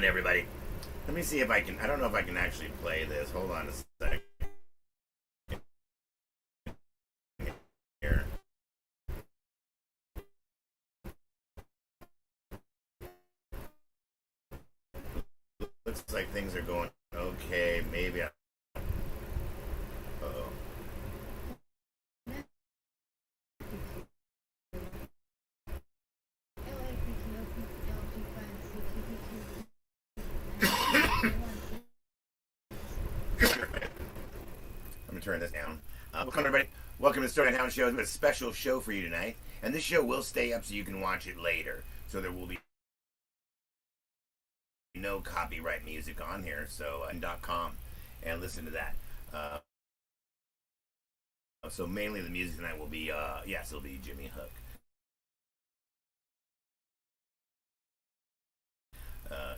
Everybody, let me see if I can. I don't know if I can actually play this. Hold on a sec. Here. Looks like things are going okay. Maybe I. Uh-oh. Turn this down. Welcome everybody. Welcome to Stoner Hound Show. We have a special show for you tonight, and this show will stay up so you can watch it later. So there will be no copyright music on here. So .com and listen to that. So mainly the music tonight will be yes, it'll be Jimmy Hook.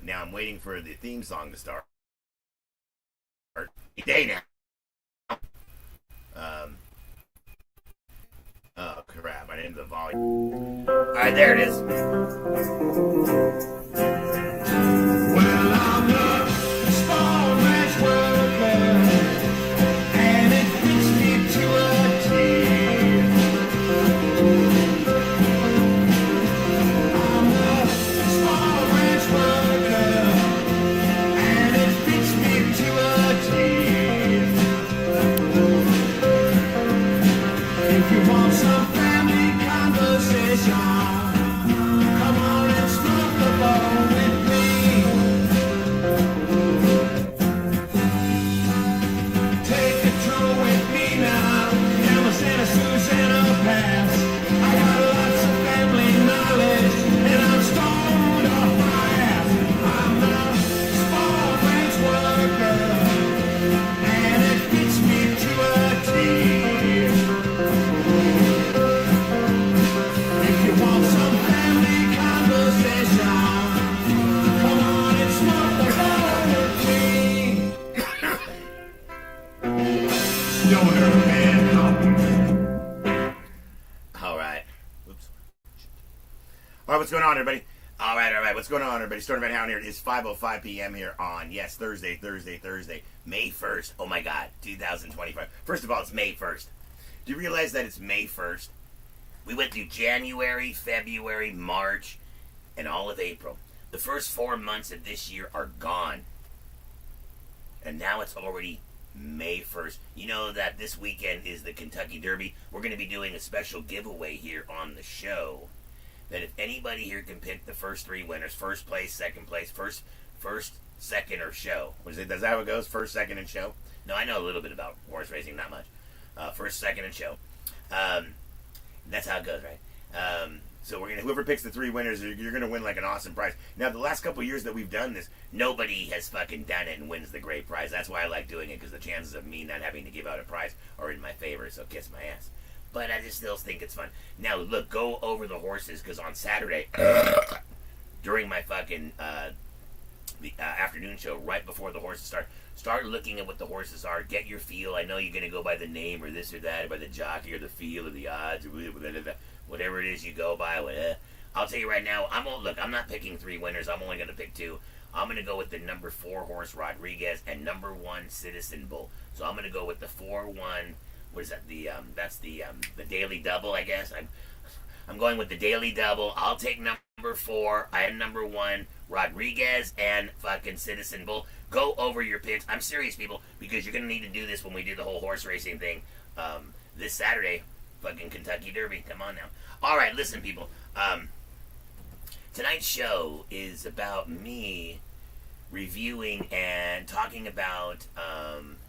Now I'm waiting for the theme song to start. Day now. Oh crap, I didn't have the volume. Alright, there it is. Well, I'm a small ranch worker, and it fits me to a T. I'm a small ranch worker, and it fits me to a T. If you want some family conversation, come on and smoke the bone with me. Stoner and Houten. All right. Oops. All right, what's going on, everybody? All right. What's going on, everybody? Stoner and Houten here. It's 5:05 p.m. here on, yes, Thursday, May 1st. Oh, my God, 2025. First of all, it's May 1st. Do you realize that it's May 1st? We went through January, February, March, and all of April. The first 4 months of this year are gone. And now it's already May 1st. You know that this weekend is the Kentucky Derby. We're going to be doing a special giveaway here on the show. That if anybody here can pick the first three winners, first place, second place, first, second, or show. Is that how it goes? First, second, and show? No, I know a little bit about horse racing, not much. First, second, and show. That's how it goes, right? So we're gonna, whoever picks the three winners, you're gonna win like an awesome prize. Now, the last couple years that we've done this, nobody has fucking done it and wins the great prize. That's why I like doing it, because the chances of me not having to give out a prize are in my favor. So kiss my ass. But I just still think it's fun. Now, look, go over the horses, because on Saturday, during my fucking the afternoon show, right before the horses start looking at what the horses are. Get your feel. I know you're gonna go by the name or this or that, or by the jockey or the feel or the odds or whatever it is you go by. I'll tell you right now, I'm not picking three winners. I'm only gonna pick two. I'm gonna go with the number 4 horse Rodriguez and number 1 Citizen Bull. So I'm gonna go with the 4-1. What is that? That's the Daily Double, I guess. I'm going with the Daily Double. I'll take number 4. I have number 1 Rodriguez and fucking Citizen Bull. Go over your picks. I'm serious, people, because you're gonna need to do this when we do the whole horse racing thing this Saturday. Fucking Kentucky Derby. Come on now. All right, listen, people. Tonight's show is about me reviewing and talking about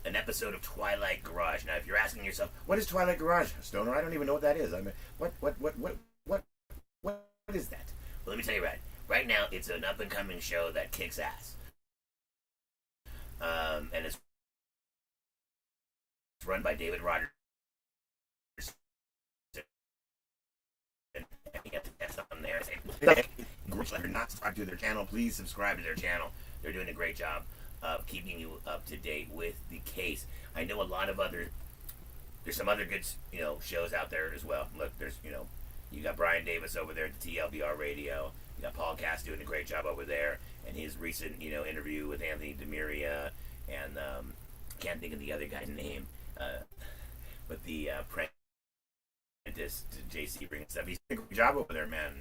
an episode of Twighlight Garage. Now, if you're asking yourself, what is Twighlight Garage, Stoner? I don't even know what that is. I mean, what is that? Well, let me tell you right now, it's an up-and-coming show that kicks ass. And it's run by David Rogers. And we got the guest on there. If you're not subscribed to their channel, please subscribe to their channel. They're doing a great job of keeping you up to date with the case. I know a lot of there's some other good, shows out there as well. Look, there's, you got Brian Davis over there at the TLBR radio. You got Paul Cass doing a great job over there, and his recent, interview with Anthony DeMaria, and can't think of the other guy's name, but the apprentice to JC bringing stuff. He's doing a great job over there, man.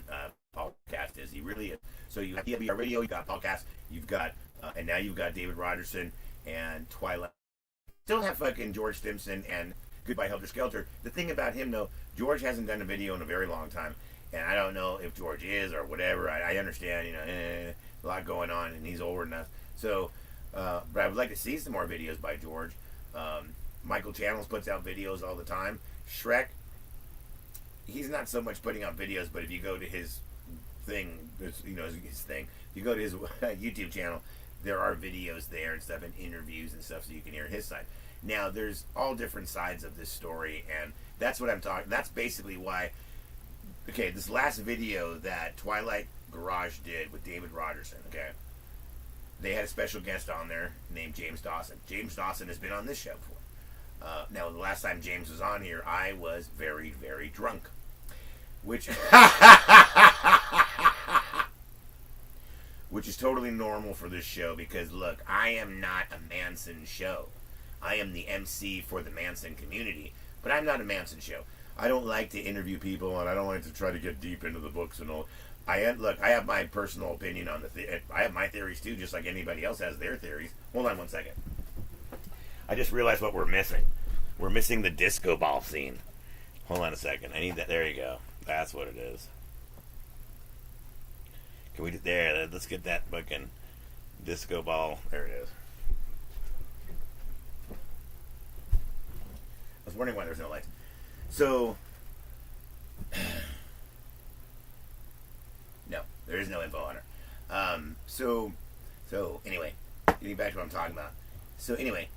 Paul Cass is. He really is. So you have TLBR radio, you got Paul Cass, you've got, and now you've got David Rogerson and Twighlight. Still have fucking George Stimson and Goodbye Helter Skelter. The thing about him, though, George hasn't done a video in a very long time. And I don't know if George is or whatever. I understand, a lot going on, and he's old enough. So, but I would like to see some more videos by George. Michael Channels puts out videos all the time. Shrek, he's not so much putting out videos, but if you go to his thing, his thing, if you go to his YouTube channel, there are videos there and stuff and interviews and stuff so you can hear his side. Now, there's all different sides of this story, and that's what I'm talking. That's basically why. Okay, this last video that Twighlight Garage did with David Rogerson, okay, they had a special guest on there named James Dawson. James Dawson has been on this show before. Now, the last time James was on here, I was very, very drunk, which is totally normal for this show because, look, I am not a Manson show. I am the MC for the Manson community, but I'm not a Manson show. I don't like to interview people, and I don't like to try to get deep into the books and all. I have my personal opinion on I have my theories too, just like anybody else has their theories. Hold on one second. I just realized what we're missing. We're missing the disco ball scene. Hold on a second. I need that. There you go. That's what it is. Can we there? Let's get that fucking disco ball. There it is. I was wondering why there's no lights. So, no, there is no info on her. So anyway, getting back to what I'm talking about. So anyway,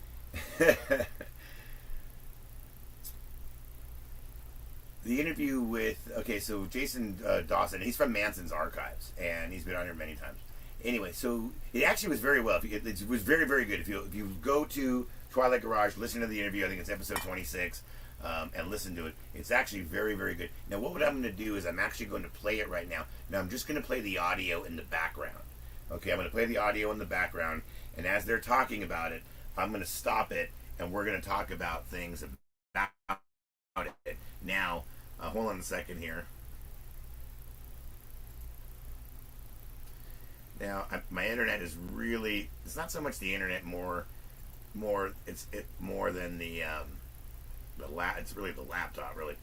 the interview with, so Jason Dawson, he's from Manson's archives, and he's been on here many times. Anyway, so it actually was very well. It was very, very good. If you go to Twighlight Garage, listen to the interview. I think it's episode 26, and listen to it. It's actually very, very good. Now, what I'm going to do is I'm actually going to play it right now. Now, I'm just going to play the audio in the background. Okay, I'm going to play the audio in the background, and as they're talking about it, I'm going to stop it, and we're going to talk about things about it. Now, hold on a second here. Now, my internet is really, it's not so much the internet, it's more than it's really the laptop, really.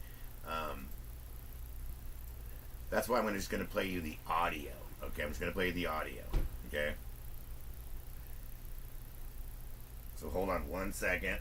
That's why I'm just going to play you the audio. Okay, I'm just going to play you the audio. Okay? So hold on one second.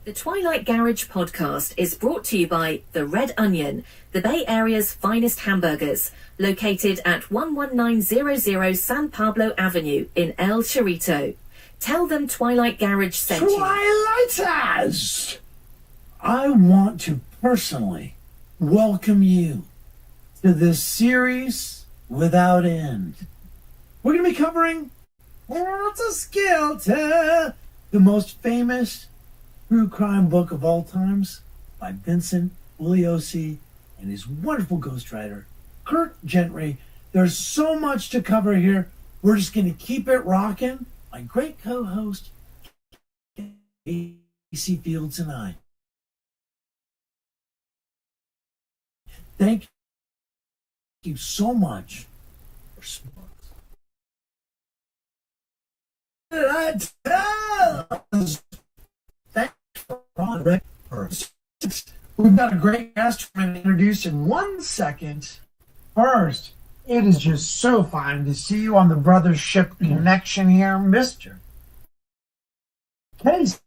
The Twighlight Garage podcast is brought to you by The Red Onion, the Bay Area's finest hamburgers, located at 11900 San Pablo Avenue in El Chorrito. Tell them Twighlight Garage sent you. Twilighters! I want to personally welcome you to this series without end. We're going to be covering Helter Skelter, the most famous true crime book of all times by Vincent Bugliosi and his wonderful ghostwriter, Kurt Gentry. There's so much to cover here. We're just going to keep it rocking. My great co-host, Casey Fields, and I. Thank you so much for sports. I tell us. We've got a great guest we're going to introduce in 1 second. First, it is just so fine to see you on the Brothership Connection here, Mr. Casey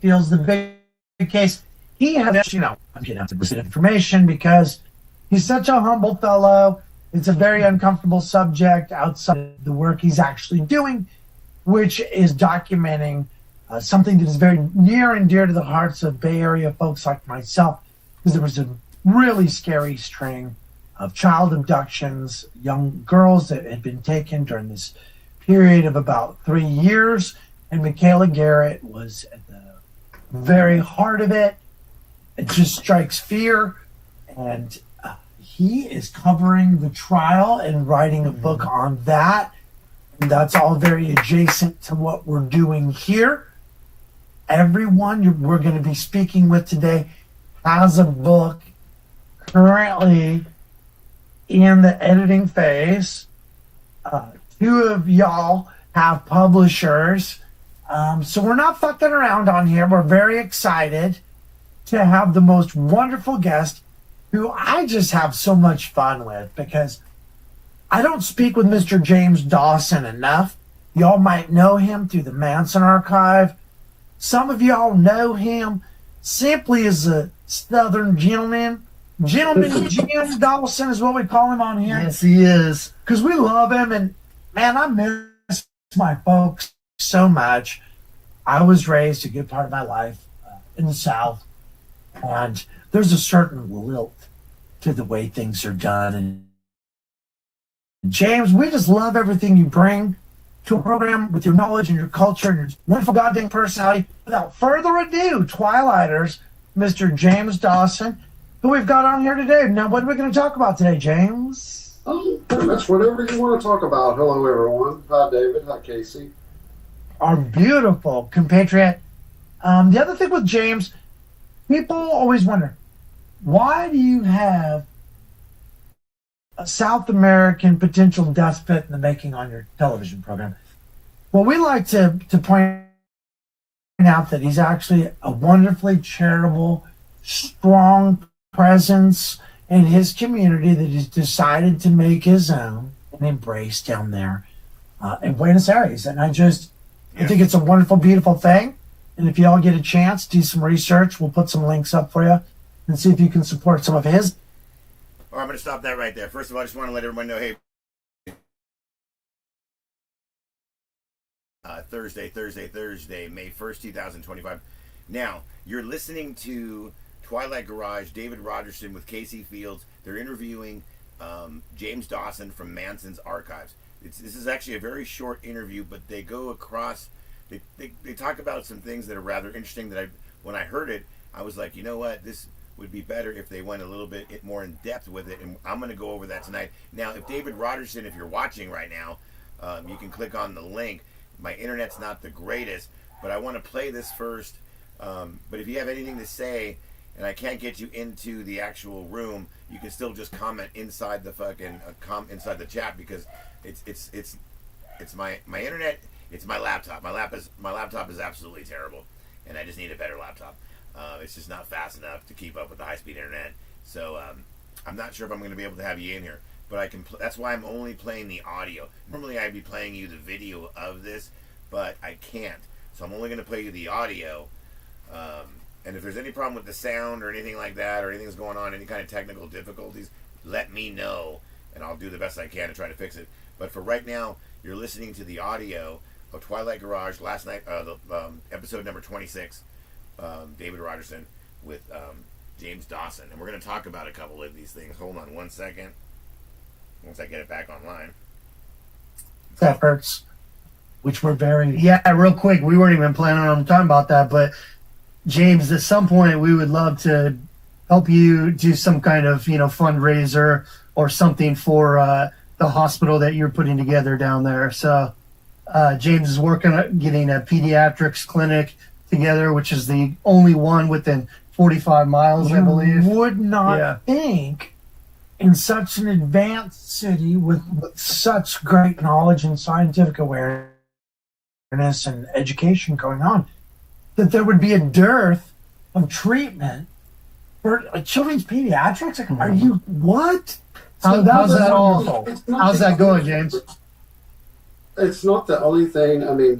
feels the big case. He has, I'm getting out the information because he's such a humble fellow. It's a very uncomfortable subject outside of the work he's actually doing, which is documenting something that is very near and dear to the hearts of Bay Area folks like myself, because there was a really scary string of child abductions, young girls that had been taken during this period of about 3 years, and Michaela Garrett was at the very heart of it. It just strikes fear, and he is covering the trial and writing a book on that, and that's all very adjacent to what we're doing here. Everyone we're going to be speaking with today has a book currently in the editing phase. Two of y'all have publishers. So we're not fucking around on here. We're very excited to have the most wonderful guest who I just have so much fun with, because I don't speak with Mr. James Dawson enough. Y'all might know him through the Manson Archive. Some of y'all know him simply as a Southern gentleman. Gentleman Jim Dawson is what we call him on here. Yes, he is. Because we love him, and man, I miss my folks so much. I was raised a good part of my life in the South, and there's a certain lilt to the way things are done. And James, we just love everything you bring to a program with your knowledge and your culture and your wonderful goddamn personality. Without further ado, Twilighters, Mr. James Dawson, who we've got on here today. Now, what are we going to talk about today, James? Pretty much whatever you want to talk about. Hello, everyone. Hi, David. Hi, Casey. Our beautiful compatriot. The other thing with James, people always wonder, why do you have a South American potential despot in the making on your television program? Well, we like to point out that he's actually a wonderfully charitable, strong presence in his community that he's decided to make his own and embrace down there in Buenos Aires. And I think it's a wonderful, beautiful thing. And if you all get a chance, do some research. We'll put some links up for you and see if you can support some of his. All right, I'm going to stop that right there. First of all, I just want to let everyone know, hey, Thursday, May 1st, 2025. Now, you're listening to Twighlight Garage, David Rogerson with Casey Fields. They're interviewing James Dawson from Manson's archives. This is actually a very short interview, but they go across, they talk about some things that are rather interesting that when I heard it, I was like, you know what, this would be better if they went a little bit more in depth with it, and I'm going to go over that tonight. Now, if David Rogerson, if you're watching right now, you can click on the link. My internet's not the greatest, but I want to play this first. But if you have anything to say, and I can't get you into the actual room, you can still just comment inside the fucking inside the chat, because it's my internet. It's my laptop. My laptop is absolutely terrible, and I just need a better laptop. It's just not fast enough to keep up with the high-speed internet. So I'm not sure if I'm going to be able to have you in here, but I can. That's why I'm only playing the audio. Normally I'd be playing you the video of this, but I can't. So I'm only going to play you the audio. And if there's any problem with the sound or anything like that, or anything's going on, any kind of technical difficulties, let me know, and I'll do the best I can to try to fix it. But for right now, you're listening to the audio of Twighlight Garage last night, episode number 26, David Rogerson with James Dawson. And we're going to talk about a couple of these things. Hold on one second. Once I get it back online. Efforts, which were very... Yeah, real quick, we weren't even planning on talking about that, but James, at some point we would love to help you do some kind of, fundraiser or something for the hospital that you're putting together down there. So James is working on getting a pediatrics clinic together, which is the only one within 45 miles, I believe. Would not think in such an advanced city with such great knowledge and scientific awareness and education going on, that there would be a dearth of treatment for children's pediatrics. Like, are you what? How's that going, James? It's not the only thing. I mean,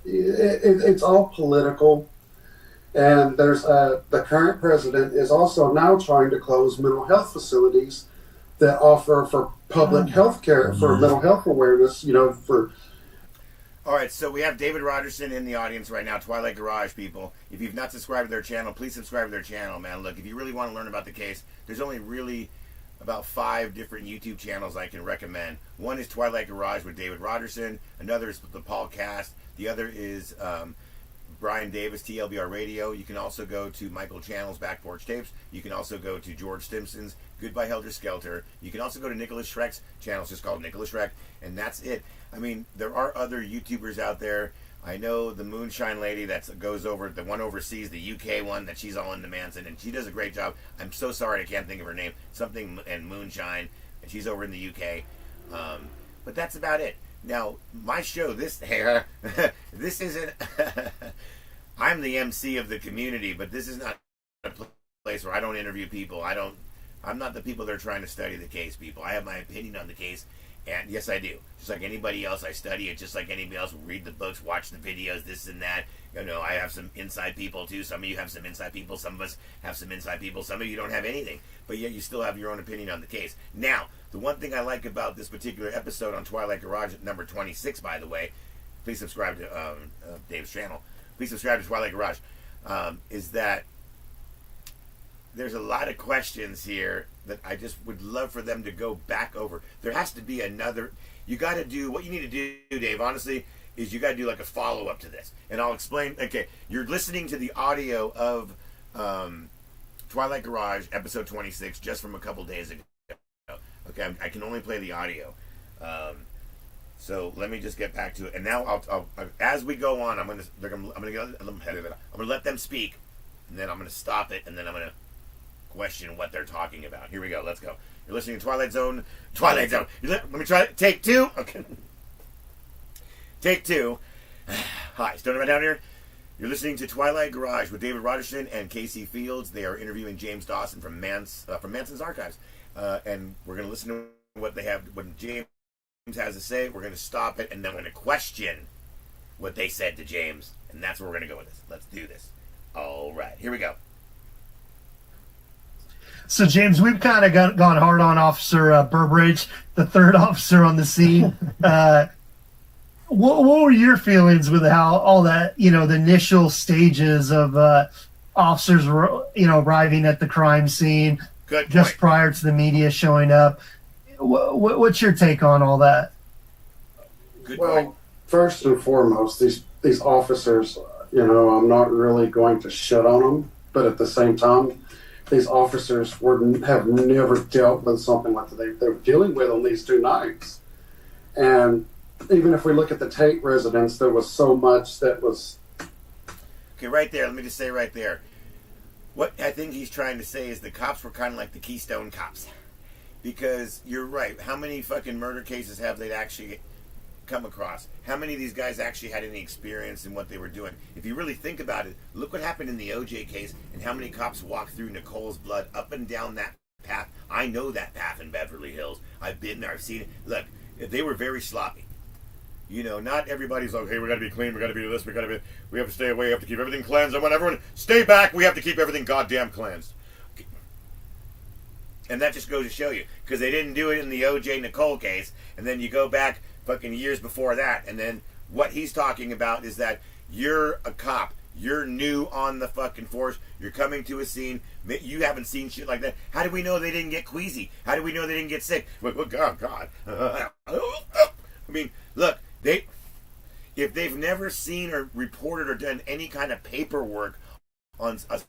it's all political, and there's the current president is also now trying to close mental health facilities that offer for public health care, for mental health awareness. For All right, so we have David Rogerson in the audience right now, Twighlight Garage people. If you've not subscribed to their channel, please subscribe to their channel, man. Look, if you really want to learn about the case, there's only really about 5 different YouTube channels I can recommend. One is Twighlight Garage with David Rogerson. Another is the Paul Cast. The other is Brian Davis, TLBR Radio. You can also go to Michael Channel's Back Porch Tapes. You can also go to George Stimson's Goodbye Helter Skelter. You can also go to Nicholas Schreck's channel. It's just called Nicholas Schreck, and that's it. I mean, there are other YouTubers out there. I know the Moonshine lady that goes over, the one overseas, the UK one, that she's all into Manson, and she does a great job. I'm so sorry I can't think of her name. Something and Moonshine, and she's over in the UK. But that's about it. Now, my show, this isn't... I'm the MC of the community, but this is not a place where I don't interview people. I'm not the people that are trying to study the case, people. I have my opinion on the case, and yes, I do. Just like anybody else, I study it just like anybody else. Read the books, watch the videos, this and that. I have some inside people, too. Some of you have some inside people. Some of us have some inside people. Some of you don't have anything, but yet you still have your own opinion on the case. Now, the one thing I like about this particular episode on Twighlight Garage, number 26, by the way, please subscribe to Dave's channel. Please subscribe to Twighlight Garage, is that there's a lot of questions here that I just would love for them to go back over. There has to be another... You got to do... What you need to do, Dave, honestly, is you got to do like a follow-up to this. And I'll explain... Okay, you're listening to the audio of Twighlight Garage, episode 26, just from a couple days ago. Okay, I can only play the audio. So let me just get back to it. And now I'll as we go on, I'm gonna let them speak, and then I'm gonna stop it, and then I'm gonna question what they're talking about. Here we go. Let's go. You're listening to Twilight Zone. Twilight Zone. Let me try it. Take two. Okay. Take two. Hi, Stoner right down here. You're listening to Twilight Garage with David Rogerson and Casey Fields. They are interviewing James Dawson from Manson's archives, and we're going to listen to what James has to say. We're going to stop it, and then we're going to question what they said to James, and that's where we're going to go with this. Let's do this. All right, here we go. So, James, we've kind of gone hard on Officer Burbridge, the third officer on the scene. What were your feelings with how all that, the initial stages of officers, arriving at the crime scene just prior to the media showing up? What's your take on all that? Well, first and foremost, these officers, I'm not really going to shit on them, but at the same time, these officers have never dealt with something like that they were dealing with on these 2 nights. And even if we look at the Tate residence, there was so much that was... Okay, right there, let me just say right there. What I think he's trying to say is the cops were kind of like the Keystone cops. Because you're right, how many fucking murder cases have they actually come across? How many of these guys actually had any experience in what they were doing? If you really think about it, look what happened in the OJ case and how many cops walked through Nicole's blood up and down that path. I know that path in Beverly Hills. I've been there, I've seen it. Look, they were very sloppy. Not everybody's like, hey, we gotta be clean, we gotta be this, we have to stay away, we have to keep everything cleansed. I want everyone stay back, we have to keep everything goddamn cleansed. And that just goes to show you, because they didn't do it in the OJ Nicole case, and then you go back fucking years before that, and then what he's talking about is that you're a cop, you're new on the fucking force, you're coming to a scene, you haven't seen shit like that. How do we know they didn't get queasy? How do we know they didn't get sick? Oh, God. I mean, look, if they've never seen or reported or done any kind of paperwork on a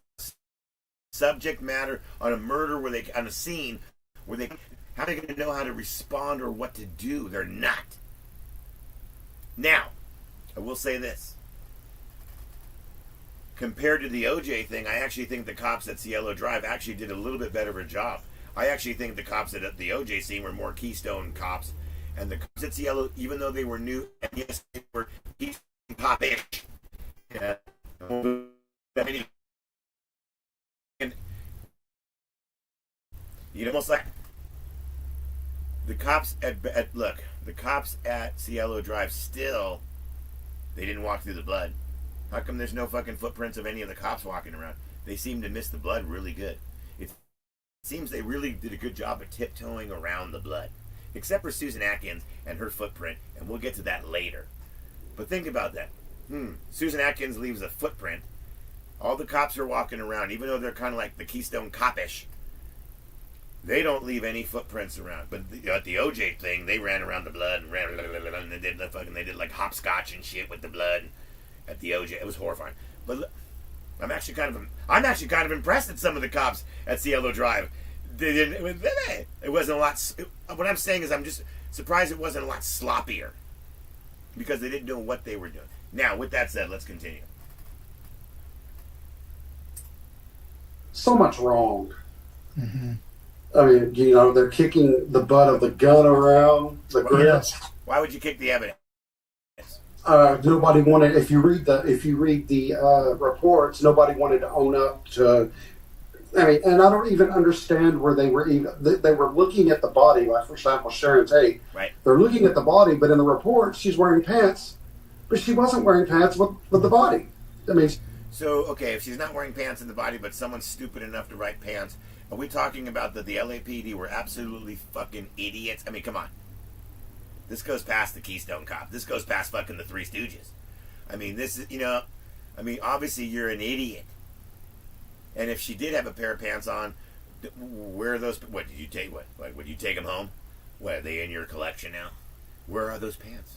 subject matter, on a murder on a scene how are they going to know how to respond or what to do? They're not. Now, I will say this. Compared to the OJ thing, I actually think the cops at Cielo Drive actually did a little bit better of a job. I actually think the cops at the OJ scene were more Keystone cops. And the cops at Cielo, even though they were new, and yes, they were Keystone cop-ish. Yeah. And you'd almost like the cops the cops at Cielo Drive still, they didn't walk through the blood. How come there's no fucking footprints of any of the cops walking around? They seem to miss the blood really good. It seems they really did a good job of tiptoeing around the blood. Except for Susan Atkins and her footprint, and we'll get to that later. But think about that. Susan Atkins leaves a footprint. All the cops are walking around, even though they're kind of like the Keystone cop-ish. They don't leave any footprints around. But at the OJ thing, they ran around the blood and they did like hopscotch and shit with the blood at the OJ. It was horrifying. But look, I'm actually kind of impressed at some of the cops at Cielo Drive. It wasn't a lot. What I'm saying is I'm just surprised it wasn't a lot sloppier because they didn't know what they were doing. Now, with that said, let's continue. So much wrong. Mm-hmm. I mean, they're kicking the butt of the gun around the grips. Why would you kick the evidence? Nobody wanted. If you read the reports, nobody wanted to own up to. I mean, and I don't even understand where they were even. They were looking at the body, like for example, Sharon Tate. Right. They're looking at the body, but in the report, she's wearing pants, but she wasn't wearing pants with the body. I mean. So okay, if she's not wearing pants in the body, but someone's stupid enough to write pants, are we talking about that the LAPD were absolutely fucking idiots? I mean, come on. This goes past the Keystone Cop. This goes past fucking the Three Stooges. I mean, this is obviously you're an idiot. And if she did have a pair of pants on, where are those? What did you take? Would you take them home? What, are they in your collection now? Where are those pants?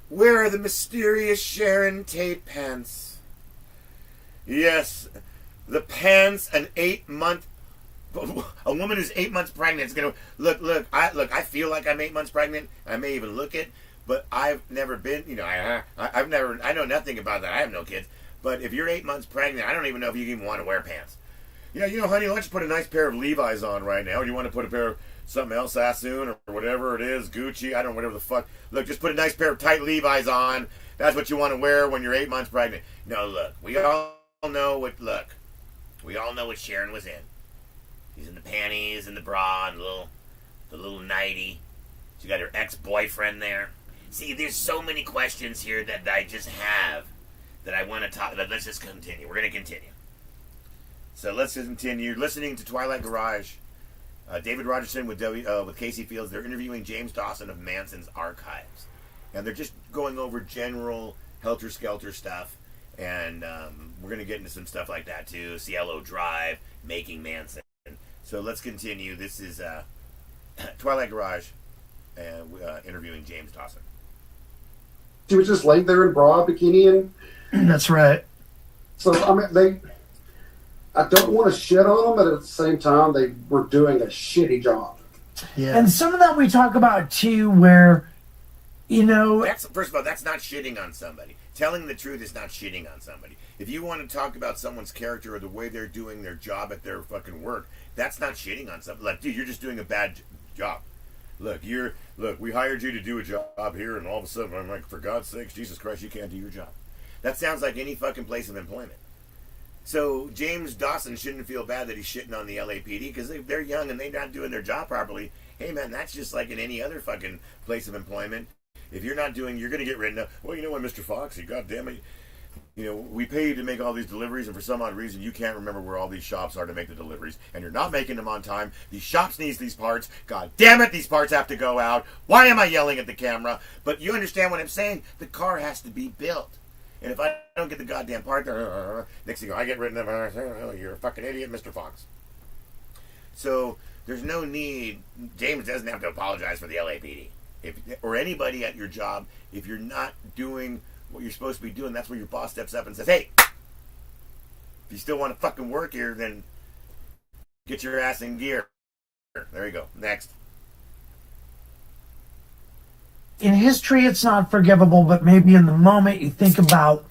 Where are the mysterious Sharon Tate pants? Yes, the pants an 8-month A woman who's 8 months pregnant is gonna look. I feel like I'm 8 months pregnant. I may even look it, but I've never been. You know, I've never. I know nothing about that. I have no kids. But if you're 8 months pregnant, I don't even know if you even want to wear pants. Honey, let's put a nice pair of Levi's on right now. Or you want to put a pair of something else, Sassoon or whatever it is, Gucci. I don't know, whatever the fuck. Look, just put a nice pair of tight Levi's on. That's what you want to wear when you're 8 months pregnant. No, look, we all know what. Look, we all know what Sharon was in. She's in the panties and the bra and the little nightie. She got her ex-boyfriend there. See, there's so many questions here that I just have that I want to talk. Let's just continue. We're going to continue. So let's continue. Listening to Twighlight Garage. David Rogerson with Casey Fields. They're interviewing James Dawson of Manson's archives. And they're just going over general helter-skelter stuff. And we're going to get into some stuff like that too. Cielo Drive, Making Manson. So let's continue. This is Twighlight Garage interviewing James Dawson. She was just laying there in bra, bikini, and That's right. so I mean I don't want to shit on them, but at the same time, they were doing a shitty job. Yeah. And some of that we talk about too, where, First of all, that's not shitting on somebody. Telling the truth is not shitting on somebody. If you want to talk about someone's character or the way they're doing their job at their fucking work, that's not shitting on somebody. Like, dude, you're just doing a bad job. Look, we hired you to do a job here, and all of a sudden, I'm like, for God's sakes, Jesus Christ, you can't do your job. That sounds like any fucking place of employment. So James Dawson shouldn't feel bad that he's shitting on the LAPD because they're young and they're not doing their job properly. Hey, man, that's just like in any other fucking place of employment. If you're not doing, you're going to get written up. Well, you know what, Mr. Fox, God damn it. We pay you to make all these deliveries, and for some odd reason, you can't remember where all these shops are to make the deliveries, and you're not making them on time. These shops need these parts. God damn it, these parts have to go out. Why am I yelling at the camera? But you understand what I'm saying? The car has to be built. And if I don't get the goddamn part, next thing I get written up, you're a fucking idiot, Mr. Fox. So there's no need. James doesn't have to apologize for the LAPD. Or anybody at your job, if you're not doing what you're supposed to be doing, that's where your boss steps up and says, hey, if you still want to fucking work here, then get your ass in gear. There you go. Next. in history it's not forgivable, but maybe in the moment you think about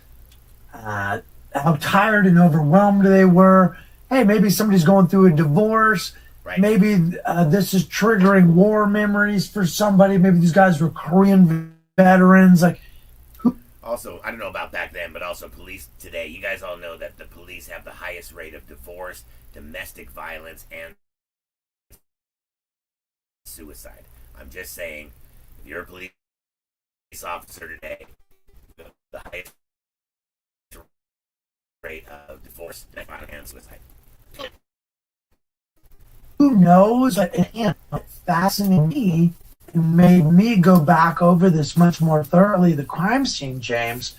how tired and overwhelmed they were. Hey, maybe somebody's going through a divorce. Right. Maybe this is triggering war memories for somebody. Maybe these guys were Korean veterans. Also, I don't know about back then, but also police today. You guys all know that the police have the highest rate of divorce, domestic violence, and suicide. I'm just saying, if you're a police officer today, the highest rate of divorce, domestic violence, and suicide. Who knows? But again, what fascinated me and made me go back over this much more thoroughly, the crime scene, James,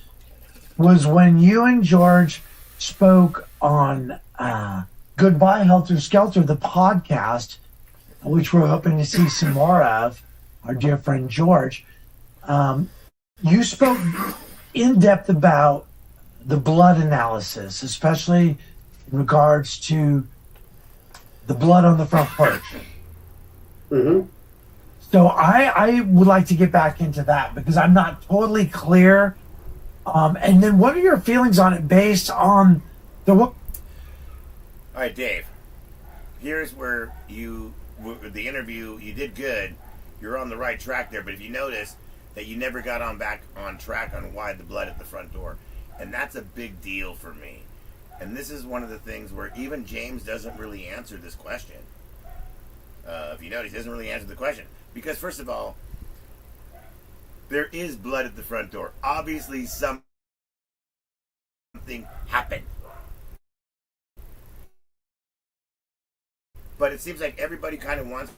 was when you and George spoke on Goodbye Helter Skelter, the podcast, which we're hoping to see some more of, our dear friend George. You spoke in depth about the blood analysis, especially in regards to the blood on the front porch. Mm-hmm. So I would like to get back into that because I'm not totally clear. And then what are your feelings on it based on the... All right, Dave. Here's where the interview, you did good. You're on the right track there. But if you notice that you never got back on track on why the blood at the front door. And that's a big deal for me. And this is one of the things where even James doesn't really answer this question. If you notice, he doesn't really answer the question. Because, first of all, there is blood at the front door. Obviously, something happened. But it seems like everybody kind of wants...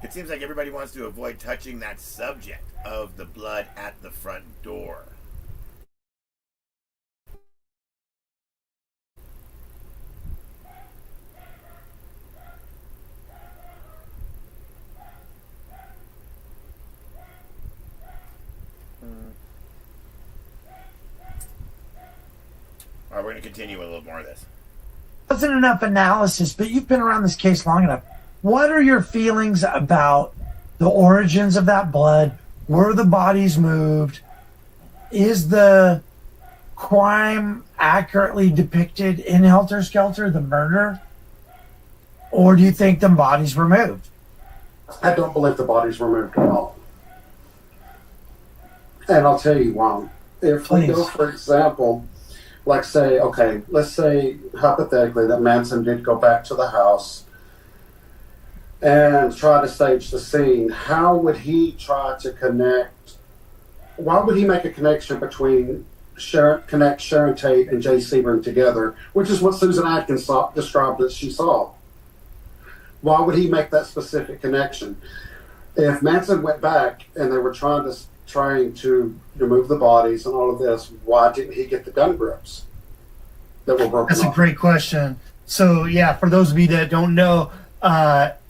It seems like everybody wants to avoid touching that subject of the blood at the front door. All right, we're going to continue with a little more of this. wasn't enough analysis, but you've been around this case long enough. What are your feelings about the origins of that blood? Were the bodies moved? Is the crime accurately depicted in Helter Skelter, the murder? Or do you think the bodies were moved? I don't believe the bodies were moved at all. And I'll tell you why. If we go, for example, like say, okay, let's say hypothetically that Manson did go back to the house and try to stage the scene, how would he try to connect? Why would he make a connection between Sharon Tate and Jay Sebring together, which is what Susan Atkins described that she saw? Why would he make that specific connection? If Manson went back and they were trying to remove the bodies and all of this, why didn't he get the gun grips that were broken That's off? a great question. So, yeah, for those of you that don't know,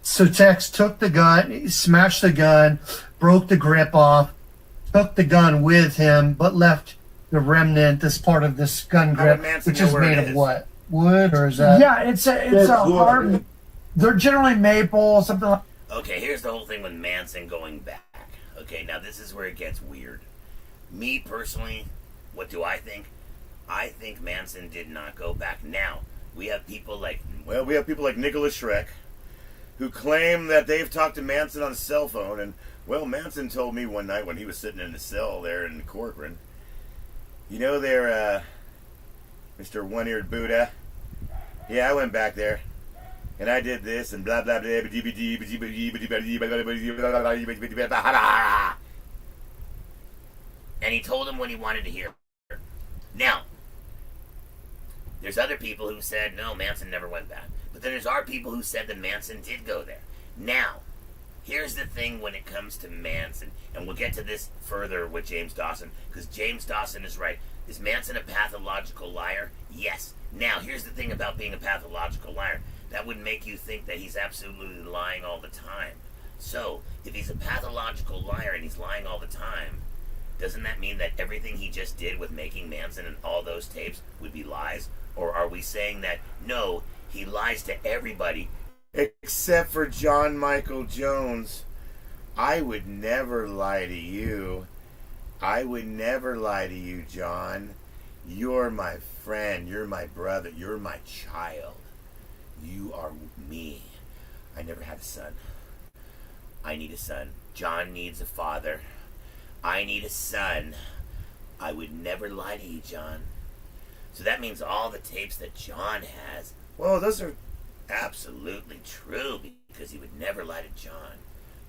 so Tex took the gun, smashed the gun, broke the grip off, took the gun with him, but left the remnant, this part of this gun grip, which is made of what? Wood, or is that? Yeah, it's a hard. They're generally maple, something like. Okay, here's the whole thing with Manson going back. Okay, now this is where it gets weird. Me personally, what do I think? I think Manson did not go back. Now, we have people like Nicholas Schreck, who claim that they've talked to Manson on his cell phone, and, well, Manson told me one night when he was sitting in the cell there in Corcoran, you know there, Mr. One-Eared Buddha? Yeah, I went back there, and I did this, and blah, blah, blah, and he told him what he wanted to hear. Now, there's other people who said, no, Manson never went back. But then there's our people who said that Manson did go there. Now, here's the thing when it comes to Manson, and we'll get to this further with James Dawson, because James Dawson is right. Is Manson a pathological liar? Yes. Now, here's the thing about being a pathological liar. That would make you think that he's absolutely lying all the time. So, if he's a pathological liar and he's lying all the time, doesn't that mean that everything he just did with making Manson and all those tapes would be lies? Or are we saying that, no, he lies to everybody, except for John Michael Jones? I would never lie to you. I would never lie to you, John. You're my friend. You're my brother. You're my child. You are me. I never had a son. I need a son. John needs a father. I need a son. I would never lie to you, John. So that means all the tapes that John has, well, those are absolutely true because he would never lie to John.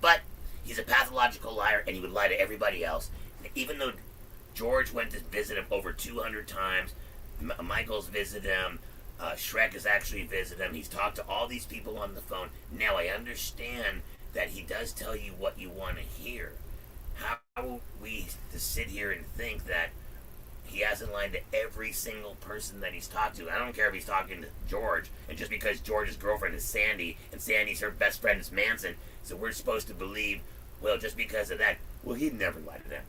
But he's a pathological liar and he would lie to everybody else. Even though George went to visit him over 200 times, Michael's visited him, Shrek has actually visited him, he's talked to all these people on the phone. Now I understand that he does tell you what you want to hear. How are we to sit here and think that he hasn't lied to every single person that he's talked to? I don't care if he's talking to George, and just because George's girlfriend is Sandy, and Sandy's her best friend is Manson, so we're supposed to believe, well, just because of that, well, he'd never lie to them.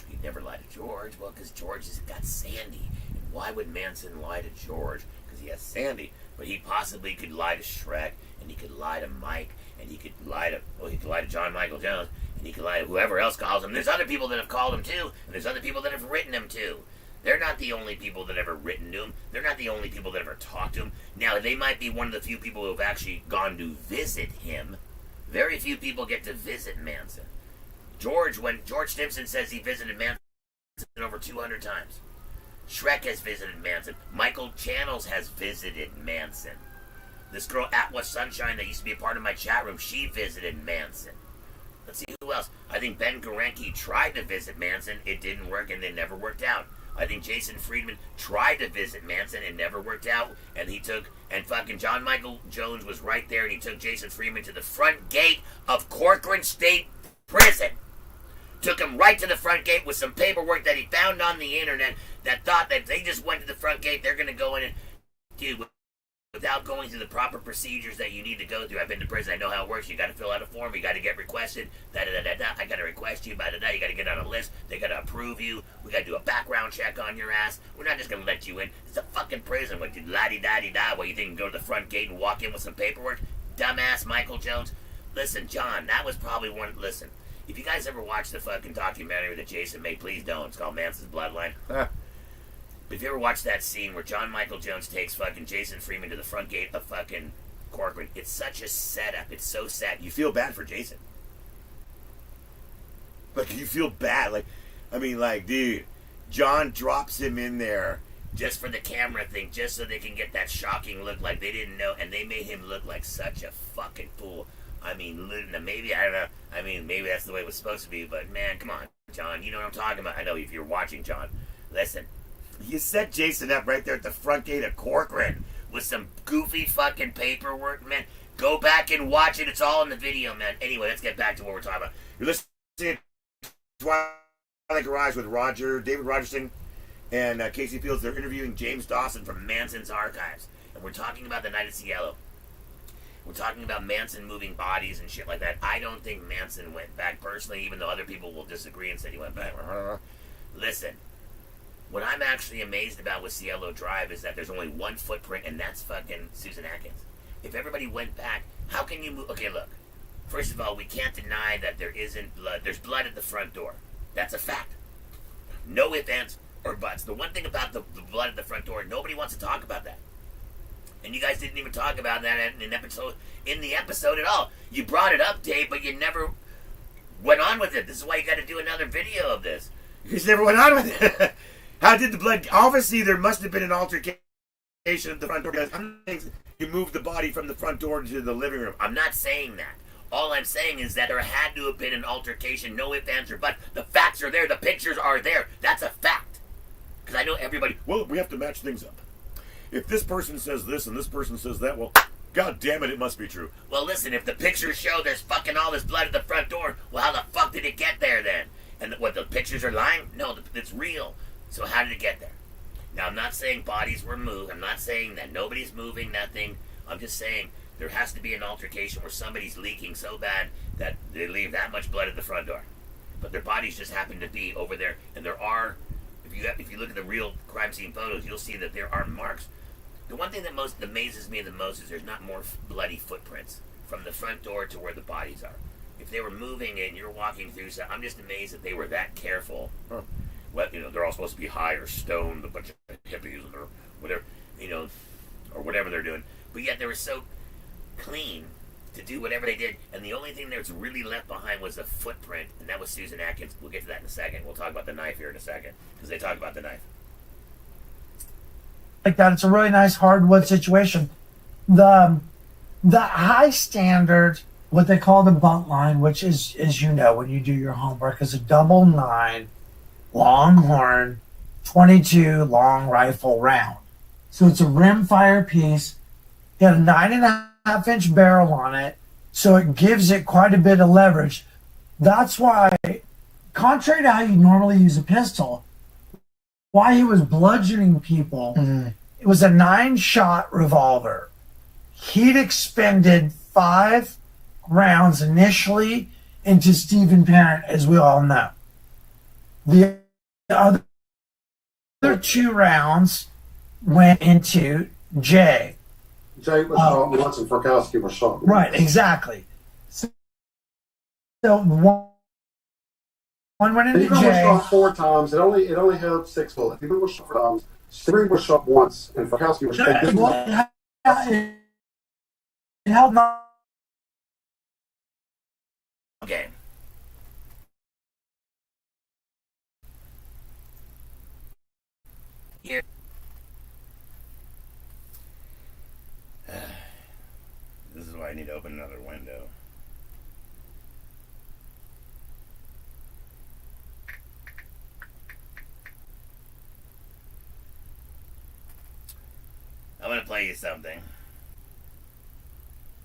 He'd never lie to George, well, because George has got Sandy. And why would Manson lie to George? Because he has Sandy. But he possibly could lie to Shrek, and he could lie to Mike, and he could lie to John Michael Jones, and he could lie to whoever else calls him. There's other people that have called him too, and there's other people that have written him too. They're not the only people that ever written to him. They're not the only people that ever talked to him. Now, they might be one of the few people who have actually gone to visit him. Very few people get to visit Manson. When George Stimson says he visited Manson over 200 times. Shrek has visited Manson. Michael Channels has visited Manson. This girl, Atwa Sunshine, that used to be a part of my chat room, she visited Manson. Let's see who else. I think Ben Garanke tried to visit Manson. It didn't work, and it never worked out. I think Jason Friedman tried to visit Manson. It never worked out, and fucking John Michael Jones was right there, and he took Jason Friedman to the front gate of Corcoran State Prison. Took him right to the front gate with some paperwork that he found on the internet that thought that they just went to the front gate, they're going to go in and... Dude, without going through the proper procedures that you need to go through. I've been to prison. I know how it works. You got to fill out a form. You got to get requested. I got to request you. You got to get on a list. They got to approve you. We got to do a background check on your ass. We're not just going to let you in. It's a fucking prison. What, la-di-da-di-da? What, you think you can go to the front gate and walk in with some paperwork? Dumbass Michael Jones. Listen, John, that was probably one... Listen, if you guys ever watched the fucking documentary that Jason made, please don't. It's called Manson's Bloodline. But if you ever watch that scene where John Michael Jones takes fucking Jason Freeman to the front gate of fucking Corcoran, it's such a setup. It's so sad. You feel bad for Jason. Like, you feel bad. Like, I mean, like, dude, John drops him in there just for the camera thing, just so they can get that shocking look like they didn't know, and they made him look like such a fucking fool. I mean, maybe, I don't know. I mean, maybe that's the way it was supposed to be, but man, come on, John. You know what I'm talking about. I know if you're watching, John. Listen. You set Jason up right there at the front gate of Corcoran with some goofy fucking paperwork, man. Go back and watch it. It's all in the video, man. Anyway, let's get back to what we're talking about. You're listening to Twighlight Garage with David Rogerson, and Casey Fields. They're interviewing James Dawson from Manson's archives. And we're talking about the night at Cielo. We're talking about Manson moving bodies and shit like that. I don't think Manson went back personally, even though other people will disagree and say he went back. Listen. What I'm actually amazed about with Cielo Drive is that there's only one footprint, and that's fucking Susan Atkins. If everybody went back, how can you move? Okay, look. First of all, we can't deny that there isn't blood. There's blood at the front door. That's a fact. No ifs, ands, or buts. The one thing about the blood at the front door, nobody wants to talk about that. And you guys didn't even talk about that in the episode at all. You brought it up, Dave, but you never went on with it. This is why you got to do another video of this. You just never went on with it. How did the blood... Obviously, there must have been an altercation at the front door, because you moved the body from the front door to the living room. I'm not saying that. All I'm saying is that there had to have been an altercation. No ifs, ands, or buts. The facts are there. The pictures are there. That's a fact. Because I know everybody... Well, we have to match things up. If this person says this and this person says that, well, god damn it, it must be true. Well, listen, if the pictures show there's fucking all this blood at the front door, well, how the fuck did it get there then? And what, the pictures are lying? No, it's real. So how did it get there? Now, I'm not saying bodies were moved. I'm not saying that nobody's moving, nothing. I'm just saying there has to be an altercation where somebody's leaking so bad that they leave that much blood at the front door. But their bodies just happen to be over there. And there are, if you look at the real crime scene photos, you'll see that there are marks. The one thing that most amazes me the most is there's not more bloody footprints from the front door to where the bodies are. If they were moving and you're walking through, so I'm just amazed that they were that careful. Well, you know, they're all supposed to be high or stoned, a bunch of hippies or whatever, you know, or whatever they're doing. But yet they were so clean to do whatever they did, and the only thing that's really left behind was a footprint, and that was Susan Atkins. We'll get to that in a second. We'll talk about the knife here in a second, because they talk about the knife. Like that, it's a really nice hardwood situation. The high standard, what they call the bunt line, which is, as you know, when you do your homework, is a double 9 Longhorn 22 long rifle round. So it's a rimfire piece. It had a 9.5-inch barrel on it, so it gives it quite a bit of leverage. That's why, contrary to how you normally use a pistol, why he was bludgeoning people, it was a 9-shot revolver. He'd expended 5 rounds initially into Stephen Parent, as we all know. The other 2 rounds went into Jay. Jay was shot once and Frykowski was shot once. Right, exactly. So one went into Stephen Jay. was shot 4 times. It only held 6 bullets. Stephen was shot 4 times. Stephen was shot once, and Frykowski was shot 50 times. It held not. Okay. Here. This is why I need to open another window. I'm gonna play you something.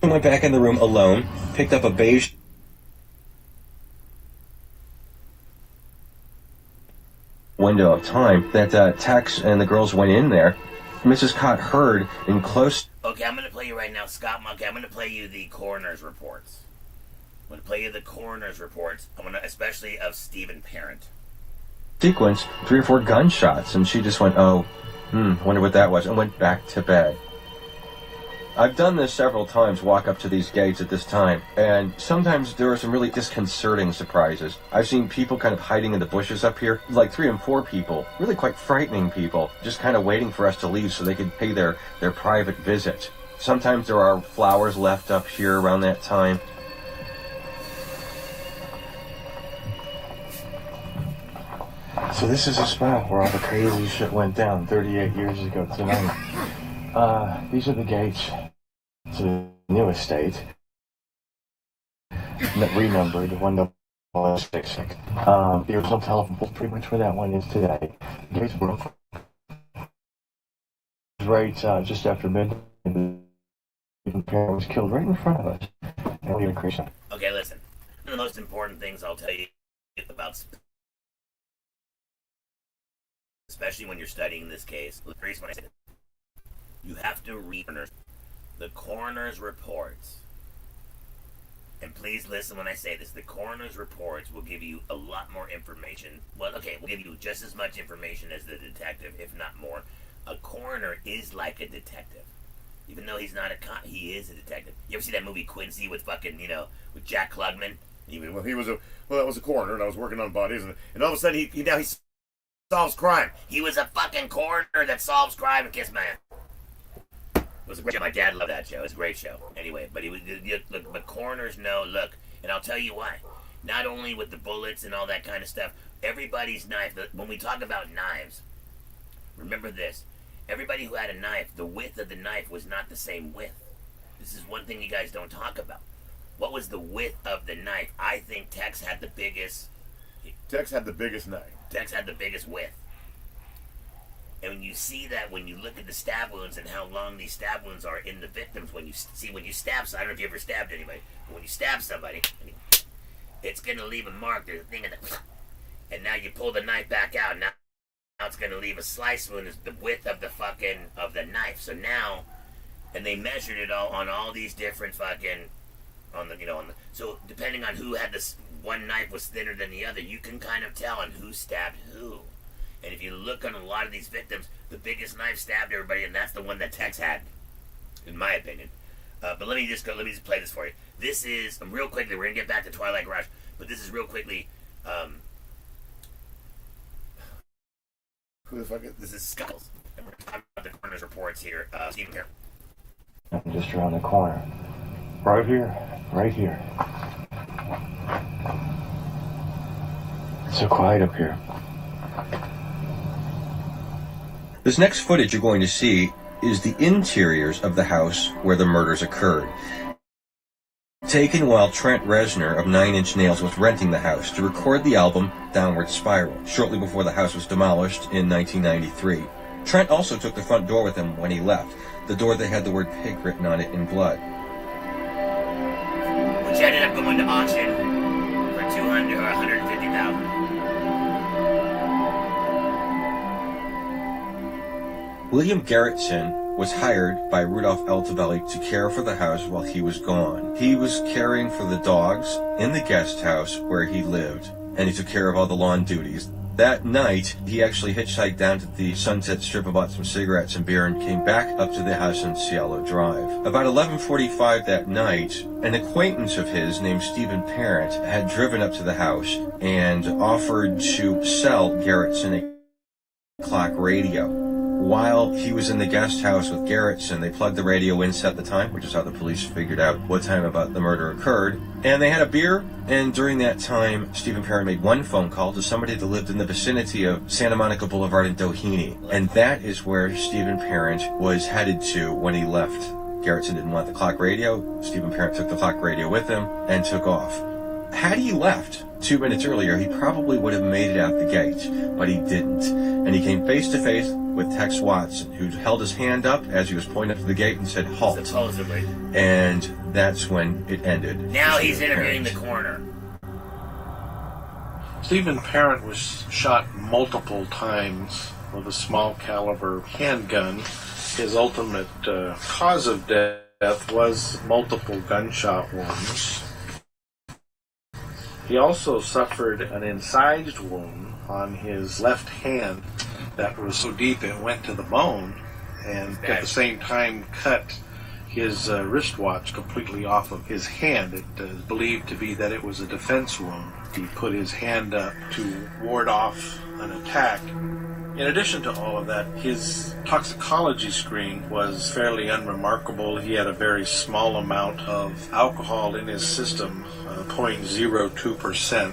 I went back in the room alone, picked up a beige window of time that Tex and the girls went in there. Mrs. Cott heard in close Okay, I'm going to play you right now, Scott. Okay, I'm going to play you the coroner's reports. I'm going to play you the coroner's reports. Especially of Stephen Parent. Sequence, 3 or 4 gunshots, and she just went, oh, wonder what that was, and went back to bed. I've done this several times, walk up to these gates at this time, and sometimes there are some really disconcerting surprises. I've seen people kind of hiding in the bushes up here, like 3 and 4 people, really quite frightening people, just kind of waiting for us to leave so they could pay their private visit. Sometimes there are flowers left up here around that time. So this is a spot where all the crazy shit went down 38 years ago tonight. These are the gates to the new estate. Renumbered 1066. The original telephone pole, pretty much where that one is today. The gates were right just after midnight. The parent was killed right in front of us. And we increased him. Okay, listen. One of the most important things I'll tell you about, especially when you're studying this case, you have to read the coroner's reports. And please listen when I say this. The coroner's reports will give you a lot more information. Well, okay, we'll give you just as much information as the detective, if not more. A coroner is like a detective. Even though he's not a cop, he is a detective. You ever see that movie Quincy with fucking, with Jack Klugman? That was a coroner, and I was working on bodies, and all of a sudden he solves crime. He was a fucking coroner that solves crime and kiss man. It was a great show. My dad loved that show. It was a great show. Anyway, but look, but coroners know, look, and I'll tell you why. Not only with the bullets and all that kind of stuff, everybody's knife, when we talk about knives, remember this. Everybody who had a knife, the width of the knife was not the same width. This is one thing you guys don't talk about. What was the width of the knife? I think Tex had the biggest. Tex had the biggest knife. Tex had the biggest width. And when you see that, when you look at the stab wounds and how long these stab wounds are in the victims, when you stab, I don't know if you ever stabbed anybody, but when you stab somebody, it's going to leave a mark. There's a thing in the, and now you pull the knife back out. Now it's going to leave a slice wound is the width of the knife. So now, and they measured it all on all these different fucking, so depending on who had this, one knife was thinner than the other, you can kind of tell on who stabbed who. And if you look on a lot of these victims, the biggest knife stabbed everybody, and that's the one that Tex had, in my opinion. But let me just play this for you. This is, real quickly, we're going to get back to Twighlight Garage, but this is real quickly, Who the fuck is this is Skulls. And we're talking about the coroner's reports here. Stephen here. Just around the corner. Right here. Right here. It's so quiet up here. This next footage you're going to see is the interiors of the house where the murders occurred. Taken while Trent Reznor of 9 Inch Nails was renting the house to record the album Downward Spiral, shortly before the house was demolished in 1993. Trent also took the front door with him when he left, the door that had the word pig written on it in blood. Which ended up going to auction for $200,000 or $150,000. William Gerritsen was hired by Rudolph Altobelli to care for the house while he was gone. He was caring for the dogs in the guest house where he lived, and he took care of all the lawn duties. That night, he actually hitchhiked down to the Sunset Strip and bought some cigarettes and beer and came back up to the house on Cielo Drive. About 11:45 that night, an acquaintance of his named Stephen Parent had driven up to the house and offered to sell Gerritsen a clock radio. While he was in the guest house with Gerritsen, they plugged the radio in, set the time, which is how the police figured out what time about the murder occurred. And they had a beer, and during that time, Stephen Parent made one phone call to somebody that lived in the vicinity of Santa Monica Boulevard in Doheny. And that is where Stephen Parent was headed to when he left. Gerritsen didn't want the clock radio. Stephen Parent took the clock radio with him and took off. Had he left 2 minutes earlier, he probably would have made it out the gate, but he didn't. And he came face to face with Tex Watson, who held his hand up as he was pointing up to the gate and said, "Halt." Supposedly. And that's when it ended. Now he's interviewing the coroner. Stephen Parent was shot multiple times with a small caliber handgun. His ultimate cause of death was multiple gunshot wounds. He also suffered an incised wound on his left hand that was so deep it went to the bone, and at the same time cut his wristwatch completely off of his hand. It is believed to be that it was a defense wound. He put his hand up to ward off an attack. In addition to all of that, his toxicology screen was fairly unremarkable. He had a very small amount of alcohol in his system, 0.02%.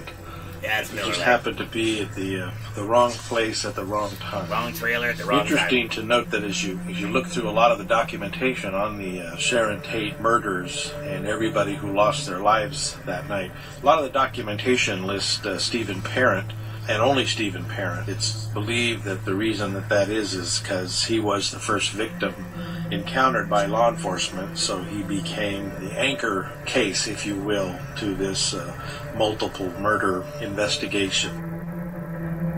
Yeah, it's He just happened to be at the wrong place at the wrong time. Wrong trailer at the wrong Interesting time. to note that as you look through a lot of the documentation on the Sharon Tate murders and everybody who lost their lives that night, a lot of the documentation lists Stephen Parent, and only Stephen Parent. It's believed that the reason that is because he was the first victim encountered by law enforcement, so he became the anchor case, if you will, to this multiple murder investigation.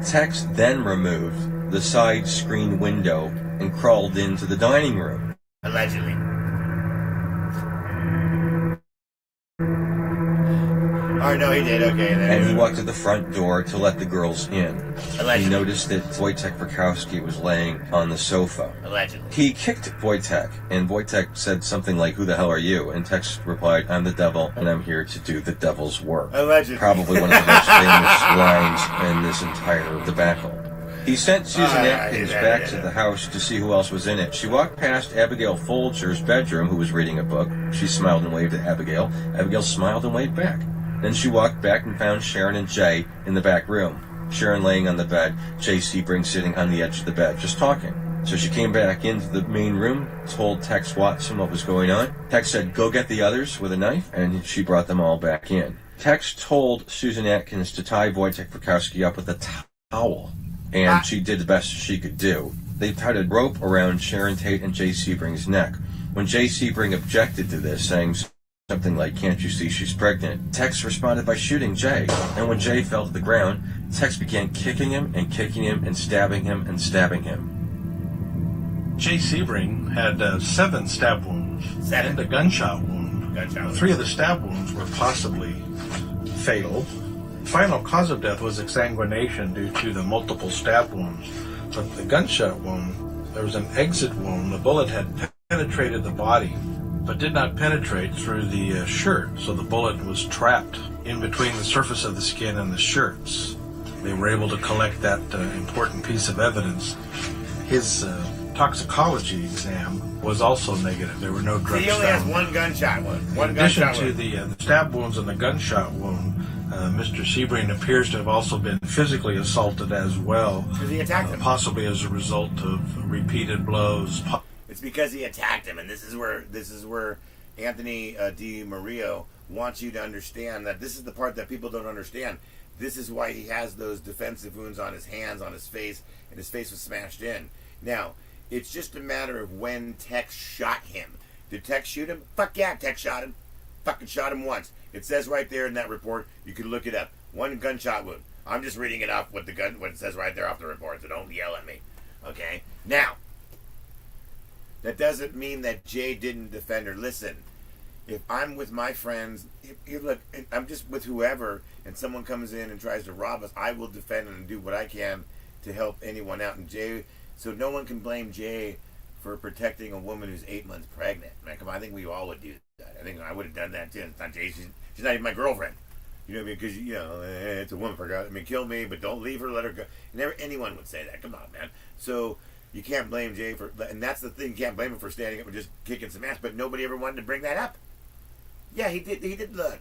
Tex then removed the side screen window and crawled into the dining room. Allegedly. Oh, no, he did. Okay. And he walked to the front door to let the girls in. Allegedly. He noticed that Wojtek Frykowski was laying on the sofa. Allegedly. He kicked Wojtek, and Wojtek said something like, "Who the hell are you?" And Tex replied, "I'm the devil, and I'm here to do the devil's work." Allegedly. Probably one of the most famous lines in this entire debacle. He sent Susan Atkins back to the house to see who else was in it. She walked past Abigail Folger's bedroom, who was reading a book. She smiled and waved at Abigail. Abigail smiled and waved back. Then she walked back and found Sharon and Jay in the back room. Sharon laying on the bed, Jay Sebring sitting on the edge of the bed, just talking. So she came back into the main room, told Tex Watson what was going on. Tex said, "Go get the others," with a knife, and she brought them all back in. Tex told Susan Atkins to tie Wojtek Frykowski up with a towel, and she did the best she could do. They tied a rope around Sharon Tate and Jay Sebring's neck. When Jay Sebring objected to this, saying something like, "Can't you see she's pregnant?" Tex responded by shooting Jay, and when Jay fell to the ground, Tex began kicking him and stabbing him and stabbing him. Jay Sebring had 7 stab wounds and a gunshot wound. 3 of the stab wounds were possibly fatal. Final cause of death was exsanguination due to the multiple stab wounds. But the gunshot wound, there was an exit wound. The bullet had penetrated the body, but did not penetrate through the shirt, so the bullet was trapped in between the surface of the skin and the shirts. They were able to collect that important piece of evidence. His toxicology exam was also negative. There were no drugs He only has found. one gunshot wound. In addition to the stab wounds and the gunshot wound, Mr. Sebring appears to have also been physically assaulted as well, Because he attacked him. possibly as a result of repeated blows. It's because he attacked him, and this is where Anthony Di Mario wants you to understand that this is the part that people don't understand. This is why he has those defensive wounds on his hands, on his face, and his face was smashed in. Now, it's just a matter of when Tex shot him. Did Tex shoot him? Fuck yeah, Tex shot him. Fucking shot him once. It says right there in that report. You can look it up. 1 gunshot wound. I'm just reading it off what it says right there off the report, so don't yell at me. Okay? Now, that doesn't mean that Jay didn't defend her. Listen, if I'm with my friends, look, I'm just with whoever, and someone comes in and tries to rob us, I will defend and do what I can to help anyone out. And Jay, so no one can blame Jay for protecting a woman who's 8 months pregnant. Man, come on, I think we all would do that. I think I would have done that too. It's not Jay. She's not even my girlfriend. You know what I mean? Because, it's a woman, for God. I mean, kill me, but don't leave her, let her go. Never anyone would say that. Come on, man. So you can't blame Jay for, and that's the thing, you can't blame him for standing up and just kicking some ass, but nobody ever wanted to bring that up. Yeah, he did look.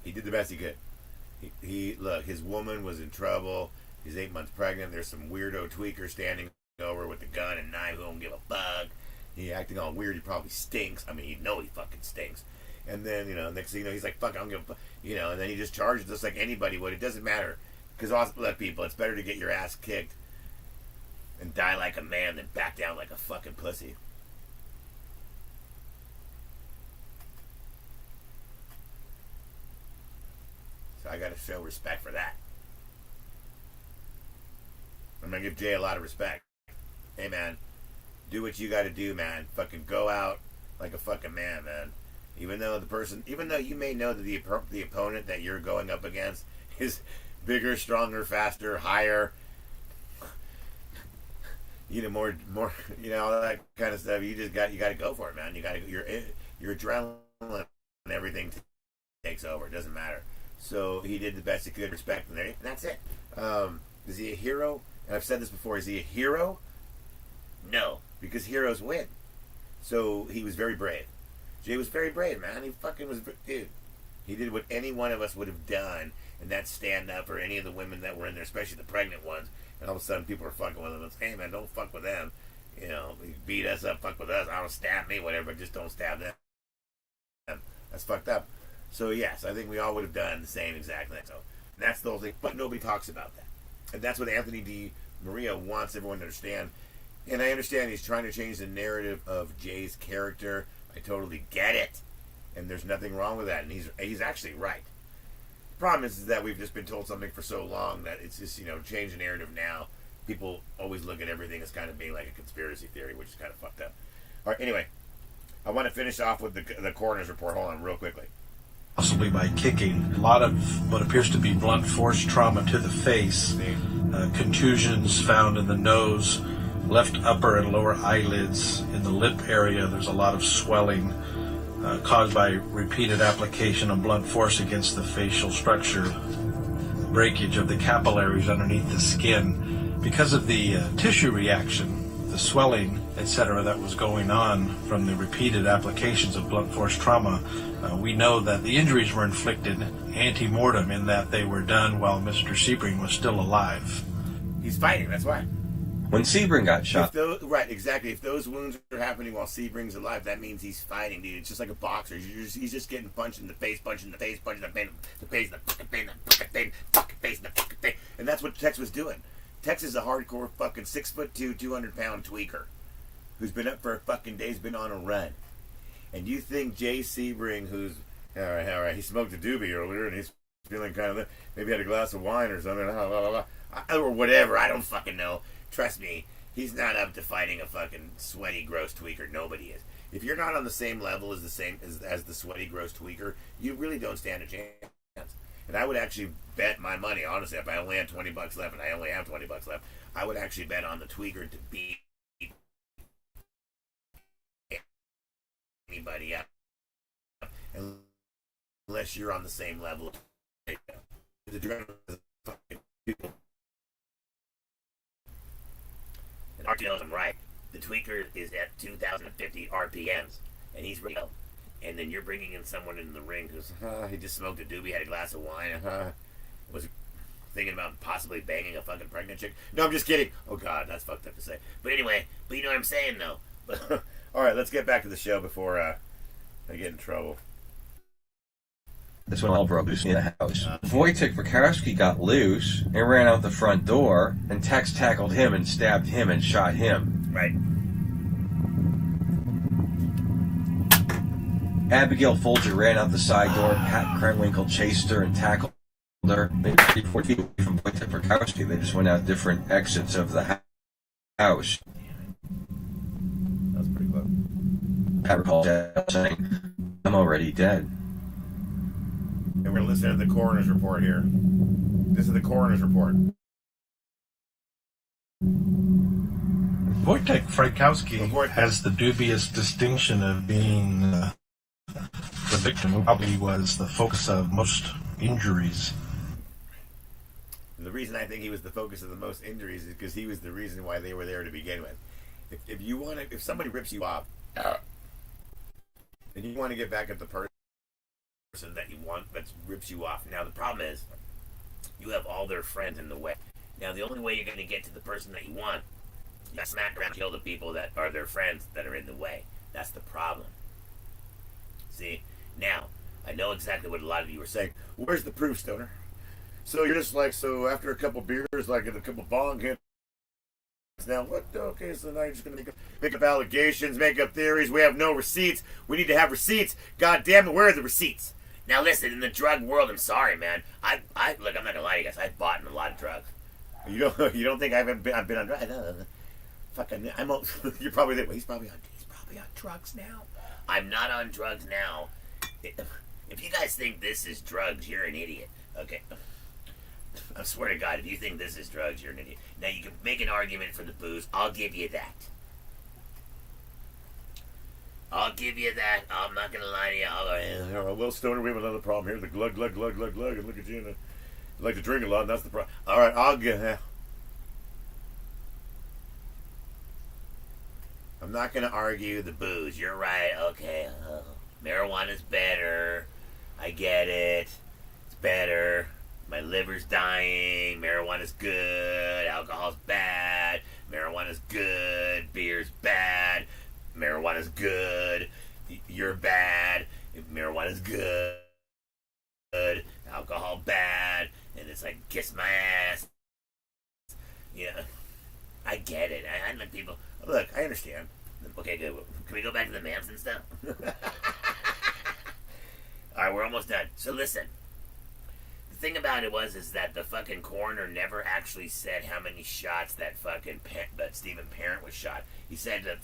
He did the best he could. He look, his woman was in trouble. He's 8 months pregnant. There's some weirdo tweaker standing over with a gun and knife who don't give a fuck. He acting all weird. He probably stinks. I mean, he fucking stinks. And then, next thing you know, he's like, fuck, I don't give a fuck. And then he just charges us like anybody would. It doesn't matter. Because, look, people, it's better to get your ass kicked and die like a man than back down like a fucking pussy. So I gotta show respect for that. I'm gonna give Jay a lot of respect. Hey, man, do what you got to do, man. Fucking go out like a fucking man, man. Even though you may know that the opponent that you're going up against is bigger, stronger, faster, higher, more, all that kind of stuff. You got to go for it, man. Your adrenaline and everything takes over. It doesn't matter. So he did the best he could, respect, and that's it. Is he a hero? And I've said this before. Is he a hero? No, because heroes win. So he was very brave. Jay was very brave, man. He fucking was, dude. He did what any one of us would have done, and that's stand up for any of the women that were in there, especially the pregnant ones. And all of a sudden, people are fucking with him. It's, hey, man, don't fuck with them. He beat us up, fuck with us. I don't stab me, whatever. Just don't stab them. That's fucked up. So yes, I think we all would have done the same exact thing. So that's the whole thing. But nobody talks about that, and that's what Anthony D. Maria wants everyone to understand. And I understand he's trying to change the narrative of Jay's character. I totally get it. And there's nothing wrong with that. And he's actually right. The problem is that we've just been told something for so long that it's just, change the narrative now. People always look at everything as kind of being like a conspiracy theory, which is kind of fucked up. All right, anyway, I want to finish off with the coroner's report. Hold on real quickly. Possibly by kicking. A lot of what appears to be blunt force trauma to the face, contusions found in the nose, left upper and lower eyelids, in the lip area. There's a lot of swelling caused by repeated application of blunt force against the facial structure, breakage of the capillaries underneath the skin. Because of the tissue reaction, the swelling, etc., that was going on from the repeated applications of blunt force trauma, we know that the injuries were inflicted ante-mortem, in that they were done while Mr. Sebring was still alive. He's fighting, that's why. When Sebring got shot. Right, exactly. If those wounds are happening while Sebring's alive, that means he's fighting, dude. It's just like a boxer. He's just getting punched in the face, punched in the face, punched in the face, the fucking pain, the fucking pain, fucking face, the fucking pain. And that's what Tex was doing. Tex is a hardcore fucking 6'2", 200-pound tweaker who's been up for a fucking days, been on a run. And you think Jay Sebring, who's all right, he smoked a doobie earlier and he's feeling kind of, maybe had a glass of wine or something, or whatever, I don't fucking know. Trust me, he's not up to fighting a fucking sweaty, gross tweaker. Nobody is. If you're not on the same level as the sweaty, gross tweaker, you really don't stand a chance. And I would actually bet my money, honestly, if I only had $20 left, and I only have $20 left, I would actually bet on the tweaker to beat anybody up, unless you're on the same level. The adrenaline is fucking people. And RT knows I'm right. The tweaker is at 2,050 RPMs, and he's real. And then you're bringing in someone in the ring who's, he just smoked a doobie, had a glass of wine, was thinking about possibly banging a fucking pregnant chick. No, I'm just kidding. Oh, God, that's fucked up to say. But anyway, you know what I'm saying, though. All right, let's get back to the show before I get in trouble. That's when all broke loose in the house. Wojtek Wachowski got loose and ran out the front door, and Tex tackled him and stabbed him and shot him. Right. Abigail Folger ran out the side door. Pat Krenwinkel chased her and tackled her. Maybe 40 feet away from Wojtek Wachowski. They just went out different exits of the house. That was pretty close. Pat recalls saying, "I'm already dead." And we're going to listen to the coroner's report here. This is the coroner's report. Wojtek Frykowski has the dubious distinction of being the victim who probably was the focus of most injuries. And the reason I think he was the focus of the most injuries is because he was the reason why they were there to begin with. If somebody rips you off, and you want to get back at the person that you want that rips you off. Now the problem is, you have all their friends in the way. Now the only way you're going to get to the person that you want, you got to smack around and kill the people that are their friends that are in the way. That's the problem. See? Now, I know exactly what a lot of you are saying. Where's the proof, Stoner? So you're just like, so after a couple beers, like a couple bong hits, now what? Okay, so now you're just going to make up allegations, make up theories. We have no receipts. We need to have receipts. God damn it, where are the receipts? Now listen, in the drug world, I'm sorry, man. Look, I'm not going to lie to you guys. I've bought in a lot of drugs. You don't think I've been on drugs? Fucking, you're probably thinking, well, he's probably on drugs now. I'm not on drugs now. If you guys think this is drugs, you're an idiot. Okay. I swear to God, if you think this is drugs, you're an idiot. Now, you can make an argument for the booze. I'll give you that. I'm not going to lie to you. Well, Stoner, we have another problem here. The glug, glug, glug, glug, glug. And look at you. And you like to drink a lot, and that's the problem. All right, I'll get... I'm not going to argue the booze. You're right. Okay. Marijuana's better. I get it. It's better. My liver's dying. Marijuana's good. Alcohol's bad. Marijuana's good. Beer's bad. Marijuana's good. You're bad. Marijuana's good. Alcohol bad. And it's like, kiss my ass. Yeah. I get it. I let people... Look, I understand. Okay, good. Can we go back to the Manson stuff? Alright, we're almost done. So listen. The thing about it is that the fucking coroner never actually said how many shots that fucking that Stephen Parent was shot. He said that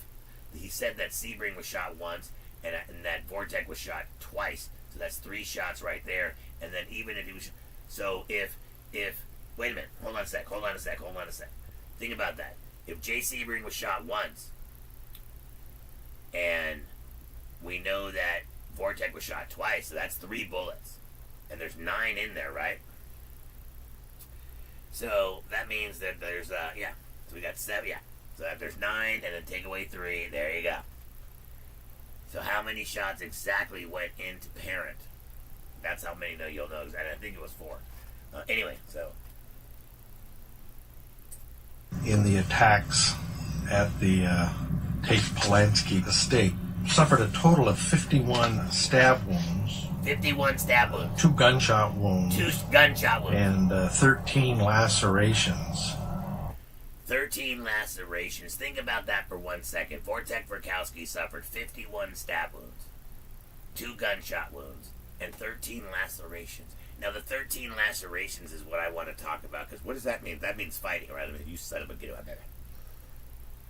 Sebring was shot once, and that Vortek was shot twice. So that's 3 shots right there. And then even if he was... So if... Wait a minute. Hold on a sec. Think about that. If Jay Sebring was shot once, and we know that Vortek was shot twice, so that's 3 bullets. And there's 9 in there, right? So that means that there's, So we got 7, So if there's 9, and then take away 3, there you go. So how many shots exactly went into Parent? That's how many you'll know. And I think it was 4. Anyway, so... In the attacks at the Tate Polanski estate, suffered a total of 51 stab wounds. 51 stab wounds. 2 gunshot wounds. 2 gunshot wounds. And 13 lacerations. 13 lacerations. Think about that for 1 second. Vortek Verkowski suffered 51 stab wounds, 2 gunshot wounds, and 13 lacerations. Now, the 13 lacerations is what I want to talk about, because what does that mean? That means fighting, right? I mean, you son of a ghetto.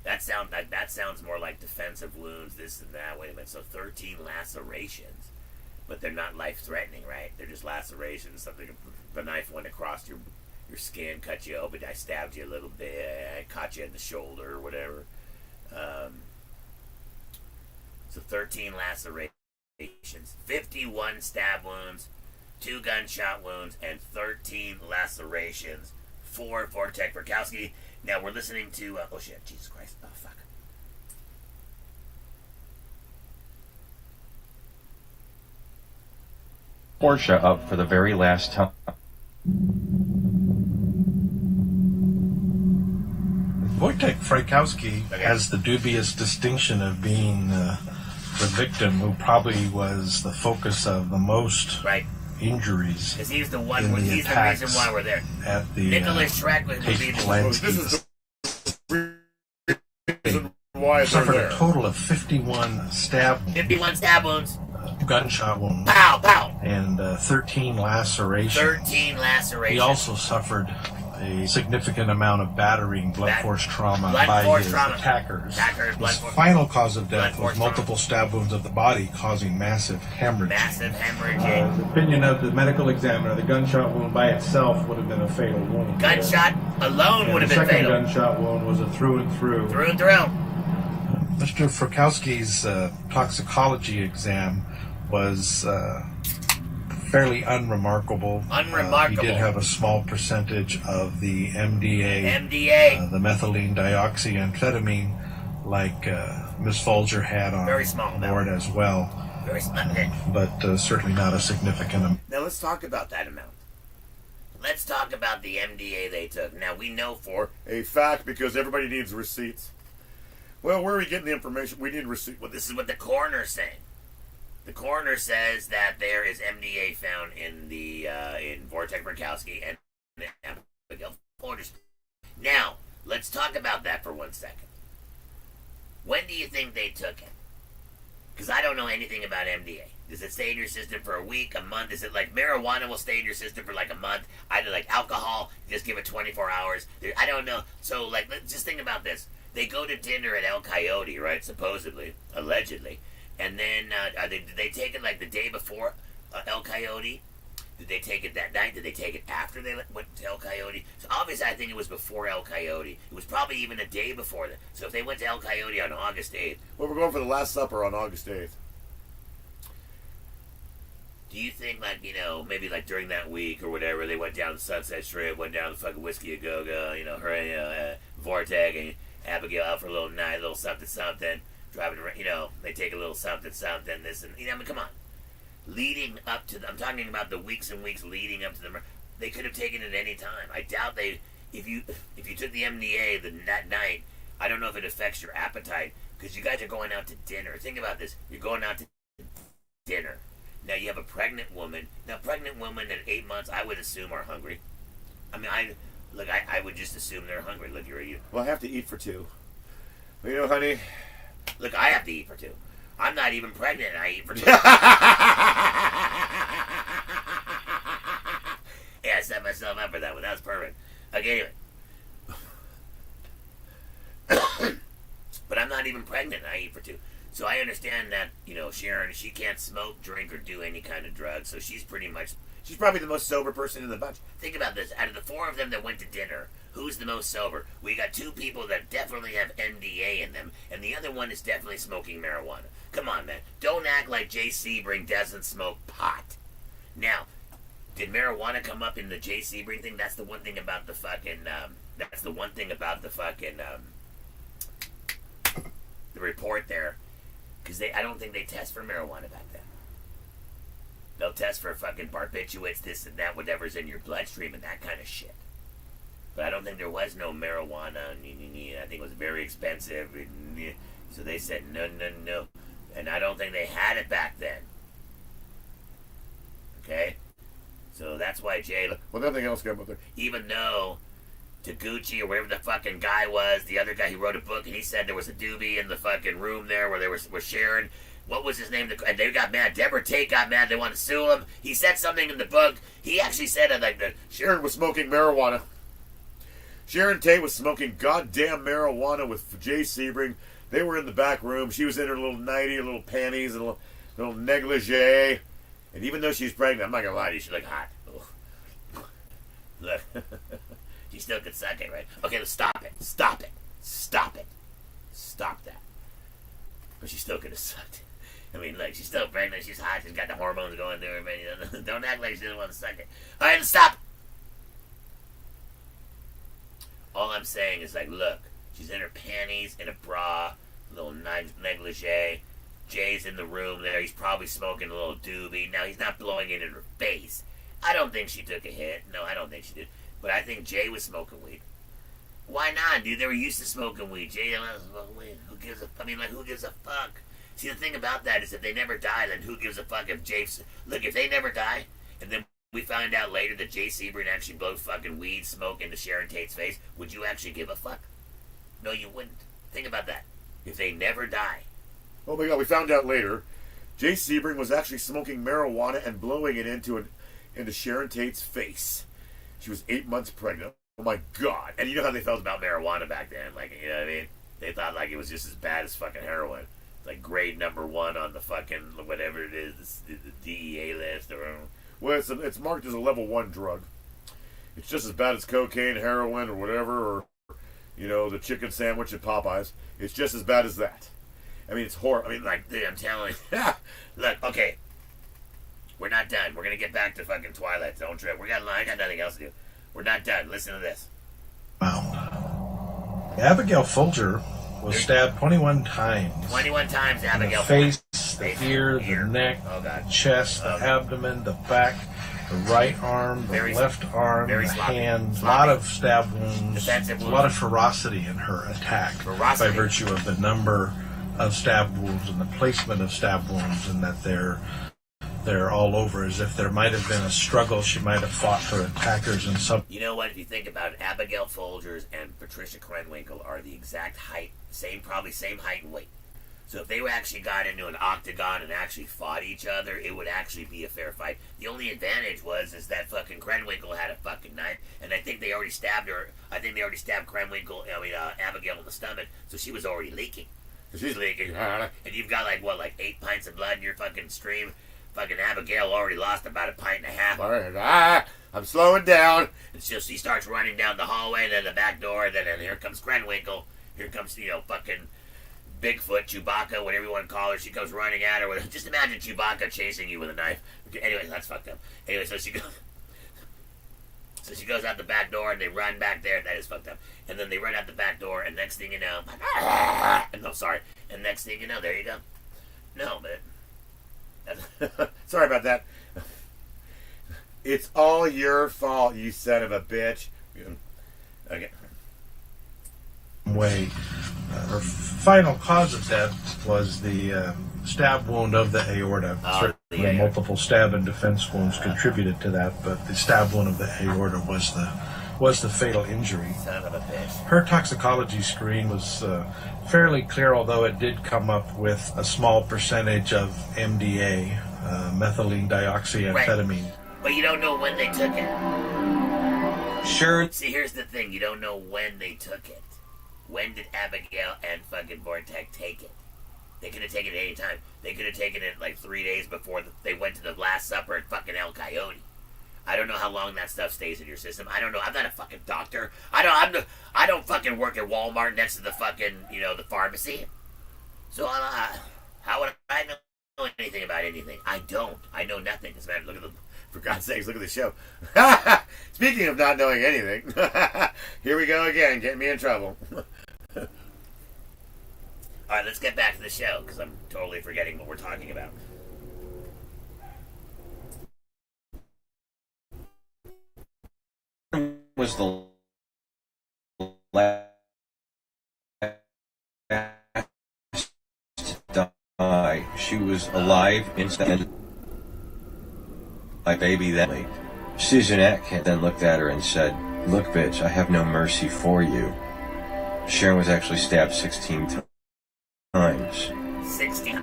That sounds more like defensive wounds, this and that. Wait a minute. So 13 lacerations, but they're not life-threatening, right? They're just lacerations. Something, the knife went across your skin, cut you open. I stabbed you a little bit. I caught you in the shoulder or whatever. So 13 lacerations, 51 stab wounds, 2 gunshot wounds, and 13 lacerations for Vortek Verkowski. Now we're listening to... oh shit, Jesus Christ. Oh fuck. Porsche up for the very last time. Wojtek Frykowski has the dubious distinction of being the victim who probably was the focus of the most injuries. Because he's the one. He's the reason why we're there. At the Nicholas Schreck would be This is the reason why they're suffered there. a total of 51 stab wounds. 51 stab wounds. Gunshot wounds. Pow, pow. And 13 lacerations. 13 lacerations. He also suffered a significant amount of battering blood force trauma by his attackers. His final cause of death was multiple stab wounds of the body causing massive hemorrhage. Massive hemorrhaging. The opinion of the medical examiner, the gunshot wound by itself would have been a fatal wound. Gunshot alone would have been fatal. The second gunshot wound was a through and through. Through and through. Mr. Frykowski's toxicology exam was fairly unremarkable. Unremarkable. He did have a small percentage of the MDA, the methylene dioxyamphetamine, like Ms. Folger had on board as well. Very small. But certainly not a significant amount. Now let's talk about that amount. Let's talk about the MDA they took. Now we know for a fact, because everybody needs receipts. Well, where are we getting the information? We need receipts. Well, this is what the coroner's saying. The coroner says that there is MDA found in the in Vortek Verkowski and Abigail Folger's. Now, let's talk about that for 1 second. When do you think they took it? Because I don't know anything about MDA. Does it stay in your system for a week, a month? Is it like marijuana will stay in your system for like a month? Either like alcohol, just give it 24 hours. I don't know. So like, just think about this. They go to dinner at El Coyote, right? Supposedly, allegedly. And then, did they take it like the day before El Coyote? Did they take it that night? Did they take it after they went to El Coyote? So obviously I think it was before El Coyote. It was probably even a day before that. So if they went to El Coyote on August 8th. Well, we're going for the Last Supper on August 8th. Do you think, like, you know, maybe like during that week or whatever, they went down the Sunset Strip, went down the fucking Whiskey A Go-Go, you know, her, Vorteg and Abigail out for a little night, a little something, driving around, you know, they take a little something, this and, you know, I mean, come on. Leading up to, I'm talking about the weeks and weeks leading up to the, they could have taken it any time. I doubt they, if you took the MDA that night, I don't know if it affects your appetite, because you guys are going out to dinner. Think about this. You're going out to dinner. Now you have a pregnant woman. Now pregnant women at 8 months, I would assume are hungry. I mean, I would just assume they're hungry. Look, you. Well, I have to eat for two. Well, you know, honey. Look, I have to eat for two. I'm not even pregnant, and I eat for two. Yeah, I set myself up for that one. That was perfect. Okay, anyway. But I'm not even pregnant, and I eat for two. So I understand that, you know, Sharon, she can't smoke, drink, or do any kind of drugs, so she's probably the most sober person in the bunch. Think about this. Out of the four of them that went to dinner, who's the most sober? We got two people that definitely have MDA in them, and the other one is definitely smoking marijuana. Come on, man. Don't act like Jay Sebring doesn't smoke pot. Now, did marijuana come up in the Jay Sebring thing? That's the one thing about the fucking, the report there. Because I don't think they test for marijuana back then. They'll test for fucking barbiturates, this and that, whatever's in your bloodstream and that kind of shit. But I don't think there was no marijuana. I think it was very expensive. So they said no. And I don't think they had it back then. Okay? So that's why Jay... Well, nothing else came up there. Even though Taguchi or whatever the fucking guy was, the other guy who wrote a book, and he said there was a doobie in the fucking room there where they were sharing... What was his name? And they got mad. Deborah Tate got mad. They wanted to sue him. He said something in the book. He actually said it like that. Sharon was smoking marijuana. Sharon Tate was smoking goddamn marijuana with Jay Sebring. They were in the back room. She was in her little nightie, her little panties, and a little negligee. And even though she's pregnant, I'm not gonna lie to you, she looked hot. Ugh. Look, she still could suck it, right? Okay, let's stop it. Stop that. But she still could have sucked it. I mean, look, she's still pregnant. She's hot. She's got the hormones going through her. Man. Don't act like she doesn't want to suck it. All right, stop. All I'm saying is, like, look, she's in her panties, in a bra, little negligee. Jay's in the room there. He's probably smoking a little doobie. Now, he's not blowing it in her face. I don't think she took a hit. No, I don't think she did. But I think Jay was smoking weed. Why not, dude? They were used to smoking weed. Jay was smoking weed. Who gives a fuck? See, the thing about that is if they never die, then who gives a fuck if Jay... Look, if they never die, and then we find out later that Jay Sebring actually blew fucking weed smoke into Sharon Tate's face, would you actually give a fuck? No, you wouldn't. Think about that. If they never die. Oh my god, we found out later. Jay Sebring was actually smoking marijuana and blowing it into Sharon Tate's face. She was 8 months pregnant. Oh my god. And you know how they felt about marijuana back then. Like, you know what I mean? They thought like it was just as bad as fucking heroin. Like grade number 1 on the fucking whatever it is, the DEA list or well, it's marked as a level 1 drug. It's just as bad as cocaine, heroin, or whatever, or you know, the chicken sandwich at Popeyes. It's just as bad as that. I mean, it's horrible. I mean, like, dude, I'm telling you. Look, okay, we're not done. We're gonna get back to fucking Twighlight. Don't trip. I got nothing else to do. We're not done. Listen to this. Wow. Abigail Folger was stabbed 21 times. 21 times, Abigail. The face, the ear, the neck, the chest, the abdomen, the back, the right arm, the left arm, the hand. A lot of stab wounds. A lot of ferocity in her attack by virtue of the number of stab wounds and the placement of stab wounds, and that they're all over, as if there might have been a struggle. She might have fought her attackers and some. You know what? If you think about it, Abigail Folgers and Patricia Krenwinkel are the exact height, probably same height and weight. So if they actually got into an octagon and actually fought each other, it would actually be a fair fight. The only advantage is that fucking Krenwinkel had a fucking knife, and I think they already stabbed her. I think they already stabbed Abigail in the stomach, so she was already leaking. So she's leaking, and you've got like 8 pints of blood in your fucking stream. Fucking Abigail already lost about 1.5 pints. I'm slowing down. And so she starts running down the hallway, then the back door, then here comes Krenwinkel. Here comes, fucking Bigfoot, Chewbacca, whatever you want to call her. She comes running at her. Just imagine Chewbacca chasing you with a knife. Okay, anyway, that's fucked up. Anyway, so she goes out the back door, and they run back there. That is fucked up. And then they run out the back door, and next thing you know, and next thing you know, there you go. No, but sorry about that. It's all your fault, you son of a bitch. Okay. Her final cause of death was the stab wound of the aorta. Certainly multiple stab and defense wounds contributed to that, but the stab wound of the aorta was the fatal injury. Son of a bitch. Her toxicology screen was fairly clear, although it did come up with a small percentage of MDA, methylene dioxyamphetamine. Right. But you don't know when they took it. Sure. See, here's the thing. You don't know when they took it. When did Abigail and fucking Vortek take it? They could have taken it any time. They could have taken it like 3 days before they went to the Last Supper at fucking El Coyote. I don't know how long that stuff stays in your system. I don't know. I'm not a fucking doctor. I don't fucking work at Walmart next to the fucking, the pharmacy. So how would I know anything about anything? I don't. I know nothing. As a matter, look at for God's sakes, look at the show. Speaking of not knowing anything, here we go again, getting me in trouble. All right, let's get back to the show, because I'm totally forgetting what we're talking about. Was the last to die. She was alive instantly. My baby that late. Susan Atkins then looked at her and said, "Look, bitch, I have no mercy for you." Sharon was actually stabbed 16 times. 16.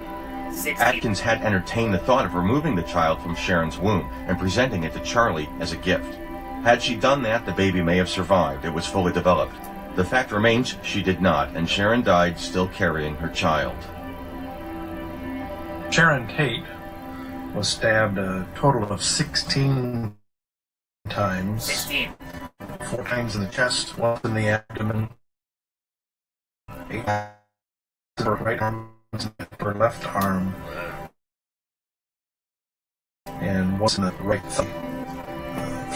Atkins had entertained the thought of removing the child from Sharon's womb and presenting it to Charlie as a gift. Had she done that, the baby may have survived. It was fully developed. The fact remains she did not, and Sharon died still carrying her child. Sharon Tate was stabbed a total of 16 times. 16. 4 times in the chest, once in the abdomen, 8 in her right arm, her left arm, and once in the right thigh.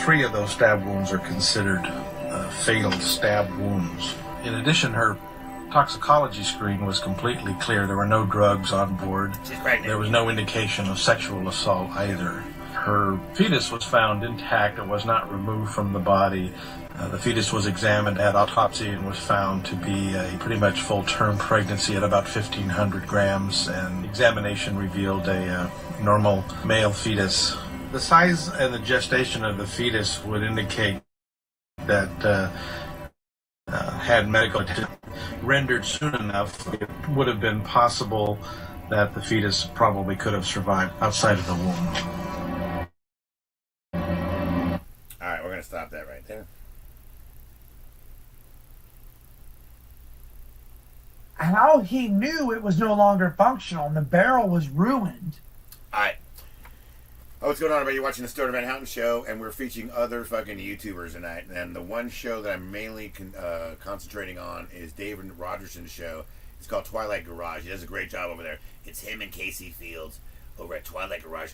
3 of those stab wounds are considered fatal stab wounds. In addition, her toxicology screen was completely clear. There were no drugs on board. She's pregnant. There was no indication of sexual assault either. Her fetus was found intact. It was not removed from the body. The fetus was examined at autopsy and was found to be a pretty much full-term pregnancy at about 1,500 grams, and examination revealed a normal male fetus. The size and the gestation of the fetus would indicate that had medical attention rendered soon enough, it would have been possible that the fetus probably could have survived outside of the womb. All right, we're going to stop that right there. How he knew it was no longer functional and the barrel was ruined. All right. Oh, what's going on, everybody? You're watching the Stoner Van Houten show, and we're featuring other fucking YouTubers tonight. And the one show that I'm mainly concentrating on is David Rogerson's show. It's called Twighlight Garage. He does a great job over there. It's him and Casey Fields over at Twighlight Garage.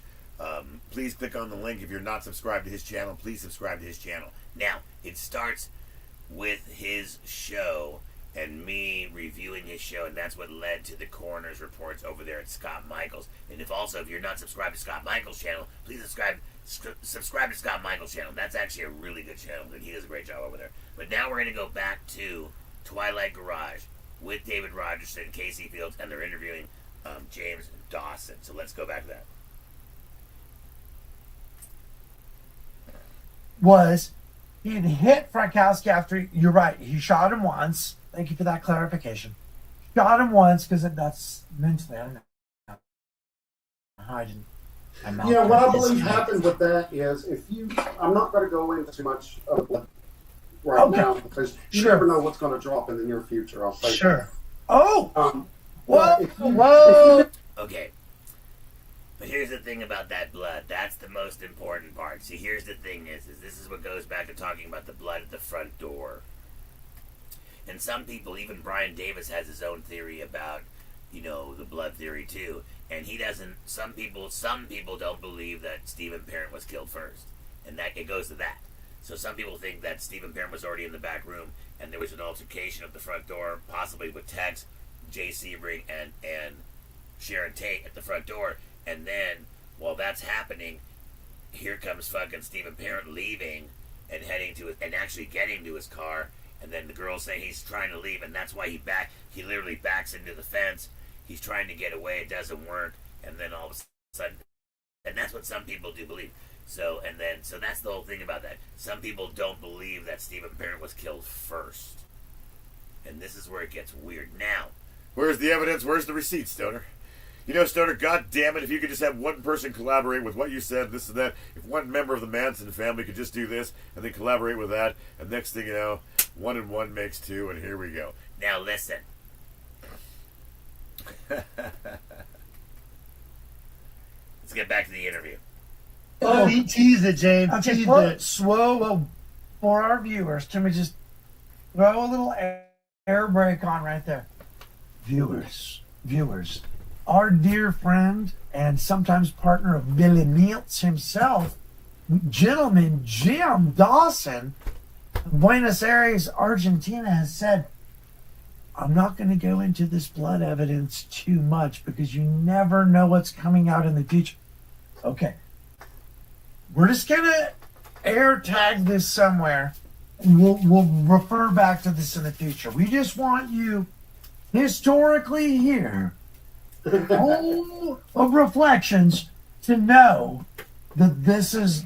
Please click on the link. If you're not subscribed to his channel, please subscribe to his channel. Now, it starts with his show and me reviewing his show, and that's what led to the coroner's reports over there at Scott Michaels. And if you're not subscribed to Scott Michaels' channel, please subscribe to Scott Michaels' channel. That's actually a really good channel, and he does a great job over there. But now we're going to go back to Twighlight Garage with David Rogerson, Casey Fields, and they're interviewing James Dawson. So let's go back to that. He had hit Frankowski after, you're right, he shot him once. Thank you for that clarification. shot him once because that's mentally, I don't know. Hiding. Yeah, what I believe happened with that is I'm not going to go into too much of it right now because you never know what's going to drop in the near future. I'll say sure. Oh, whoa. Okay. But here's the thing about that blood. That's the most important part. See, here's the thing is this is what goes back to talking about the blood at the front door. And some people, even Brian Davis has his own theory about, the blood theory too. And he doesn't, some people don't believe that Stephen Parent was killed first. And that it goes to that. So some people think that Stephen Parent was already in the back room and there was an altercation at the front door, possibly with Tex, Jay Sebring, and Sharon Tate at the front door. And then, while that's happening, here comes fucking Stephen Parent leaving and heading to and actually getting to his car. And then the girls say he's trying to leave, and that's why he literally backs into the fence. He's trying to get away, it doesn't work, and then all of a sudden, and that's what some people do believe. So that's the whole thing about that. Some people don't believe that Stephen Parent was killed first. And this is where it gets weird. Now, where's the evidence? Where's the receipts, Stoner? Stoner, God damn it, if you could just have one person collaborate with what you said, this and that, if one member of the Manson family could just do this, and then collaborate with that, and next thing you know, 1 and 1 makes 2, and here we go. Now listen. Let's get back to the interview. Oh, he teased it, James. Okay, Teased for, it. Whoa. For our viewers, can we just throw a little air brake on right there? Viewers, our dear friend and sometimes partner of Billy Miltz himself, gentleman Jim Dawson, Buenos Aires, Argentina, has said, I'm not going to go into this blood evidence too much because you never know what's coming out in the future. Okay. We're just going to air tag this somewhere. And we'll refer back to this in the future. We just want you historically here, home of reflections, to know that this is...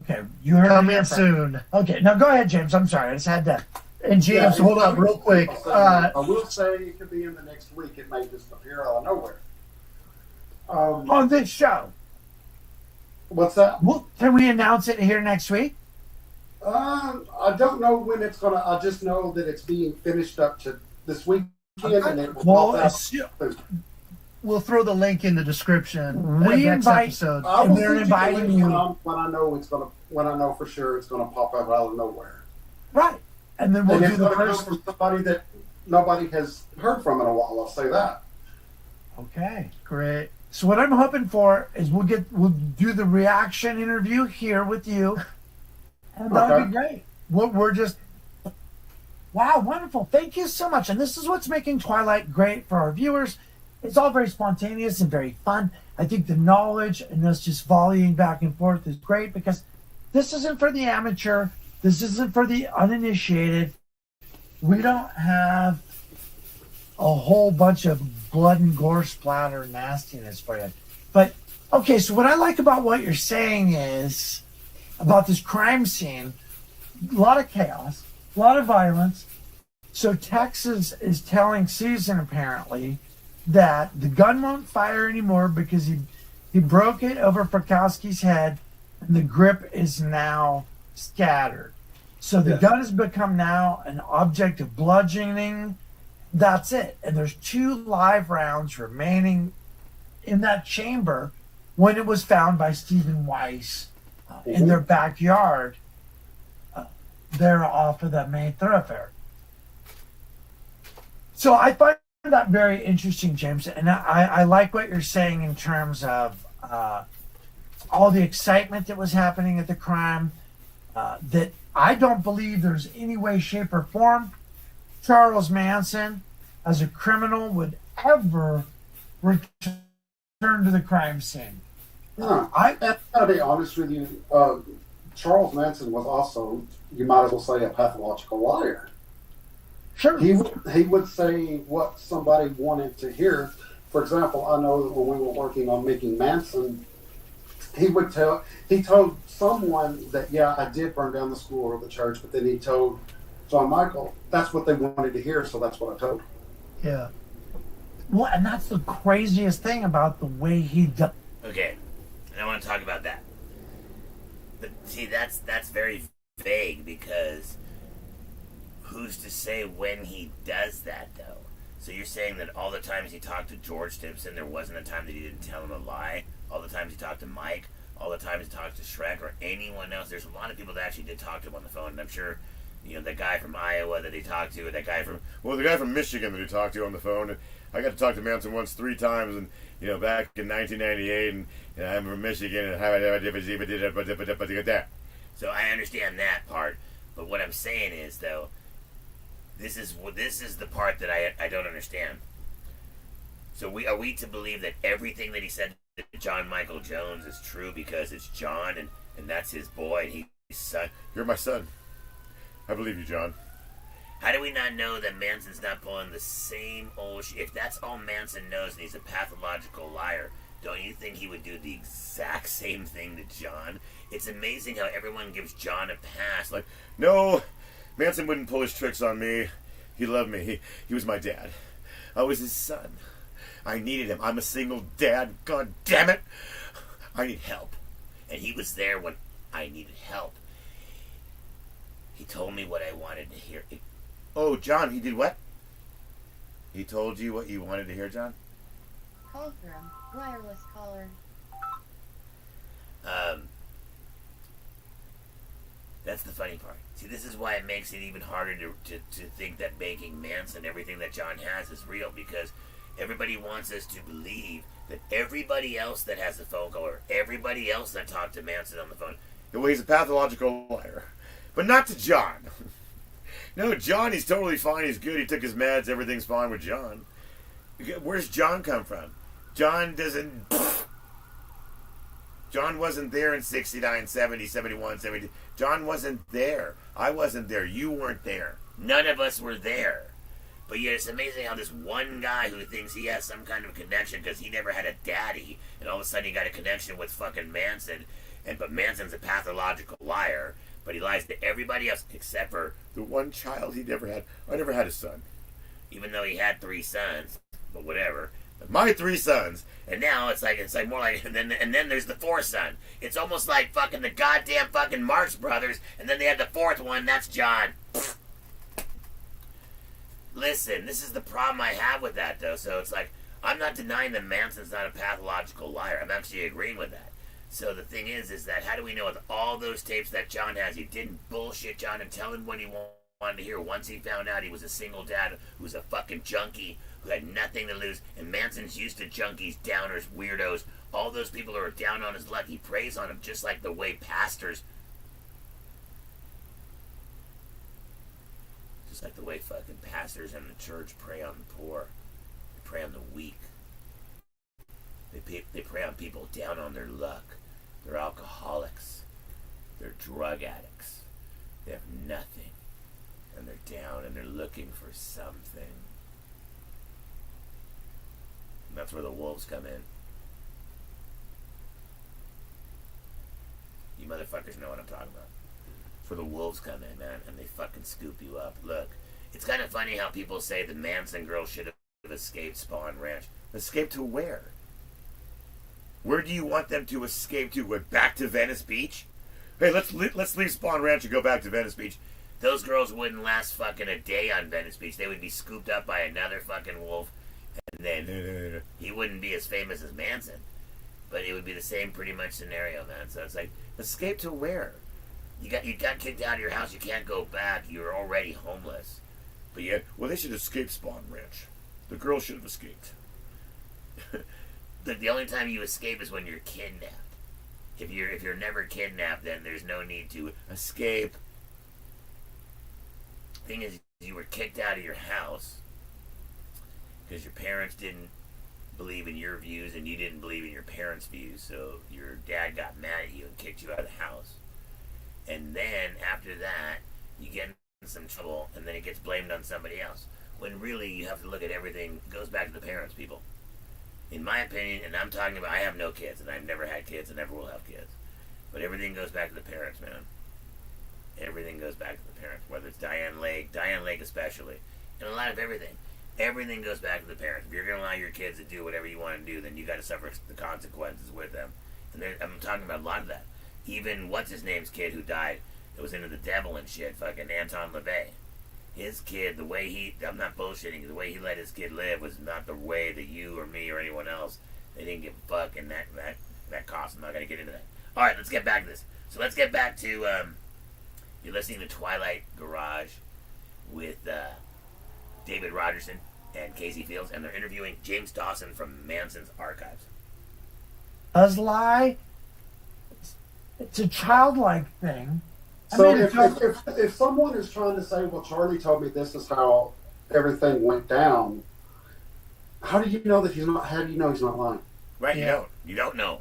Okay, you heard Coming soon. Okay, now go ahead, James. I'm sorry. I just had to... And James, hold up real quick. I will say it could be in the next week. It may just appear out of nowhere. On this show. What's that? Well, can we announce it here next week? I don't know when it's going to... I just know that it's being finished up to this weekend. And it will we'll throw the link in the description. We next invite... episode. We're inviting you... When I know for sure it's going to pop up out of nowhere. Right. And then we'll do the first... from somebody that nobody has heard from in a while, I'll say that. Okay. Great. So what I'm hoping for is we'll do the reaction interview here with you. And that would be great. We're just... Wow, wonderful. Thank you so much. And this is what's making Twighlight great for our viewers. It's all very spontaneous and very fun. I think the knowledge and us just volleying back and forth is great because this isn't for the amateur. This isn't for the uninitiated. We don't have a whole bunch of blood and gore splatter nastiness for you. But, okay, so what I like about what you're saying is about this crime scene, a lot of chaos, a lot of violence. So Texas is telling Susan, apparently, that the gun won't fire anymore because he broke it over Frykowski's head and the grip is now scattered. So the gun has become now an object of bludgeoning. That's it. And there's 2 live rounds remaining in that chamber when it was found by Stephen Weiss in their backyard there off of that main thoroughfare. So I find that very interesting, James. And I like what you're saying in terms of all the excitement that was happening at the crime, that I don't believe there's any way, shape, or form Charles Manson, as a criminal, would ever return to the crime scene. I gotta be honest with you. Charles Manson was also, you might as well say, a pathological liar. Sure. He would say what somebody wanted to hear. For example, I know that when we were working on making Manson, he told someone that, yeah, I did burn down the school or the church, but then he told John Michael, that's what they wanted to hear, so that's what I told him. Yeah. Well, and that's the craziest thing about the way he does. Okay, and I want to talk about that. But see, that's very vague, because who's to say when he does that, though? So you're saying that all the times he talked to George Stimson, there wasn't a time that he didn't tell him a lie? All the times he talked to Mike, all the times he talked to Shrek or anyone else? There's a lot of people that actually did talk to him on the phone, and I'm sure, you know, the guy from Iowa that he talked to, that guy from... Well, the guy from Michigan that he talked to on the phone, and I got to talk to Manson once 3 times, and, you know, back in 1998, and I'm from Michigan, and so I understand that part, but what I'm saying is, though, this is the part that I don't understand. So are we to believe that everything that he said to John Michael Jones is true because it's John, and that's his boy, and he's his son? You're my son. I believe you, John. How do we not know that Manson's not pulling the same old shit? If that's all Manson knows and he's a pathological liar, don't you think he would do the exact same thing to John? It's amazing how everyone gives John a pass. Like, no, Manson wouldn't pull his tricks on me. He loved me. He was my dad. I was his son. I needed him. I'm a single dad. God damn it. I need help. And he was there when I needed help. He told me what I wanted to hear. Oh, John, he did what? He told you what you wanted to hear, John? Call for him. Wireless caller. That's the funny part. See, this is why it makes it even harder to think that making Manson, everything that John has, is real, because everybody wants us to believe that everybody else that has a phone call, or everybody else that talked to Manson on the phone... Well, he's a pathological liar. But not to John. No, John, he's totally fine. He's good. He took his meds. Everything's fine with John. Where's John come from? John doesn't... John wasn't there in 69, 70, 71, 72. John wasn't there. I wasn't there. You weren't there. None of us were there. But yet it's amazing how this one guy who thinks he has some kind of connection because he never had a daddy, and all of a sudden he got a connection with fucking Manson, but Manson's a pathological liar, but he lies to everybody else except for the one child he never had. I never had a son. Even though he had 3 sons, but whatever. My 3 sons. And now it's like more like, and then there's the 4th son. It's almost like fucking the goddamn fucking Marx Brothers, and then they had the 4th one, that's John. Listen, this is the problem I have with that, though. So it's like, I'm not denying that Manson's not a pathological liar. I'm actually agreeing with that. So the thing is that how do we know with all those tapes that John has, he didn't bullshit John and tell him what he wanted to hear once he found out he was a single dad who was a fucking junkie who had nothing to lose, and Manson's used to junkies, downers, weirdos, all those people who are down on his luck. He preys on them just like the way pastors, just like the way fucking pastors in the church prey on the poor. They prey on the weak. They prey on people down on their luck. They're alcoholics. They're drug addicts. They have nothing. And they're down and they're looking for something. And that's where the wolves come in. You motherfuckers know what I'm talking about. That's where the wolves come in, man, and they fucking scoop you up. Look, it's kind of funny how people say the Manson girl should have escaped Spawn Ranch. Escape to where? Where do you want them to escape to? What, back to Venice Beach? Hey, let's leave Spawn Ranch and go back to Venice Beach. Those girls wouldn't last fucking a day on Venice Beach. They would be scooped up by another fucking wolf, and then he wouldn't be as famous as Manson. But it would be the same pretty much scenario, man. So it's like, escape to where? You got kicked out of your house. You can't go back. You're already homeless. But yeah, well, they should escape Spawn Ranch. The girls should have escaped. The only time you escape is when you're kidnapped. If you're never kidnapped, then there's no need to escape. Thing is, you were kicked out of your house because your parents didn't believe in your views and you didn't believe in your parents' views, so your dad got mad at you and kicked you out of the house. And then after that, you get in some trouble and then it gets blamed on somebody else. When really you have to look at everything, it goes back to the parents, people. In my opinion, and I'm talking about, I have no kids and I've never had kids and never will have kids. But everything goes back to the parents, man. Everything goes back to the parents, whether it's Diane Lake especially, and a lot of everything. Everything goes back to the parents. If you're going to allow your kids to do whatever you want to do, then you got to suffer the consequences with them. And I'm talking about a lot of that. Even what's his name's kid who died, that was into the devil and shit, fucking Anton LaVey. His kid, the way he, I'm not bullshitting, the way he let his kid live was not the way that you or me or anyone else, they didn't give a fuck, and that cost. I'm not going to get into that. All right, let's get back to this. So let's get back to, you're listening to Twilight Garage with David Rogerson and Casey Fields, and they're interviewing James Dawson from Manson's archives. Does lie. It's a childlike thing. So if someone is trying to say, well, Charlie told me this is how everything went down, how do you know that he's not? How do you know he's not lying? Right, yeah. You don't know.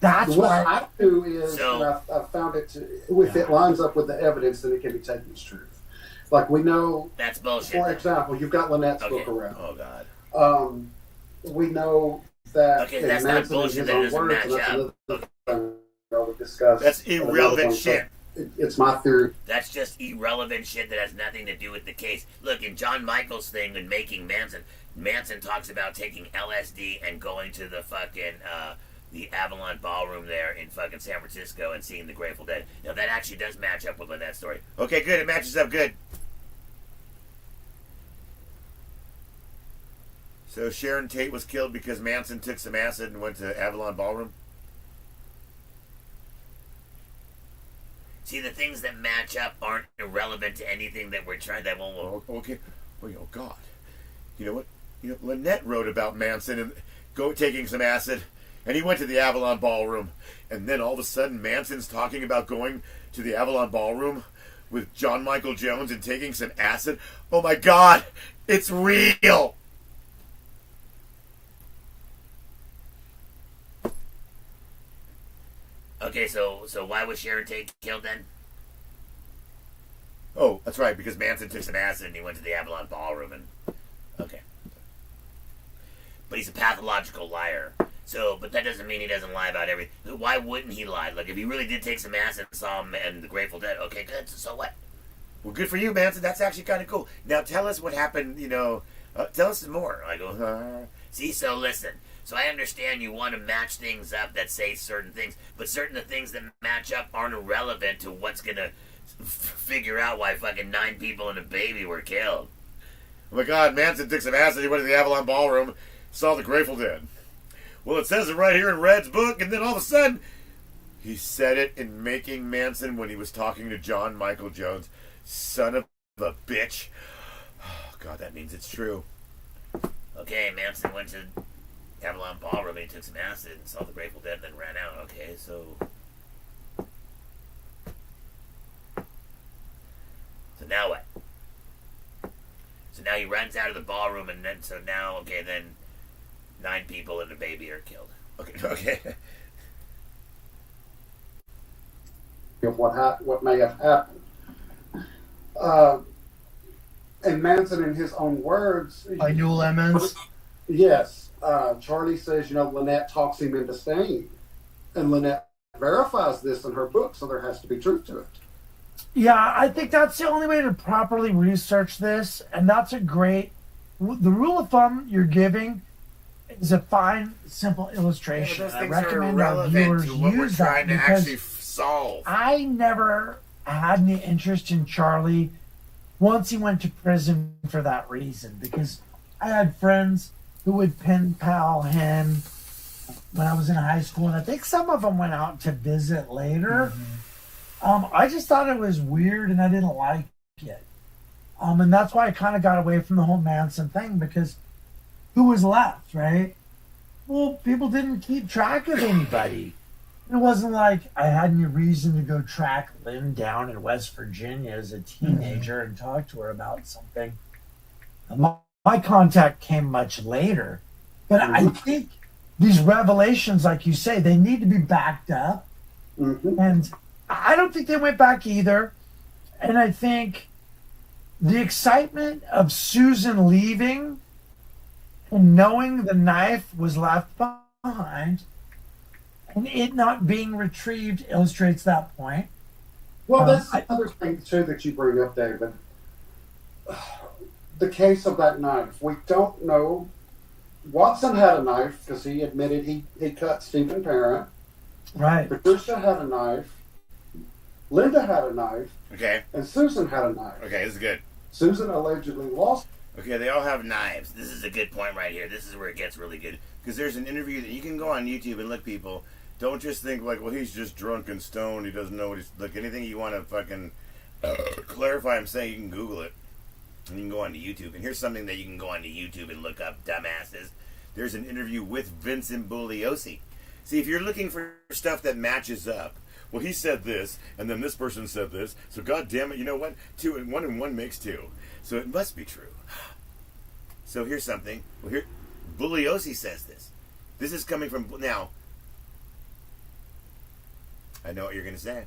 That's what I do is, and I found it if it lines up with the evidence, then it can be taken as truth. Like we know. That's bullshit. For example, you've got Lynette's book around. Oh God. We know that. Okay, that's not bullshit. That doesn't match up. That's irrelevant shit. It's my theory. That's just irrelevant shit that has nothing to do with the case. Look, in John Michael's thing in Making Manson talks about taking LSD and going to the fucking the Avalon Ballroom there in fucking San Francisco and seeing the Grateful Dead. Now that actually does match up with Lynette's story. Okay, good. It matches up good. So Sharon Tate was killed because Manson took some acid and went to Avalon Ballroom? See, the things that match up aren't irrelevant to anything that we're trying. That won't. Okay. Oh God. You know what? Lynette wrote about Manson and taking some acid, and he went to the Avalon Ballroom, and then all of a sudden Manson's talking about going to the Avalon Ballroom with John Michael Jones and taking some acid. Oh my God! It's real. Okay, so why was Sharon Tate killed then? Oh, that's right, because Manson took some acid and he went to the Avalon Ballroom and... Okay. But he's a pathological liar. So, but that doesn't mean he doesn't lie about everything. Why wouldn't he lie? Like, if he really did take some acid and saw him and the Grateful Dead, okay, good, so what? Well, good for you, Manson. That's actually kind of cool. Now, tell us what happened, tell us more. I go, See, so listen. So I understand you want to match things up that say certain things, but certain things that match up aren't irrelevant to what's going to figure out why fucking 9 people and a baby were killed. Oh my God, Manson took some acid, he went to the Avalon Ballroom, saw the Grateful Dead. Well, it says it right here in Red's book, and then all of a sudden, he said it in Making Manson when he was talking to John Michael Jones. Son of a bitch. Oh God, that means it's true. Okay, Manson went to Avalon Ballroom and he took some acid and saw the Grateful Dead and then ran out. Okay, so now what? So now he runs out of the ballroom and then then 9 people and a baby are killed. Okay. Of what may have happened. And Manson, in his own words, by Newell Emmons. Yes. Charlie says, Lynette talks him into staying. And Lynette verifies this in her book, so there has to be truth to it. Yeah, I think that's the only way to properly research this, and that's the rule of thumb you're giving is a fine, simple illustration. Yeah, I recommend our viewers use that because solve. I never had any interest in Charlie once he went to prison for that reason, because I had friends who would pen pal him when I was in high school, and I think some of them went out to visit later. I just thought it was weird, and I didn't like it. And that's why I kind of got away from the whole Manson thing, because who was left, right? Well, people didn't keep track of anybody. It wasn't like I had any reason to go track Lynn down in West Virginia as a teenager and talk to her about something. My contact came much later. But I think these revelations, like you say, they need to be backed up. And I don't think they went back either. And I think the excitement of Susan leaving and knowing the knife was left behind and it not being retrieved illustrates that point. Well, that's another thing, too, that you bring up, David. the case of that knife. We don't know. Watson had a knife because he admitted he cut Stephen Parent. Right. Patricia had a knife. Linda had a knife. Okay. And Susan had a knife. Okay, this is good. Susan allegedly lost. Okay, they all have knives. This is a good point right here. This is where it gets really good. Because there's an interview that you can go on YouTube and look, people. Don't just think like, well, he's just drunk and stoned. He doesn't know what he's... Look, anything you want to fucking clarify I'm saying, you can Google it. And you can go on to YouTube. And here's something that you can go on to YouTube and look up, dumbasses. There's an interview with Vincent Bugliosi. See, if you're looking for stuff that matches up, well, he said this, and then this person said this, so God damn it, you know what? 2 and 1 and 1 makes 2. So it must be true. So here's something. Well, here, Bugliosi says this. This is coming from... Now, I know what you're going to say.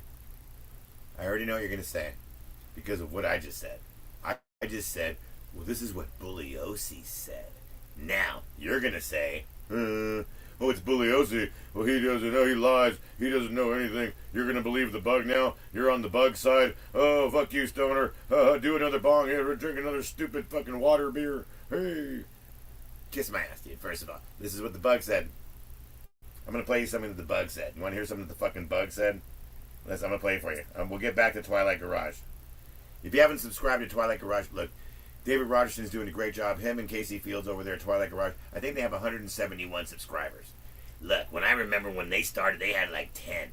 I already know what you're going to say because of what I just said. I just said, well, this is what Bugliosi said. Now, you're going to say, oh, it's Bugliosi. Well, he doesn't know. He lies. He doesn't know anything. You're going to believe the bug now? You're on the bug side? Oh, fuck you, stoner. Do another bong here. Drink another stupid fucking water beer. Hey. Kiss my ass, dude. First of all, this is what the bug said. I'm going to play you something that the bug said. You want to hear something that the fucking bug said? I'm going to play it for you. We'll get back to Twighlight Garage. If you haven't subscribed to Twighlight Garage, look, David Rogerson is doing a great job. Him and Casey Fields over there at Twighlight Garage. I think they have 171 subscribers. Look, when I remember when they started, they had like 10.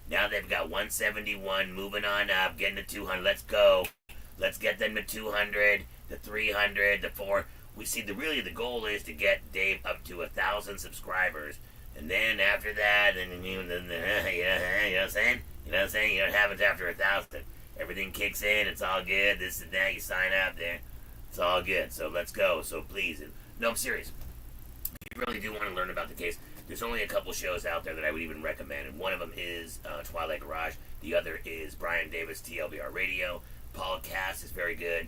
Now they've got 171, moving on up, getting to 200. Let's go. Let's get them to 200, to 300, to 4. We see the goal is to get Dave up to 1,000 subscribers. And then after that, you know what I'm saying? You know what I'm saying? You know what happens after 1,000. Everything kicks in. It's all good. This and that. You sign up there. It's all good. So let's go. So please. No, I'm serious. If you really do want to learn about the case, there's only a couple shows out there that I would even recommend. And one of them is Twighlight Garage. The other is Brian Davis, TLBR Radio. Paul Cass is very good.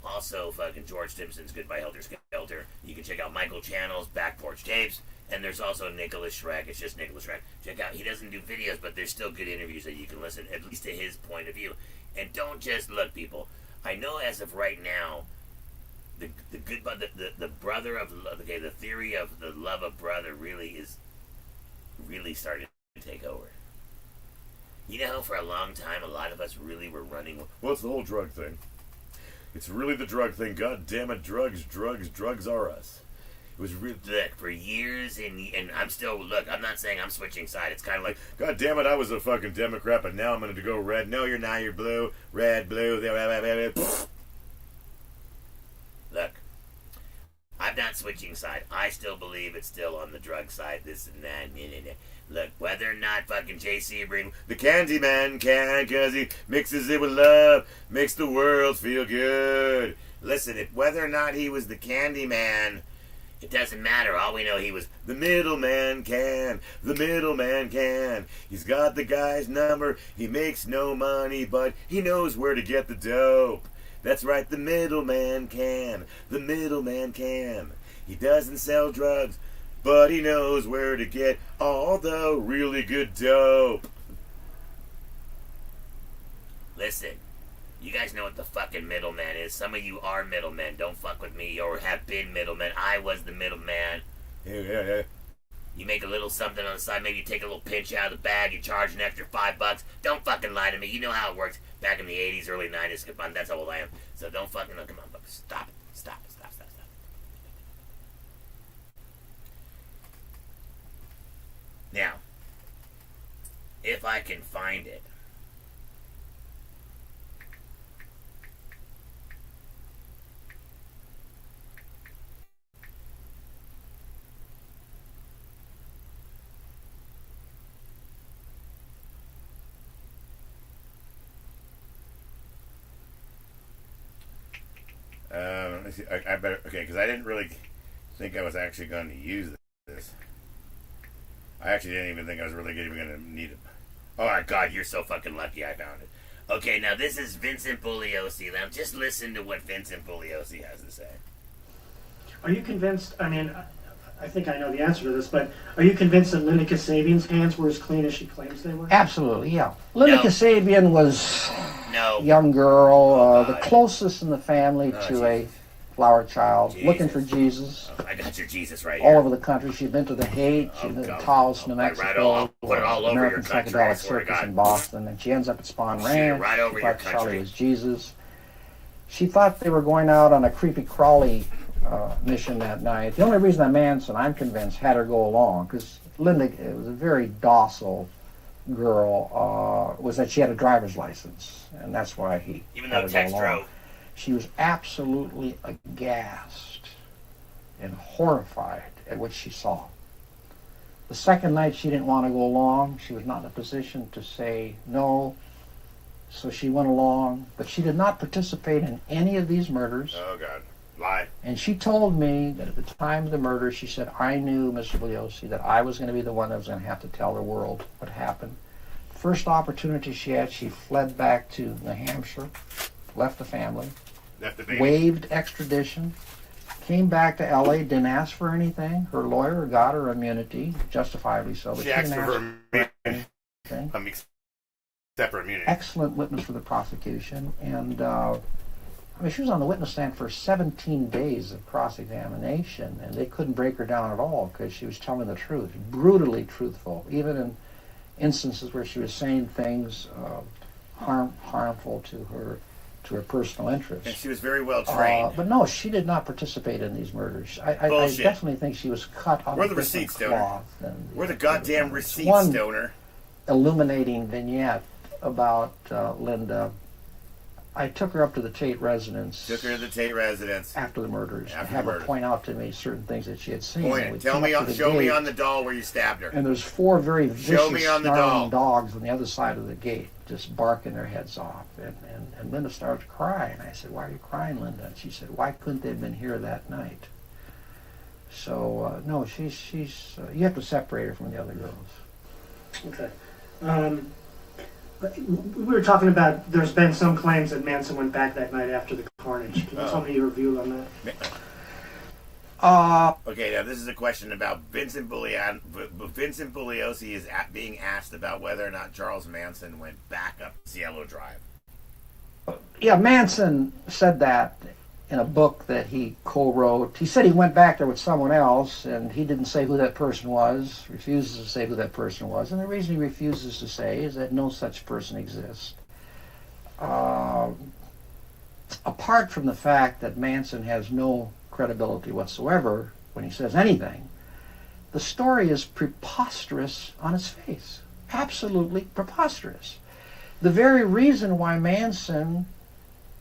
Also, fucking George Stimson's Goodbye Helter Skelter. You can check out Michael Channel's Back Porch Tapes. And there's also Nicholas Schreck. It's just Nicholas Schreck. Check out. He doesn't do videos, but there's still good interviews that you can listen, at least to his point of view. And don't just look, people. I know as of right now, the brother of okay, the theory of the love of brother really starting to take over. You know, for a long time, a lot of us really were running. Well, it's the whole drug thing. It's really the drug thing. God damn it, drugs are us. It was really, look, for years, and I'm still, look, I'm not saying I'm switching side. It's kind of like, God damn it, I was a fucking Democrat, but now I'm going to go red. No, you're not. You're blue. Red, blue. Look, I'm not switching side. I still believe it's still on the drug side, this and that. Look, whether or not fucking J.C. bring the candy man can, because he mixes it with love, makes the world feel good. Listen, whether or not he was the candy man, it doesn't matter. All we know, he was the middleman can. The middleman can. He's got the guy's number. He makes no money, but he knows where to get the dope. That's right, the middleman can. The middleman can. He doesn't sell drugs, but he knows where to get all the really good dope. Listen. You guys know what the fucking middleman is. Some of you are middlemen. Don't fuck with me or have been middlemen. I was the middleman. Yeah. You make a little something on the side. Maybe you take a little pinch out of the bag. You charge an extra $5. Don't fucking lie to me. You know how it works. Back in the 80s, early 90s. Come on, that's how old I am. So don't fucking... No, come on. Stop it. Stop. Now, if I can find it, I better, okay, because I didn't really think I was actually going to use this. I actually didn't even think I was really even going to need it. Oh my God, you're so fucking lucky I found it. Okay, now this is Vincent Bugliosi. Now just listen to what Vincent Bugliosi has to say. Are you convinced, I mean, I think I know the answer to this, but are you convinced that Linda Kasabian's hands were as clean as she claims they were? Absolutely, yeah. Linda Kasabian was a young girl, the closest in the family to a flower child, Jesus. looking for Jesus. Oh, I got your Jesus right All here. over the country. She'd been to the Hague, she'd been to God. Taos, New Right, Mexico, I'll put it all over American your country, I Psychedelic swear to Circus God. in Boston, and she ends up at Spawn Shoot it Ranch. right over She your thought Charlie country. was Jesus. She thought they were going out on a creepy crawly mission that night. The only reason that Manson, I'm convinced, had her go along, because Linda was a very docile girl, was that she had a driver's license, and that's why he Even had though her Tex go along. drove. She was absolutely aghast and horrified at what she saw. The second night she didn't want to go along. She was not in a position to say no, so she went along, but she did not participate in any of these murders. Oh, God. Lie. And she told me that at the time of the murder, she said, I knew, Mr. Bugliosi, that I was going to be the one that was going to have to tell the world what happened. First opportunity she had, she fled back to New Hampshire, left the family, Left the baby. waived extradition, came back to LA, didn't ask for anything. Her lawyer got her immunity, justifiably so, but She asked didn't for ask immunity. anything. Except for immunity. Excellent witness for the prosecution, and I mean, she was on the witness stand for 17 days of cross-examination, and they couldn't break her down at all because she was telling the truth, brutally truthful, even in instances where she was saying things harmful to her personal interests. And she was very well trained. But no, she did not participate in these murders. I definitely think she was cut off. Where are the receipts, Stoner? Where are the goddamn receipts, one Stoner? Illuminating vignette about Linda. I took her up to the Tate residence. Took her to the Tate residence. After the murders. After to have the her murder. point out to me certain things that she had seen. Point And we it. Tell came me, up to the show me gate, on the doll where you stabbed her. and there's 4 very vicious, Show me on the snarling doll. dogs on the other side of the gate, just barking their heads off. And Linda started to cry, and I said, "Why are you crying, Linda?" And she said, "Why couldn't they have been here that night?" So no, she's you have to separate her from the other girls. Okay. But we were talking about there's been some claims that Manson went back that night after the carnage. Can you tell me your view on that? Okay, now this is a question about Vincent Bugliosi is being asked about whether or not Charles Manson went back up Cielo Drive. Yeah, Manson said that in a book that he co-wrote. He said he went back there with someone else, and he didn't say who that person was, refuses to say who that person was. And the reason he refuses to say is that no such person exists. Apart from the fact that Manson has no credibility whatsoever when he says anything, the story is preposterous on its face. Absolutely preposterous. The very reason why Manson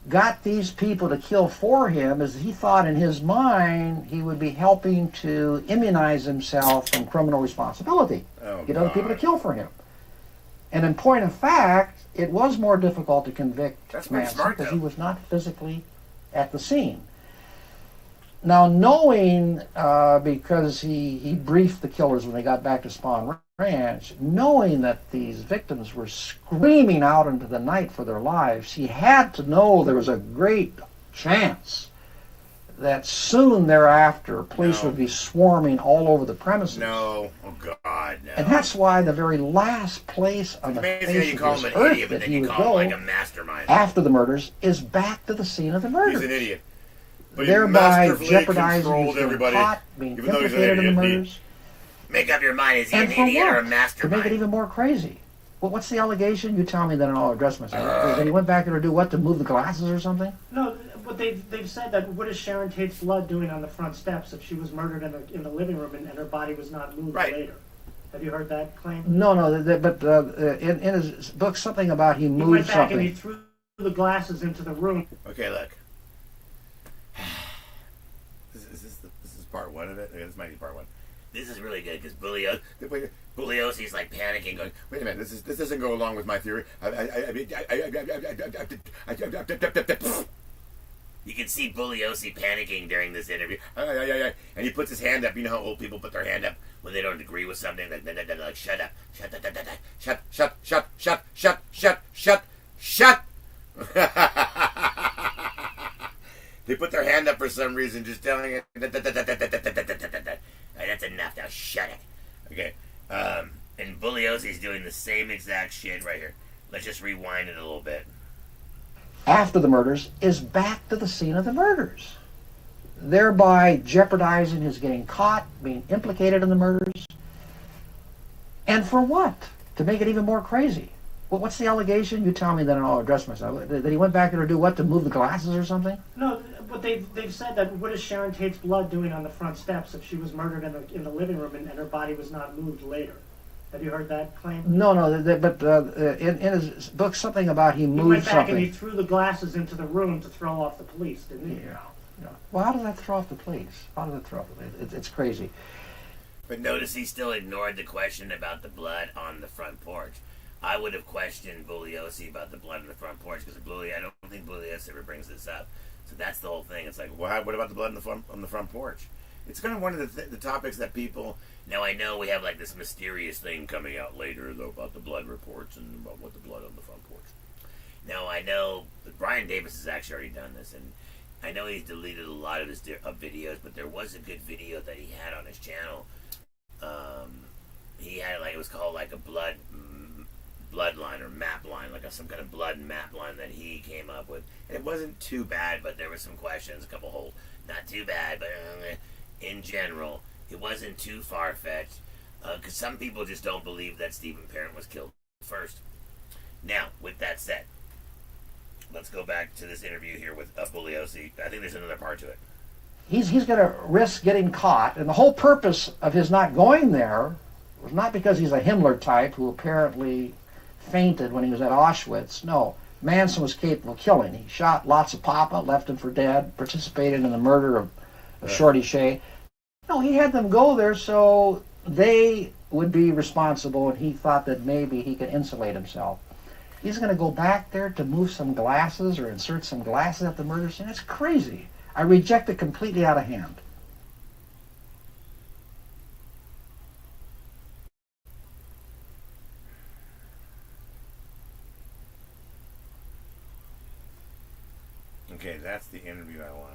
got these people to kill for him is he thought in his mind he would be helping to immunize himself from criminal responsibility. Get other people to kill for him. And in point of fact, it was more difficult to convict Manson because he was not physically at the scene. Now, knowing, because he briefed the killers when they got back to Spawn Ranch, knowing that these victims were screaming out into the night for their lives, he had to know there was a great chance that soon thereafter police would be swarming all over the premises. No. Oh, God, no. And that's why the very last place on the face of this earth that he would go like a mastermind after the murders is back to the scene of the murders. He's an idiot. But Thereby he jeopardizing controlled being everybody, caught, being even though he's an implicated in the idiot. murders. Make up your mind, is he And an for idiot or a what? To mastermind? make it even more crazy. Well, what's the allegation? You tell me then and I'll address myself. That he went back there to do what? To move the glasses or something? No, but they've said that what is Sharon Tate's blood doing on the front steps if she was murdered in the living room and her body was not moved later? Have you heard that claim? No, but in his book, something about he moved He went back something. and he threw the glasses into the room. Okay, look. This is part one of it? Okay, this might be part one. This is really good because Bugliosi's like panicking, going, Wait a minute, this doesn't go along with my theory. You can see Bugliosi panicking during this interview. And he puts his hand up. You know how old people put their hand up when they don't agree with something? Like shut up. Shut. They put their hand up for some reason, just telling it. That's enough now, shut it. Okay. And Bugliosi's doing the same exact shit right here. Let's just rewind it a little bit. After the murders is back to the scene of the murders. thereby jeopardizing his getting caught, being implicated in the murders. And for what? To make it even more crazy. Well, what's the allegation? You tell me, then I'll address myself. That he went back there to do what? To move the glasses or something? No, but they've said that what is Sharon Tate's blood doing on the front steps if she was murdered in the living room and her body was not moved later? Have you heard that claim? No, but in his book, something about he moved He went back something. and he threw the glasses into the room to throw off the police, didn't he? Yeah. Well, how does that throw off the police? How does it throw off the police? It's crazy. But notice he still ignored the question about the blood on the front porch. I would have questioned Bugliosi about the blood on the front porch because I don't think Bugliosi ever brings this up. So that's the whole thing. It's like, well, what about the blood on the front porch? It's kind of one of the topics that people. Now I know we have like this mysterious thing coming out later though about the blood reports and about what the blood on the front porch. Now I know that Brian Davis has actually already done this, and I know he's deleted a lot of his videos, but there was a good video that he had on his channel. He had it was called like a bloodline or map line, like some kind of blood map line that he came up with. And it wasn't too bad, but there were some questions, a couple holes. Not too bad, but in general, it wasn't too far-fetched. Because some people just don't believe that Stephen Parent was killed first. Now, with that said, let's go back to this interview here with Bugliosi. I think there's another part to it. He's going to risk getting caught, and the whole purpose of his not going there was not because he's a Himmler type who apparently fainted when he was at Auschwitz. No, Manson was capable of killing. He shot lots of Papa, left him for dead, participated in the murder of Shorty Shea. No, he had them go there so they would be responsible, and he thought that maybe he could insulate himself. He's going to go back there to move some glasses or insert some glasses at the murder scene. It's crazy. I reject it completely out of hand. Okay, that's the interview I want.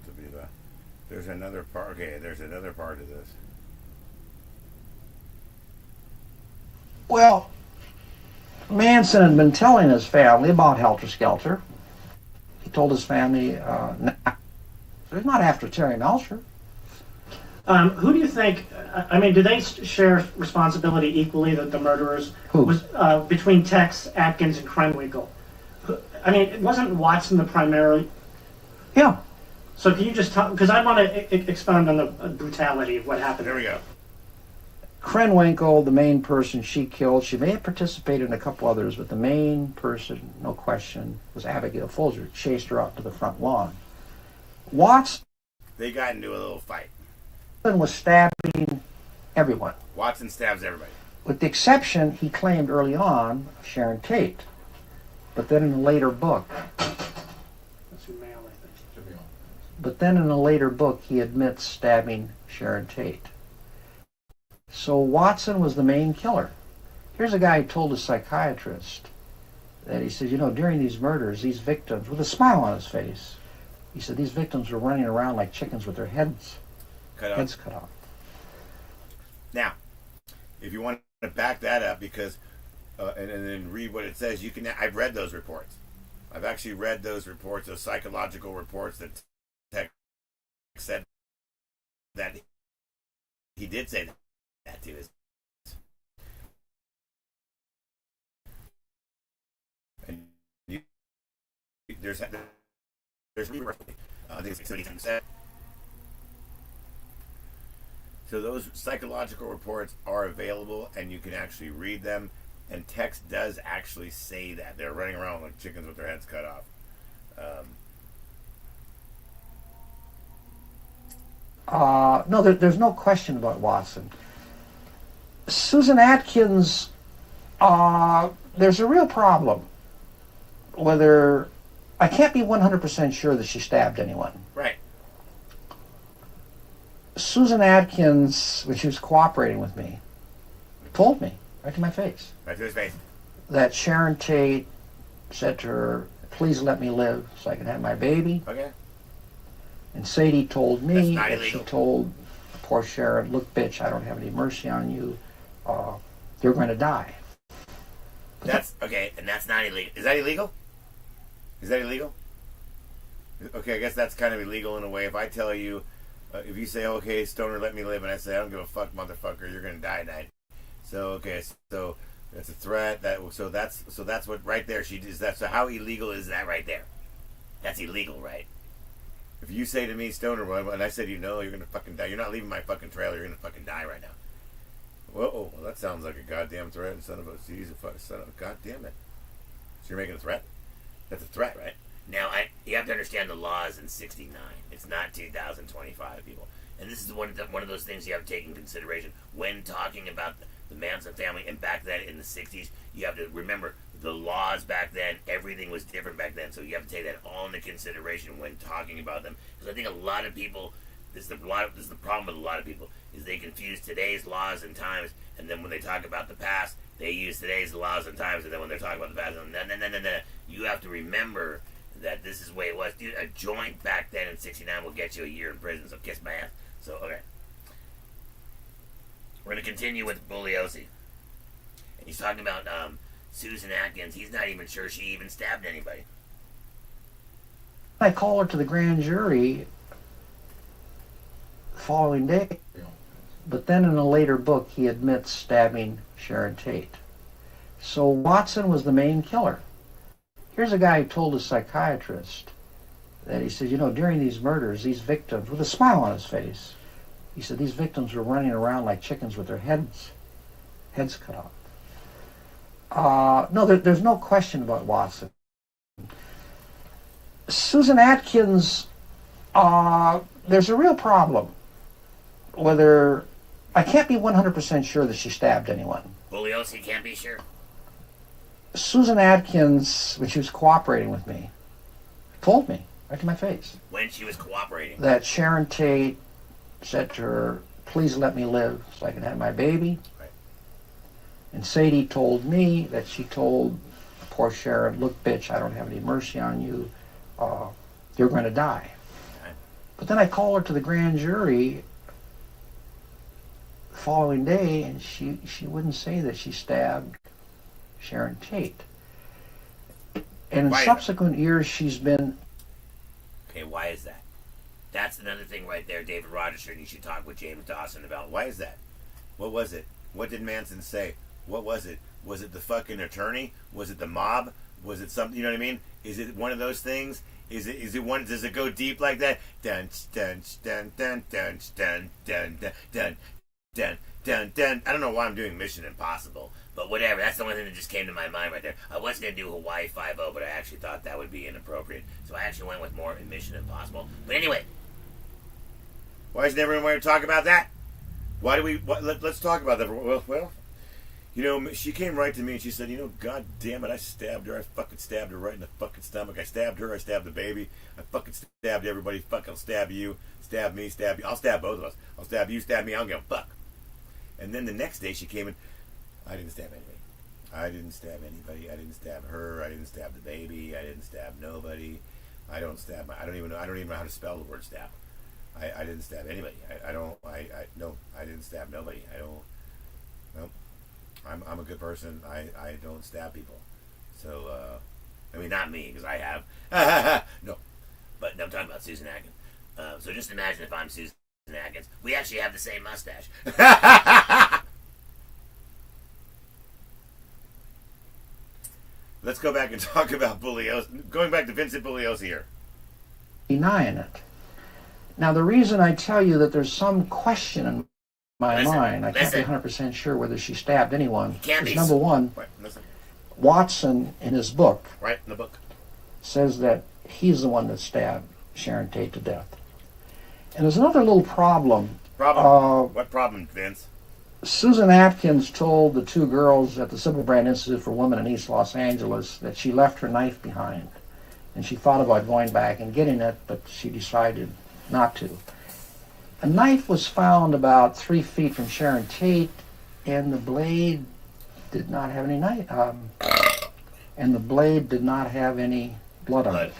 To be there's another part. Okay, there's another part of this. Well, Manson had been telling his family about Helter Skelter. He told his family, he's not after Terry Melcher. Who do you think, do they share responsibility equally, the murderers? Who? Was between Tex, Atkins, and Krenwinkel? Wasn't Watson the primary? Yeah. So can you just talk, because I want to expound on the brutality of what happened. There we go. Krenwinkel, the main person she killed, she may have participated in a couple others, but the main person, no question, was Abigail Folger. Chased her out to the front lawn. Watson. They got into a little fight. Was stabbing everyone. Watson stabs everybody. With the exception, he claimed early on, of Sharon Tate. But then in a later book, he admits stabbing Sharon Tate. So Watson was the main killer. Here's a guy who told a psychiatrist that he said, during these murders, these victims, with a smile on his face, he said these victims were running around like chickens with their heads cut off. Now, if you want to back that up, because and then read what it says, I've read those reports. I've actually read those reports, those psychological reports that Tex said that he did say that to his. And there's there's I think it's 70%. So those psychological reports are available, and you can actually read them. And text does actually say that they're running around like chickens with their heads cut off. No, there's no question about Watson. Susan Atkins, there's a real problem. Whether I can't be 100% sure that she stabbed anyone. Right. Susan Atkins, when she was cooperating with me, told me right to my face. Right to his face. That Sharon Tate said to her, "Please let me live so I can have my baby." Okay. And Sadie told me that illegal. she told poor Sharon, "Look, bitch, I don't have any mercy on you. You're going to die." That's okay, and that's not illegal. Is that illegal? Is that illegal? Okay, I guess that's kind of illegal in a way. If I tell you, if you say, "Okay, Stoner, let me live," and I say, "I don't give a fuck, motherfucker, you're gonna die tonight." So okay, so that's a threat. So that's what right there she does. That's so how illegal is that right there? That's illegal, right? If you say to me, "Stoner," and I said, "No, you're gonna fucking die. You're not leaving my fucking trailer. You're gonna fucking die right now." Well, that sounds like a goddamn threat. And son of a goddamn it. So you're making a threat? That's a threat, right? Now, you have to understand the law is in '69. It's not 2025, people. And this is one of those things you have to take in consideration when talking about the Manson family. And back then in the '60s, you have to remember the laws back then. Everything was different back then, so you have to take that all into consideration when talking about them. Because I think a lot of people, this is the problem with a lot of people, is they confuse today's laws and times, and then when they talk about the past, they use today's laws and times, and then when they're talking about the past, no. You have to remember that this is the way it was. Dude, a joint back then in '69 will get you a year in prison, so kiss my ass. So, okay. We're going to continue with Bugliosi. And he's talking about Susan Atkins. He's not even sure she even stabbed anybody. I called her to the grand jury the following day. But then in a later book, he admits stabbing Sharon Tate. So Watson was the main killer. Here's a guy who told a psychiatrist that he said, during these murders, these victims, with a smile on his face, he said these victims were running around like chickens with their heads cut off. No, there's no question about Watson. Susan Atkins, there's a real problem. Whether I can't be 100% sure that she stabbed anyone. Bugliosi can't be sure. Susan Atkins, when she was cooperating with me, told me right to my face. When she was cooperating. That Sharon Tate said to her, "Please let me live so I can have my baby." Right. And Sadie told me that she told poor Sharon, "Look, bitch, I don't have any mercy on you. You're going to die." Right. But then I called her to the grand jury the following day, and she wouldn't say that she stabbed Sharon Tate. And in subsequent years, she's been... Okay, why is that? That's another thing right there, David Rogerson. You should talk with James Dawson about. Why is that? What was it? What did Manson say? What was it? Was it the fucking attorney? Was it the mob? Was it something? You know what I mean? Is it one of those things? Is it one? Does it go deep like that? Dun dun dun dun dun dun dun dun dun dun dun. I don't know why I'm doing Mission Impossible, but whatever. That's the only thing that just came to my mind right there. I was gonna do Hawaii 5-0, but I actually thought that would be inappropriate, so I actually went with more Mission Impossible. But anyway, why isn't everyone want to talk about that? Why do we? Let's talk about that. Well, she came right to me and she said, God damn it, I stabbed her. I fucking stabbed her right in the fucking stomach. I stabbed her. I stabbed the baby. I fucking stabbed everybody. Fuck, I'll stab you. Stab me. Stab you. I'll stab both of us. I'll stab you. Stab me. I don't give a fuck. And then the next day she came in. I didn't stab anybody. I didn't stab anybody. I didn't stab her. I didn't stab the baby. I didn't stab nobody. I don't stab. I don't even know how to spell the word stab. I didn't stab anybody. No, I didn't stab nobody. Nope. I'm a good person. I don't stab people. So, not me, because I have. No. But I'm talking about Susan Atkins. So just imagine if I'm Susan Atkins. We actually have the same mustache. Let's go back and talk about Bugliosi. Going back to Vincent Bugliosi here. denying it. Now, the reason I tell you that there's some question in my mind, I can't be 100% sure whether she stabbed anyone, is number one, Watson, in his book, right in the book, says that he's the one that stabbed Sharon Tate to death. And there's another little problem. What problem, Vince? Susan Atkins told the two girls at the Sybil Brand Institute for Women in East Los Angeles that she left her knife behind. And she thought about going back and getting it, but she decided not to. A knife was found about 3 feet from Sharon Tate, and the blade did not have any blood on it.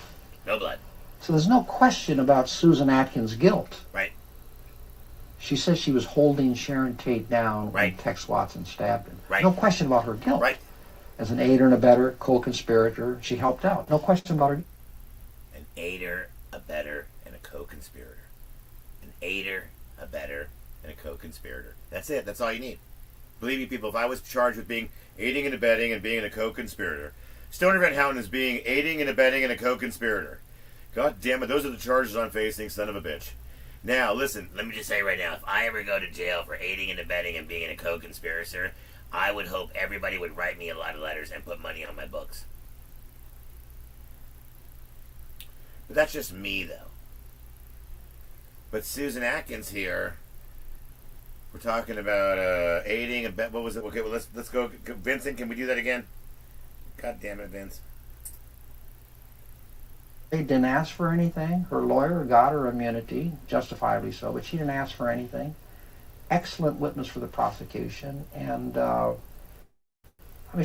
No blood. So there's no question about Susan Atkins' guilt. Right. She says she was holding Sharon Tate down when Tex Watson stabbed him. Right. No question about her guilt. Right. As an aider and abettor, co-conspirator, she helped out. No question about her. An aider, abettor, and a co-conspirator. An aider, abettor, and a co-conspirator. That's it. That's all you need. Believe me, people, if I was charged with being aiding and abetting and being a co-conspirator, Stoner Van Houten is being aiding and abetting and a co-conspirator. God damn it, those are the charges I'm facing, son of a bitch. Now, listen, let me just say right now, if I ever go to jail for aiding and abetting and being a co-conspirator, I would hope everybody would write me a lot of letters and put money on my books. But that's just me, though. But Susan Atkins here, we're talking about aiding and what was it? Okay, well let's go. Vincent, can we do that again? God damn it, Vince. They didn't ask for anything. Her lawyer got her immunity, justifiably so, but she didn't ask for anything. Excellent witness for the prosecution, and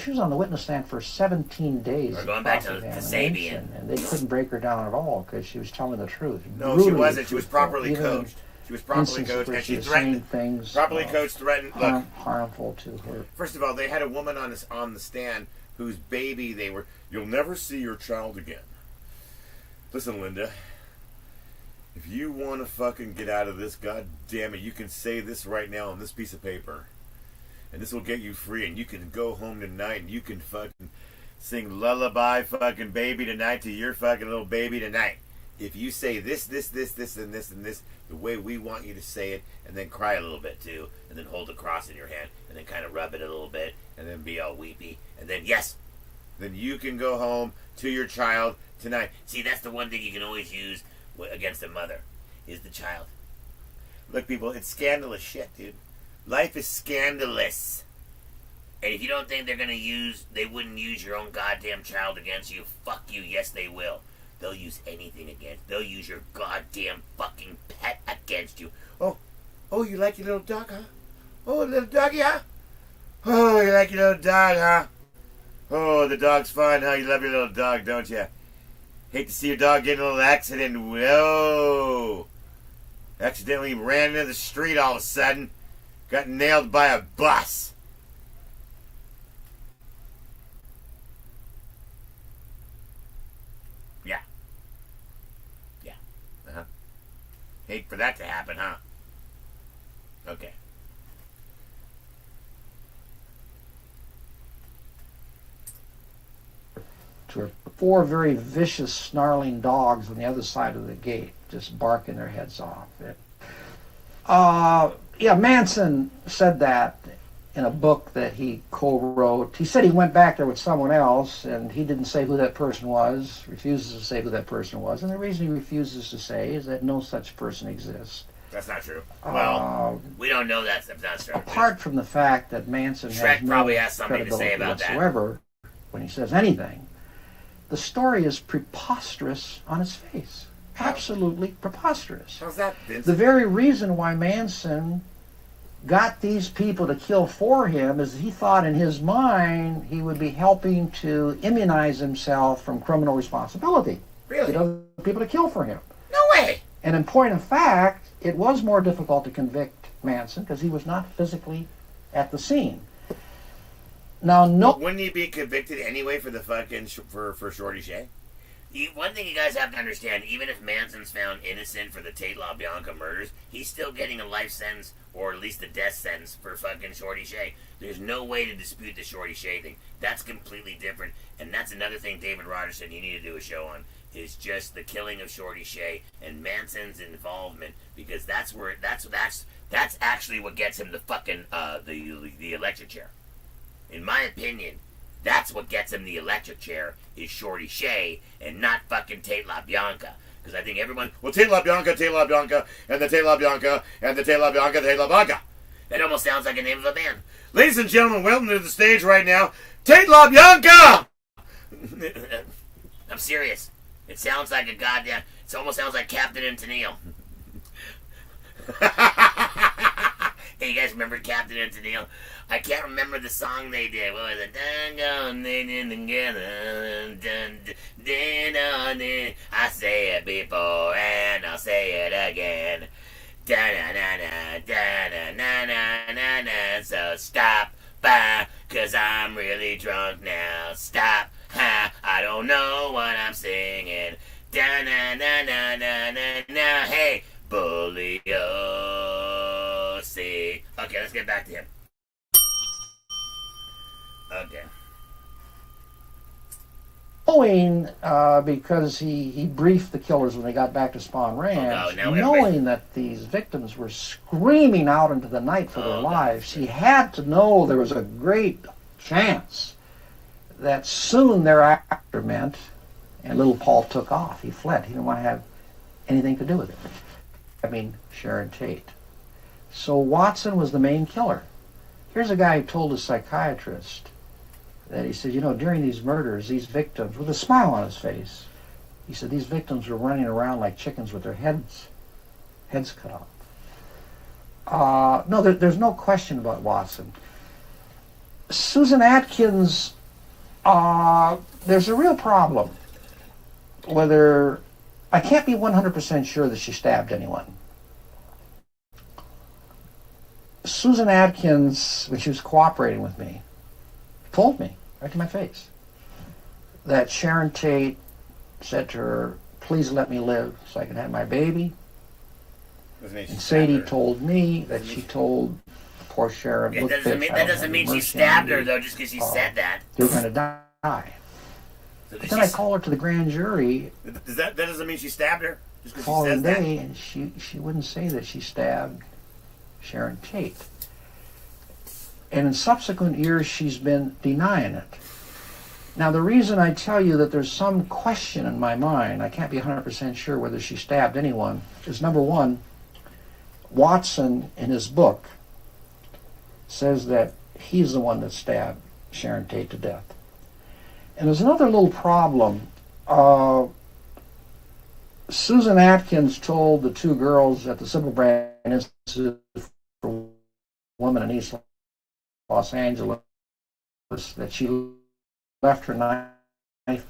she was on the witness stand for 17 days. We're going back to Sabian, and they couldn't break her down at all because she was telling the truth. No, she wasn't. She was properly coached. She was properly coached, and she threatened things. Properly coached, threatened. Look, harmful to her. First of all, they had a woman on the stand whose baby they were. You'll never see your child again. Listen, Linda, if you want to fucking get out of this, god damn it, you can say this right now on this piece of paper. And this will get you free, and you can go home tonight, and you can fucking sing lullaby fucking baby tonight to your fucking little baby tonight. If you say this, and this, the way we want you to say it, and then cry a little bit too, and then hold the cross in your hand, and then kind of rub it a little bit, and then be all weepy, and then yes, then you can go home to your child tonight. See, that's the one thing you can always use against a mother, is the child. Look, people, it's scandalous shit, dude. Life is scandalous. And if you don't think they wouldn't use your own goddamn child against you, fuck you, yes they will. They'll use anything they'll use your goddamn fucking pet against you. Oh, you like your little dog, huh? Oh, little doggy, huh? Oh, you like your little dog, huh? Oh, the dog's fine, huh? You love your little dog, don't you? Hate to see your dog get in a little accident. Whoa! Accidentally ran into the street all of a sudden. Got nailed by a bus. Yeah. Uh-huh. Hate for that to happen, huh? Okay. To 4 very vicious, snarling dogs on the other side of the gate, just barking their heads off. Manson said that in a book that he co-wrote. He said he went back there with someone else, and he didn't say who that person was, refuses to say who that person was. And the reason he refuses to say is that no such person exists. That's not true. Well, we don't know that if that's true. Apart from the fact that Manson Shrek has probably no has something to say about whatsoever when he says anything. The story is preposterous on its face. Absolutely preposterous. How's that, Vince? The very reason why Manson got these people to kill for him is he thought in his mind he would be helping to immunize himself from criminal responsibility. Really? Get other people to kill for him. No way! And in point of fact, it was more difficult to convict Manson because he was not physically at the scene. Now, wouldn't he be convicted anyway for the fucking for Shorty Shay? One thing you guys have to understand, even if Manson's found innocent for the Tate LaBianca murders, he's still getting a life sentence, or at least a death sentence, for fucking Shorty Shay. There's no way to dispute the Shorty Shay thing. That's completely different, and that's another thing David Rogerson, you need to do a show on, is just the killing of Shorty Shea and Manson's involvement, because that's actually what gets him the fucking the electric chair. In my opinion, that's what gets him the electric chair is Shorty Shea and not fucking Tate LaBianca. Because I think everyone, well, Tate LaBianca, and the Tate LaBianca, and the Tate LaBianca, Tate LaBianca. That almost sounds like a name of a band. Ladies and gentlemen, welcome to the stage right now, Tate LaBianca! I'm serious. It sounds like a goddamn, it almost sounds like Captain and Tennille. Hey, you guys remember Captain and Tennille? I can't remember the song they did. What was it? I say it before and I'll say it again. So stop, cause I'm really drunk now. Stop, I don't know what I'm singing. Hey, Bully O.C. Okay, let's get back to him. Okay. Knowing, because he briefed the killers when they got back to Spawn Ranch, knowing that these victims were screaming out into the night for their lives, he had to know there was a great chance that soon thereafter meant, and little Paul took off. He fled. He didn't want to have anything to do with it. I mean, Sharon Tate. So Watson was the main killer. Here's a guy who told a psychiatrist that he said, you know, during these murders, these victims, with a smile on his face, he said these victims were running around like chickens with their heads cut off. No, there's no question about Watson. Susan Atkins, there's a real problem. Whether, I can't be 100% sure that she stabbed anyone. Susan Atkins, when she was cooperating with me, told me right to my face that Sharon Tate said to her, please let me live so I can have my baby. And Sadie told me that she told poor Sharon, look, that doesn't mean she stabbed her, though, just because she said that. You're going to die. So but then I called her to the grand jury. That doesn't mean she stabbed her? Just the following day, and she wouldn't say that she stabbed Sharon Tate. And in subsequent years, she's been denying it. Now, the reason I tell you that there's some question in my mind, I can't be 100% sure whether she stabbed anyone, is number one, Watson, in his book, says that he's the one that stabbed Sharon Tate to death. And there's another little problem. Susan Atkins told the two girls at the Sybil Brand Institute for Women in East Los Angeles that she left her knife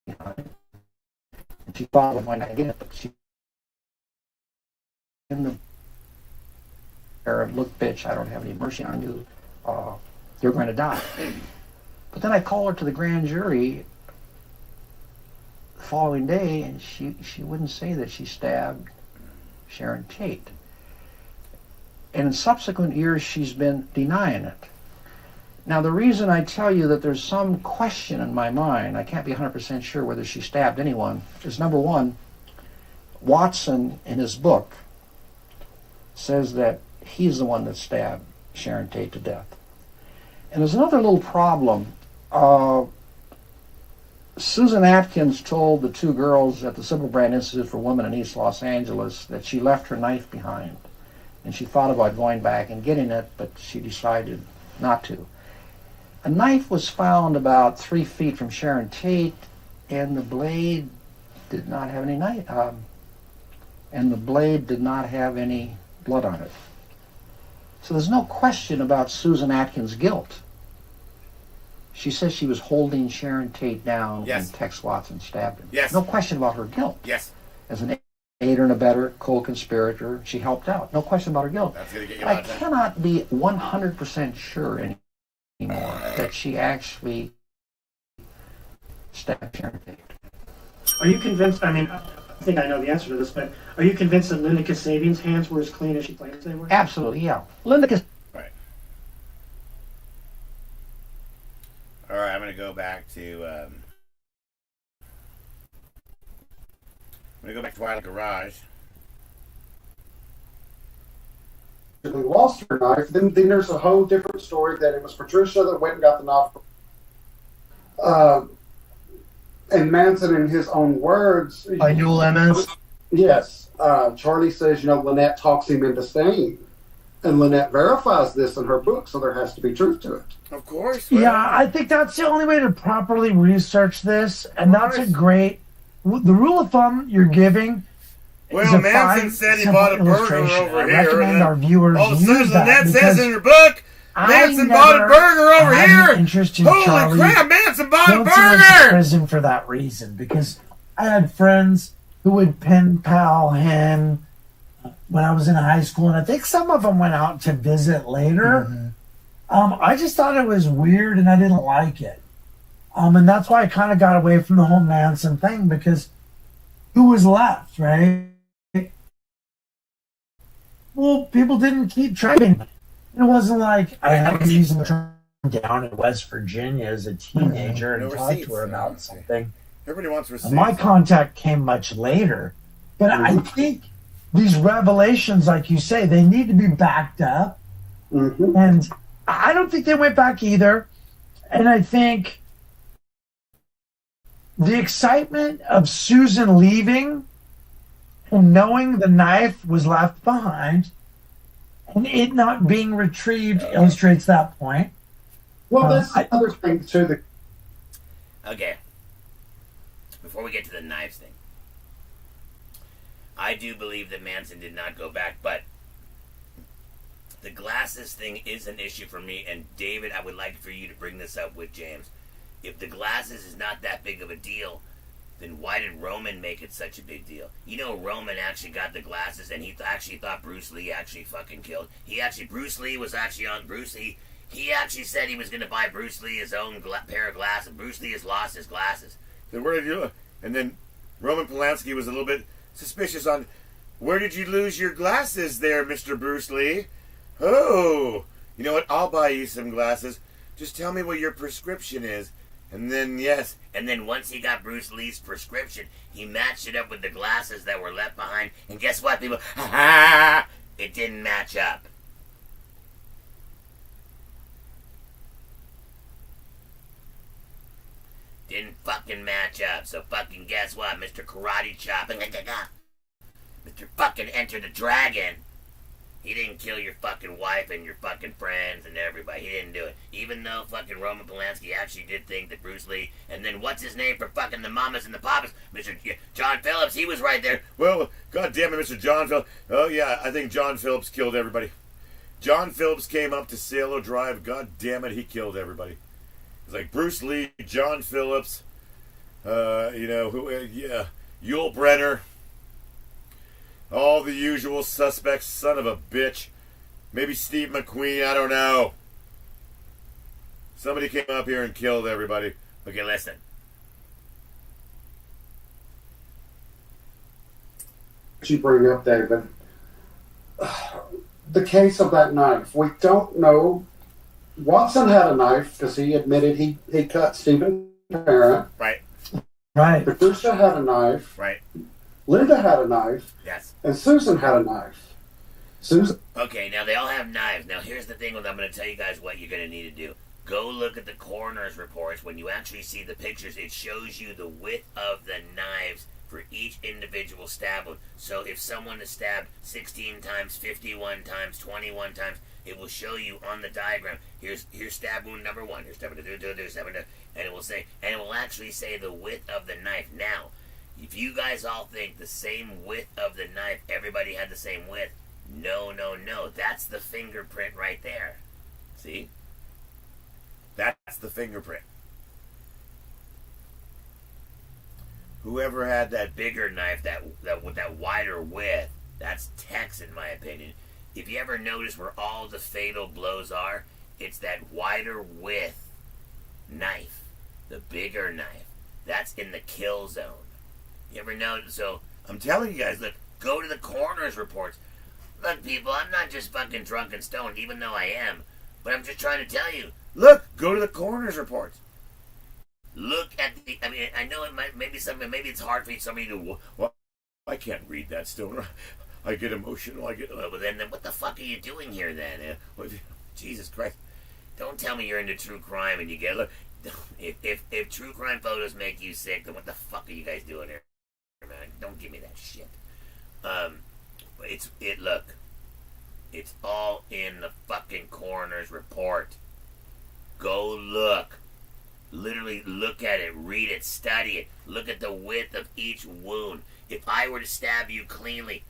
behind. And she thought of going to get it, but she in the air, look, bitch, I don't have any mercy on you. You're going to die. But then I called her to the grand jury the following day, and she wouldn't say that she stabbed Sharon Tate. And in subsequent years, she's been denying it. Now, the reason I tell you that there's some question in my mind, I can't be 100% sure whether she stabbed anyone, is number one, Watson, in his book, says that he's the one that stabbed Sharon Tate to death. And there's another little problem. Susan Atkins told the two girls at the Sybil Brand Institute for Women in East Los Angeles that she left her knife behind. And she thought about going back and getting it, but she decided not to. A knife was found about 3 feet from Sharon Tate, and the blade did not have any blood on it. So there's no question about Susan Atkins' guilt. She says she was holding Sharon Tate down when Tex Watson stabbed him. Yes. No question about her guilt. Yes. As an aider and abetter, co-conspirator, she helped out. No question about her guilt. That's gonna get you I cannot be 100% sure anymore that she actually stabbed Sharon Tate. Are you convinced, I mean, I think I know the answer to this, but are you convinced that Linda Kasabian's hands were as clean as she claims they were? Absolutely, yeah. Linda Kasabian. Right. All right, I'm going to go back to I'm going to go back to Twighlight Garage. Lost her knife. Then there's a whole different story that it was Patricia that went and got the knife. And Manson, in his own words, I knew MS. Yes, Charlie says, Lynette talks him into staying, and Lynette verifies this in her book, so there has to be truth to it. Of course. Yeah, I think that's the only way to properly research this, and that's a great. The rule of thumb you're giving. Well, Manson said he bought a burger over I here. recommend our viewers Oh, use that Lynette because says in her book, Manson bought a burger over had here. an interest in Holy Charlie. crap, Manson bought a Manson went to burger! prison for that reason because I had friends who would pen pal him when I was in high school, and I think some of them went out to visit later. I just thought it was weird, and I didn't like it. And that's why I kind of got away from the whole Manson thing because who was left, right? Well, people didn't keep trying. It wasn't like I had to use the term down in West Virginia as a teenager and talk to her about something. Everybody wants receipts. My contact came much later. But I think these revelations, like you say, they need to be backed up. And I don't think they went back either. And I think the excitement of Susan leaving and knowing the knife was left behind and it not being retrieved illustrates that point. Well, that's another thing too. Okay. Before we get to the knives thing, I do believe that Manson did not go back, but the glasses thing is an issue for me. And David, I would like for you to bring this up with James. If the glasses is not that big of a deal, then why did Roman make it such a big deal? Roman actually got the glasses, and he actually thought Bruce Lee actually fucking killed. Bruce Lee was actually on Bruce Lee. He actually said he was going to buy Bruce Lee his own pair of glasses. Bruce Lee has lost his glasses. Then where did you? And then Roman Polanski was a little bit suspicious on, where did you lose your glasses there, Mr. Bruce Lee? Oh, you know what? I'll buy you some glasses. Just tell me what your prescription is. And then, yes. And then once he got Bruce Lee's prescription, he matched it up with the glasses that were left behind. And guess what, people? It didn't match up. Didn't fucking match up. So fucking guess what, Mr. Karate Chop? Mr. fucking Enter the Dragon. He didn't kill your fucking wife and your fucking friends and everybody. He didn't do it. Even though fucking Roman Polanski actually did think that Bruce Lee, and then what's his name for fucking the mamas and the papas? Mr. John Phillips, he was right there. Well, God damn it, Mr. John Phillips. Oh, yeah, I think John Phillips killed everybody. John Phillips came up to Sailor Drive. God damn it, he killed everybody. It's like Bruce Lee, John Phillips, Yul Brenner. All the usual suspects, son of a bitch. Maybe Steve McQueen, I don't know. Somebody came up here and killed everybody. Okay, listen. You bring up, David, the case of that knife. We don't know. Watson had a knife because he admitted he cut Stephen Parent. Right. Patricia had a knife. Right. Linda had a knife. Yes. And Susan had a knife. Susan. Okay, now they all have knives. Now here's the thing. I'm going to tell you guys what you're going to need to do. Go look at the coroner's reports. When you actually see the pictures, it shows you the width of the knives for each individual stab wound. So if someone is stabbed 16 times, 51 times, 21 times, it will show you on the diagram. Here's stab wound number 1. Here's stab wound 2, and it will say, and it will actually say the width of the knife. Now, if you guys all think the same width of the knife, everybody had the same width, no. That's the fingerprint right there. See? That's the fingerprint. Whoever had that bigger knife, that with that wider width, that's Tex, in my opinion. If you ever notice where all the fatal blows are, it's that wider width knife, the bigger knife. That's in the kill zone. You ever notice? So I'm telling you guys, look, go to the coroner's reports. Look, people, I'm not just fucking drunk and stoned, even though I am, but I'm just trying to tell you. Look, go to the coroner's reports. Look at the. I mean, I know it might maybe it's hard for somebody to I can't read that, Stoner. I get emotional. Well, then what the fuck are you doing here then? Jesus Christ! Don't tell me you're into true crime and you get look. If true crime photos make you sick, then what the fuck are you guys doing here, man? Don't give me that shit. Look. It's all in the fucking coroner's report. Go look. Literally look at it, read it, study it. Look at the width of each wound. If I were to stab you cleanly,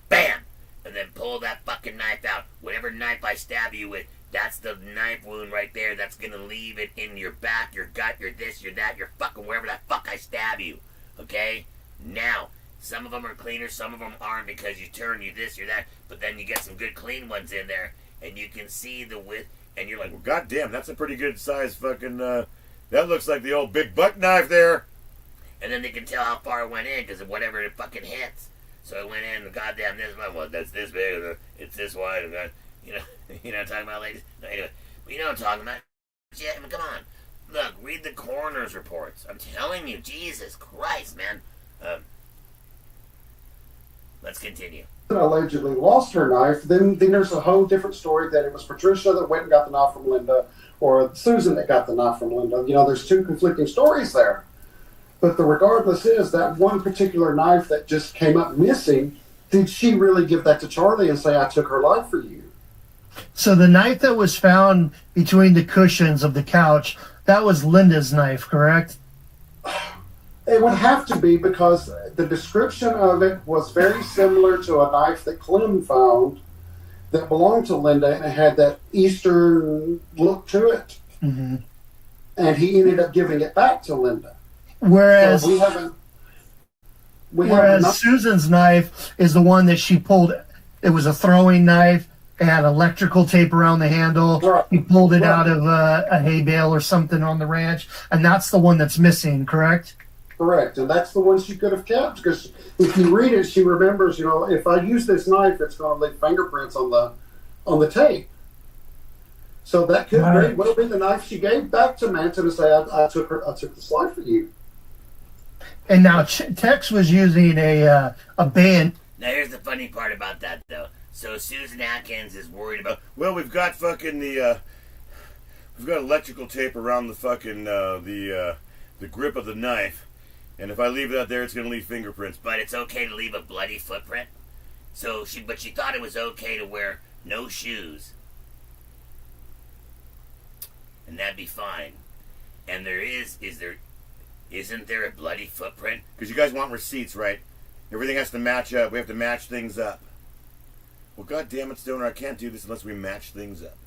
bam, and then pull that fucking knife out, whatever knife I stab you with, that's the knife wound right there. That's gonna leave it in your back, your gut, your this, your that, your fucking wherever the fuck I stab you. Okay? Now, some of them are cleaner, some of them aren't because you turn, you this, you that, but then you get some good clean ones in there, and you can see the width, and you're like, well, goddamn, that's a pretty good size fucking, that looks like the old big buck knife there. And then they can tell how far it went in because of whatever it fucking hits. So it went in, goddamn, this one, well, that's this big, it's this wide, you know what I'm talking about, ladies? No, anyway, but you know what I'm talking about. Yeah, I mean, come on. Look, read the coroner's reports. I'm telling you, Jesus Christ, man. Let's continue. Allegedly lost her knife, then there's a whole different story that it was Patricia that went and got the knife from Linda, or Susan that got the knife from Linda. You know, there's two conflicting stories there. But the regardless is that one particular knife that just came up missing, did she really give that to Charlie and say, I took her life for you? So the knife that was found between the cushions of the couch, that was Linda's knife, correct? It would have to be because the description of it was very similar to a knife that Clem found that belonged to Linda, and it had that Eastern look to it. Mm-hmm. And he ended up giving it back to Linda. Whereas, so Susan's knife is the one that she pulled. It was a throwing knife. It had electrical tape around the handle. Right. He pulled it out of a hay bale or something on the ranch, and that's the one that's missing, correct? Correct, and that's the one she could have kept, because if you read it, she remembers, you know, if I use this knife, it's going to leave fingerprints on the tape. So that could very well be the knife she gave back to Manson and say, I took this life for you. And now Tex was using a band. Now here's the funny part about that, though. So Susan Atkins is worried about. Well, we've got fucking we've got electrical tape around the fucking the grip of the knife, and if I leave it out there, it's gonna leave fingerprints. But it's okay to leave a bloody footprint. So she thought it was okay to wear no shoes, and that'd be fine. And isn't there a bloody footprint? Because you guys want receipts, right? Everything has to match up. We have to match things up. Well, God damn it, Stoner, I can't do this unless we match things up.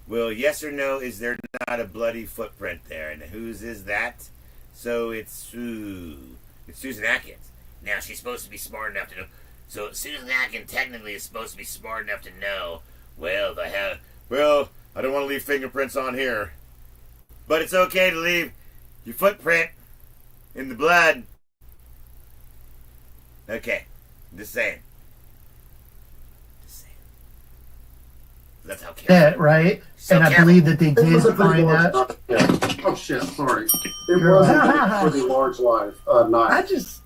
Well, yes or no, is there not a bloody footprint there? And whose is that? So it's Susan Atkins. Now, she's supposed to be smart enough to know. So Susan Atkins technically is supposed to be smart enough to know, well, I don't want to leave fingerprints on here. But it's okay to leave your footprint in the blood. Okay, just saying. That's how careful. Right? So and I careful. believe that they did find that. Oh shit! Sorry, it was a pretty large knife. I just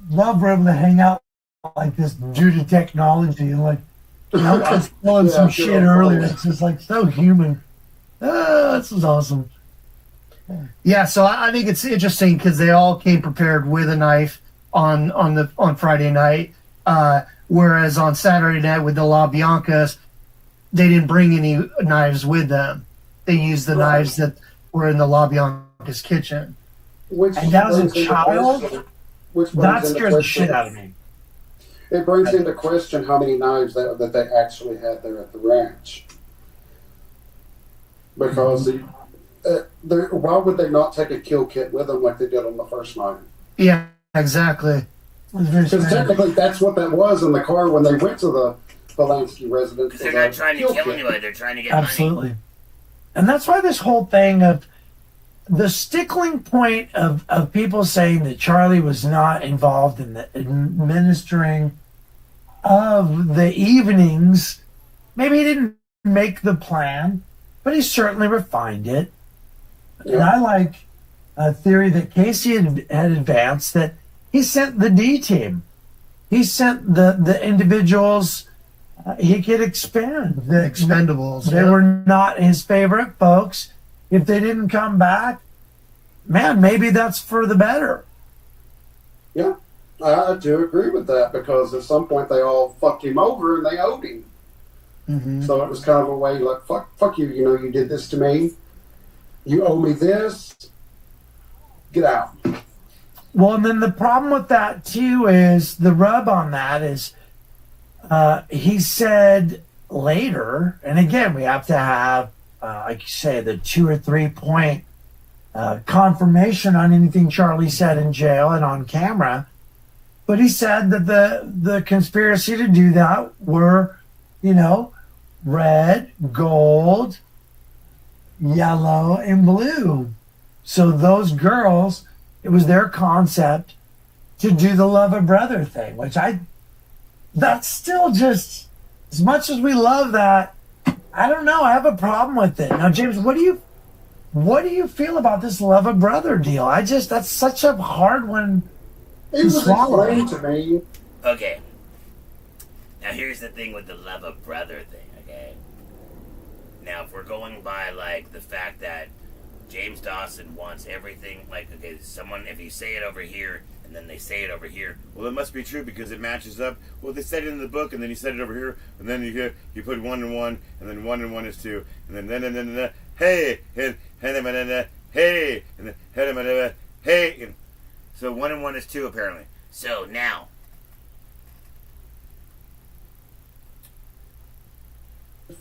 love for him to hang out like this due to technology, and like, you know, I was pulling some shit earlier. It's just like so human. This is awesome. Yeah, so I think it's interesting because they all came prepared with a knife on Friday night, whereas on Saturday night with the La Biancas, they didn't bring any knives with them. They used the knives that were in the La Bianca's kitchen. And that was a child? That scares the shit out of me. It brings into question how many knives that they actually had there at the ranch. Because why would they not take a kill kit with them like they did on the first night? Yeah, exactly. Because technically that's what that was in the car when they went to the Polanski residence. Because they're not trying to kill anybody, they're trying to get money. And that's why this whole thing of the stickling point of people saying that Charlie was not involved in the administering of the evenings, maybe he didn't make the plan, but he certainly refined it. Yeah. And I like a theory that Casey had advanced that he sent the D team he sent the individuals he could expend. The Expendables. They were not his favorite folks. If they didn't come back, man, maybe that's for the better. Yeah, I do agree with that, because at some point they all fucked him over and they owed him. Mm-hmm. So it was kind of a way like, fuck you, you know, you did this to me. You owe me this. Get out. Well, and then the problem with that, too, is the rub on that is he said later, and again, we have to have, like you say, the 2 or 3 point confirmation on anything Charlie said in jail and on camera. But he said that the conspiracy to do that were, you know, red, gold, yellow, and blue. So those girls, it was their concept to do the love a brother thing, which that's still just, as much as we love that, I don't know, I have a problem with it. Now, James, what do you feel about this love a brother deal? That's such a hard one to swallow. It was explained to me. Okay. Now here's the thing with the love a brother thing, okay? Now, if we're going by, like, the fact that James Dawson wants everything, like, okay, someone, if you say it over here, and then they say it over here, well, it must be true because it matches up. Well, they said it in the book, and then you said it over here, and then you put 1 and 1, and then 1 and 1 is 2, and then hey, and hey, and then hey, and so 1 and 1 is 2, apparently. So, now,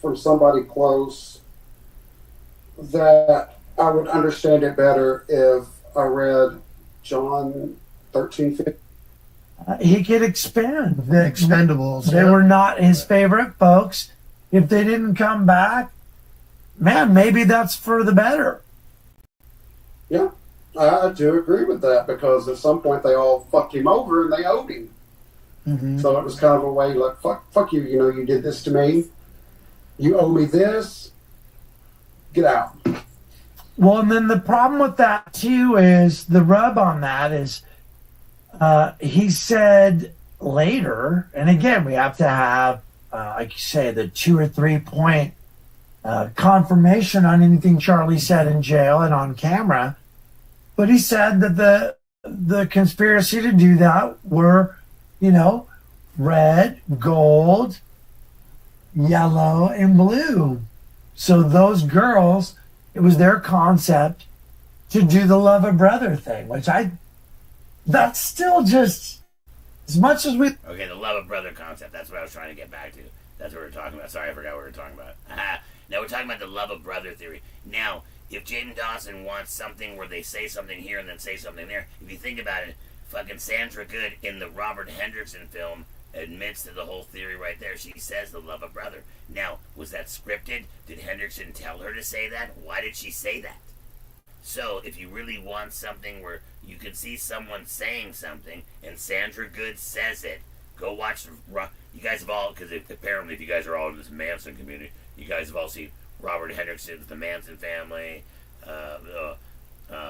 from somebody close, that I would understand it better if I read John 13:15. He could expand. The Expendables. They were not his favorite folks. If they didn't come back, man, maybe that's for the better. Yeah, I do agree with that, because at some point they all fucked him over and they owed him. Mm-hmm. So it was kind of a way like, fuck you, you know, you did this to me. You owe me this. Get out. Well, and then the problem with that, too, is the rub on that is he said later, and again, we have to have, like you say, the 2 or 3 point confirmation on anything Charlie said in jail and on camera. But he said that the conspiracy to do that were, you know, red, gold, yellow, and blue. So those girls, it was their concept to do the love a brother thing, which that's still just, as much as we... Okay, the love of brother concept, that's what I was trying to get back to. That's what we were talking about. Sorry, I forgot what we were talking about. Now we're talking about the love of brother theory. Now, if Jaden Dawson wants something where they say something here and then say something there, if you think about it, fucking Sandra Good in the Robert Hendrickson film admits to the whole theory right there. She says the love of brother. Now, was that scripted? Did Hendrickson tell her to say that? Why did she say that? So, if you really want something where you can see someone saying something and Sandra Good says it, go watch. You guys have all, because apparently if you guys are all in this Manson community, you guys have all seen Robert Hendrickson's The Manson Family,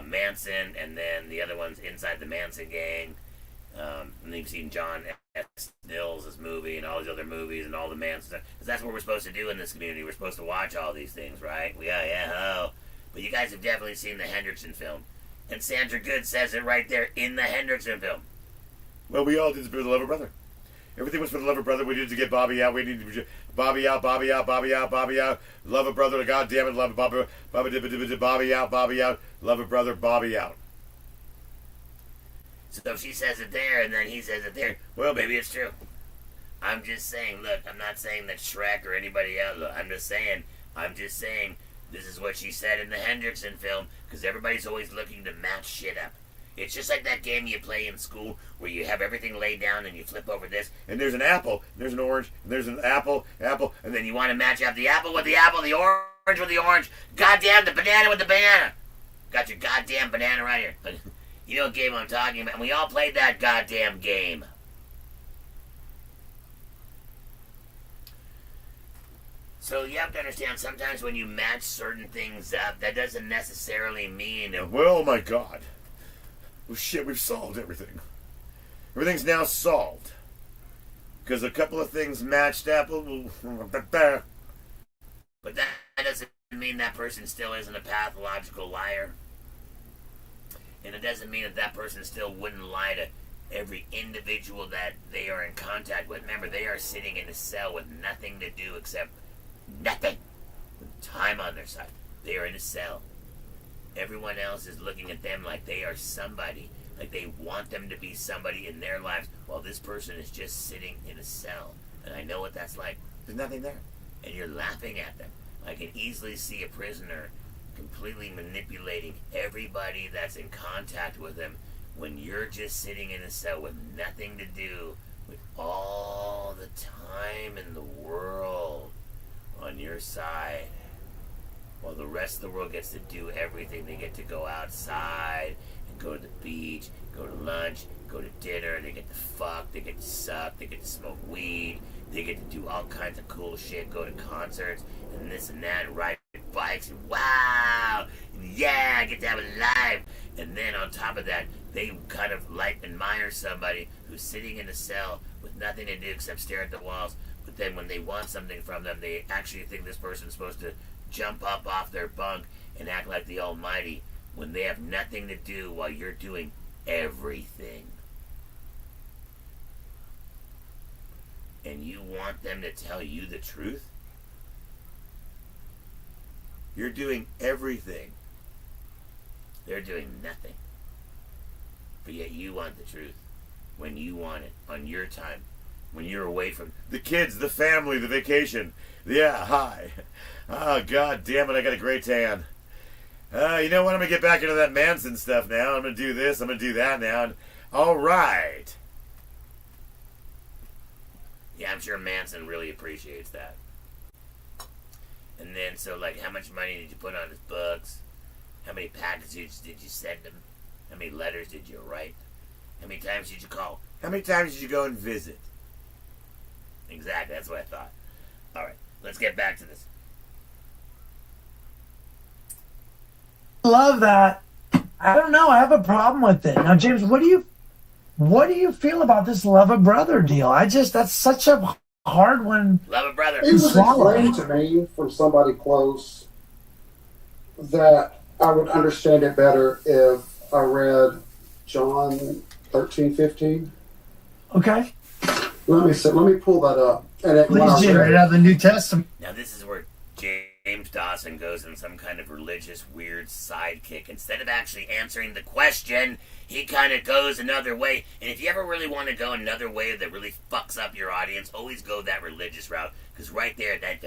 Manson, and then the other one's Inside the Manson Gang. And then you've seen John S. Nils' movie and all these other movies and all the Manson stuff. Because that's what we're supposed to do in this community. We're supposed to watch all these things, right? But you guys have definitely seen the Hendrickson film. And Sandra Good says it right there in the Hendrickson film. Well, we all did it for the love of brother. Everything was for the love of brother. We needed to get Bobby out. We needed to Bobby out, Bobby out, Bobby out, Bobby out. Love of brother. God damn it, love of Bobby. Bobby out, Bobby out. Love of brother, Bobby out. So she says it there, and then he says it there. Well, maybe it's true. I'm just saying, look, I'm not saying that Shrek or anybody else, look, I'm just saying this is what she said in the Hendrickson film, because everybody's always looking to match shit up. It's just like that game you play in school where you have everything laid down and you flip over this, and there's an apple, and there's an orange, and there's an apple, and then you want to match up the apple with the apple, the orange with the orange, goddamn the banana with the banana. Got your goddamn banana right here. You know what game I'm talking about? We all played that goddamn game. So you have to understand, sometimes when you match certain things up, that doesn't necessarily mean... Well, oh my God. Well, shit, we've solved everything. Everything's now solved. because a couple of things matched up. But that doesn't mean that person still isn't a pathological liar. And it doesn't mean that that person still wouldn't lie to every individual that they are in contact with. Remember, they are sitting in a cell with nothing to do except nothing. With time on their side. They are in a cell. Everyone else is looking at them like they are somebody. Like they want them to be somebody in their lives, while this person is just sitting in a cell. And I know what that's like. There's nothing there. And you're laughing at them. I can easily see a prisoner completely manipulating everybody that's in contact with him when you're just sitting in a cell with nothing to do, with all the time in the world on your side, while the rest of the world gets to do everything. They get to go outside and go to the beach, go to lunch, go to dinner, they get to fuck, they get to suck, they get to smoke weed, they get to do all kinds of cool shit, go to concerts and this and that, and ride bikes, and wow, and yeah, I get to have a life. And then on top of that, they kind of like admire somebody who's sitting in a cell with nothing to do except stare at the walls. But then when they want something from them, they actually think this person's supposed to jump up off their bunk and act like the almighty when they have nothing to do while you're doing everything. And you want them to tell you the truth? You're doing everything. They're doing nothing. But yet you want the truth when you want it, on your time, when you're away from the kids, the family, the vacation. Yeah, hi. Oh, God damn it, I got a great tan. You know what? I'm going to get back into that Manson stuff now. I'm going to do this, I'm going to do that now. And, all right. Yeah, I'm sure Manson really appreciates that. And then, so, like, how much money did you put on his books? How many packages did you send him? How many letters did you write? How many times did you call? How many times did you go and visit? Exactly, that's what I thought. All right, let's get back to this. Love that. I don't know. I have a problem with it. Now, James, what do you feel about this love a brother deal? That's such a hard one. Love a brother. It was explained to me from somebody close that I would understand it better if I read John 13:15. Okay. Let me pull that up. And Please do. Right out of the New Testament. Now this is where James Dawson goes in some kind of religious weird sidekick. Instead of actually answering the question, he kind of goes another way. And if you ever really want to go another way that really fucks up your audience, always go that religious route. Because right there, that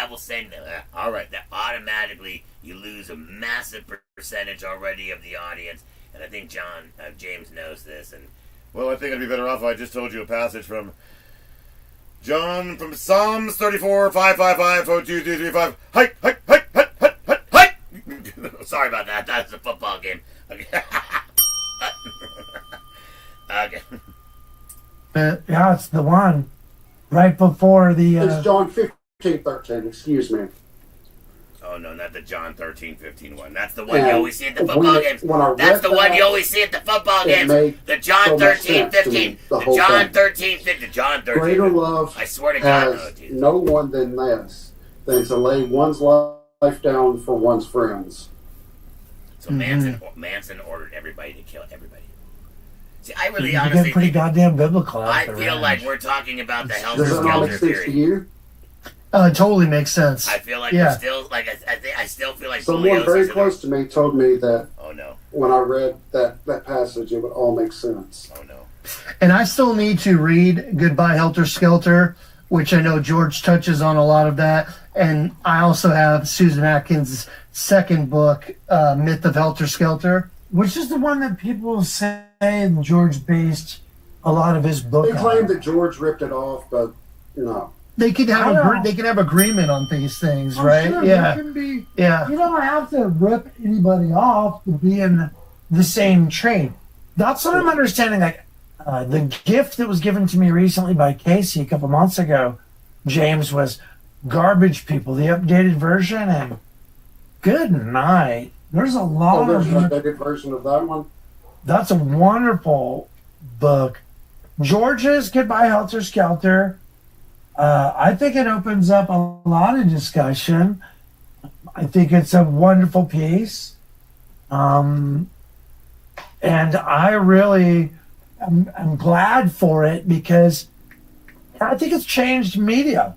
will send them. All right, that automatically you lose a massive percentage already of the audience. And I think James knows this. And well, I think I'd be better off if I just told you a passage from John, from Psalms 34, 555, 02235. Hike, hike, hike, hike, hike, hike, hike. Sorry about that. That was a football game. Okay. Okay. Yeah, it's the one right before the. It's John 15:13. Excuse me. Oh no, not the John 13:15 one. That's the one you always see at the football games. That's the one you always see at the football games. The John 13:15. The John 13:15. The John 13. Greater love. I swear to God, has no one than this, than to lay one's life down for one's friends. So Manson ordered everybody to kill everybody. See, I really you honestly get pretty goddamn biblical. I feel like we're talking about the Helter Does that not make Skelter sense to theory. you? It totally makes sense. I feel like we're still like I still feel like someone very close to me told me that. Oh no! When I read that passage, it would all make sense. Oh no! And I still need to read Goodbye Helter Skelter, which I know George touches on a lot of that. And I also have Susan Atkins' second book, Myth of Helter Skelter, which is the one that people say George based a lot of his book on. They claim that George ripped it off, but no. They could have agreement on these things, right? Sure, yeah. Can be, yeah. You don't have to rip anybody off to be in the same trade. That's what I'm understanding. Like the gift that was given to me recently by Casey a couple months ago, James, was Garbage People, the updated version, and good night. There's a lot of an updated version of that one. That's a wonderful book George's Goodbye Helter Skelter, I think it opens up a lot of discussion. I think it's a wonderful piece. And I really am glad for it because I think it's changed media.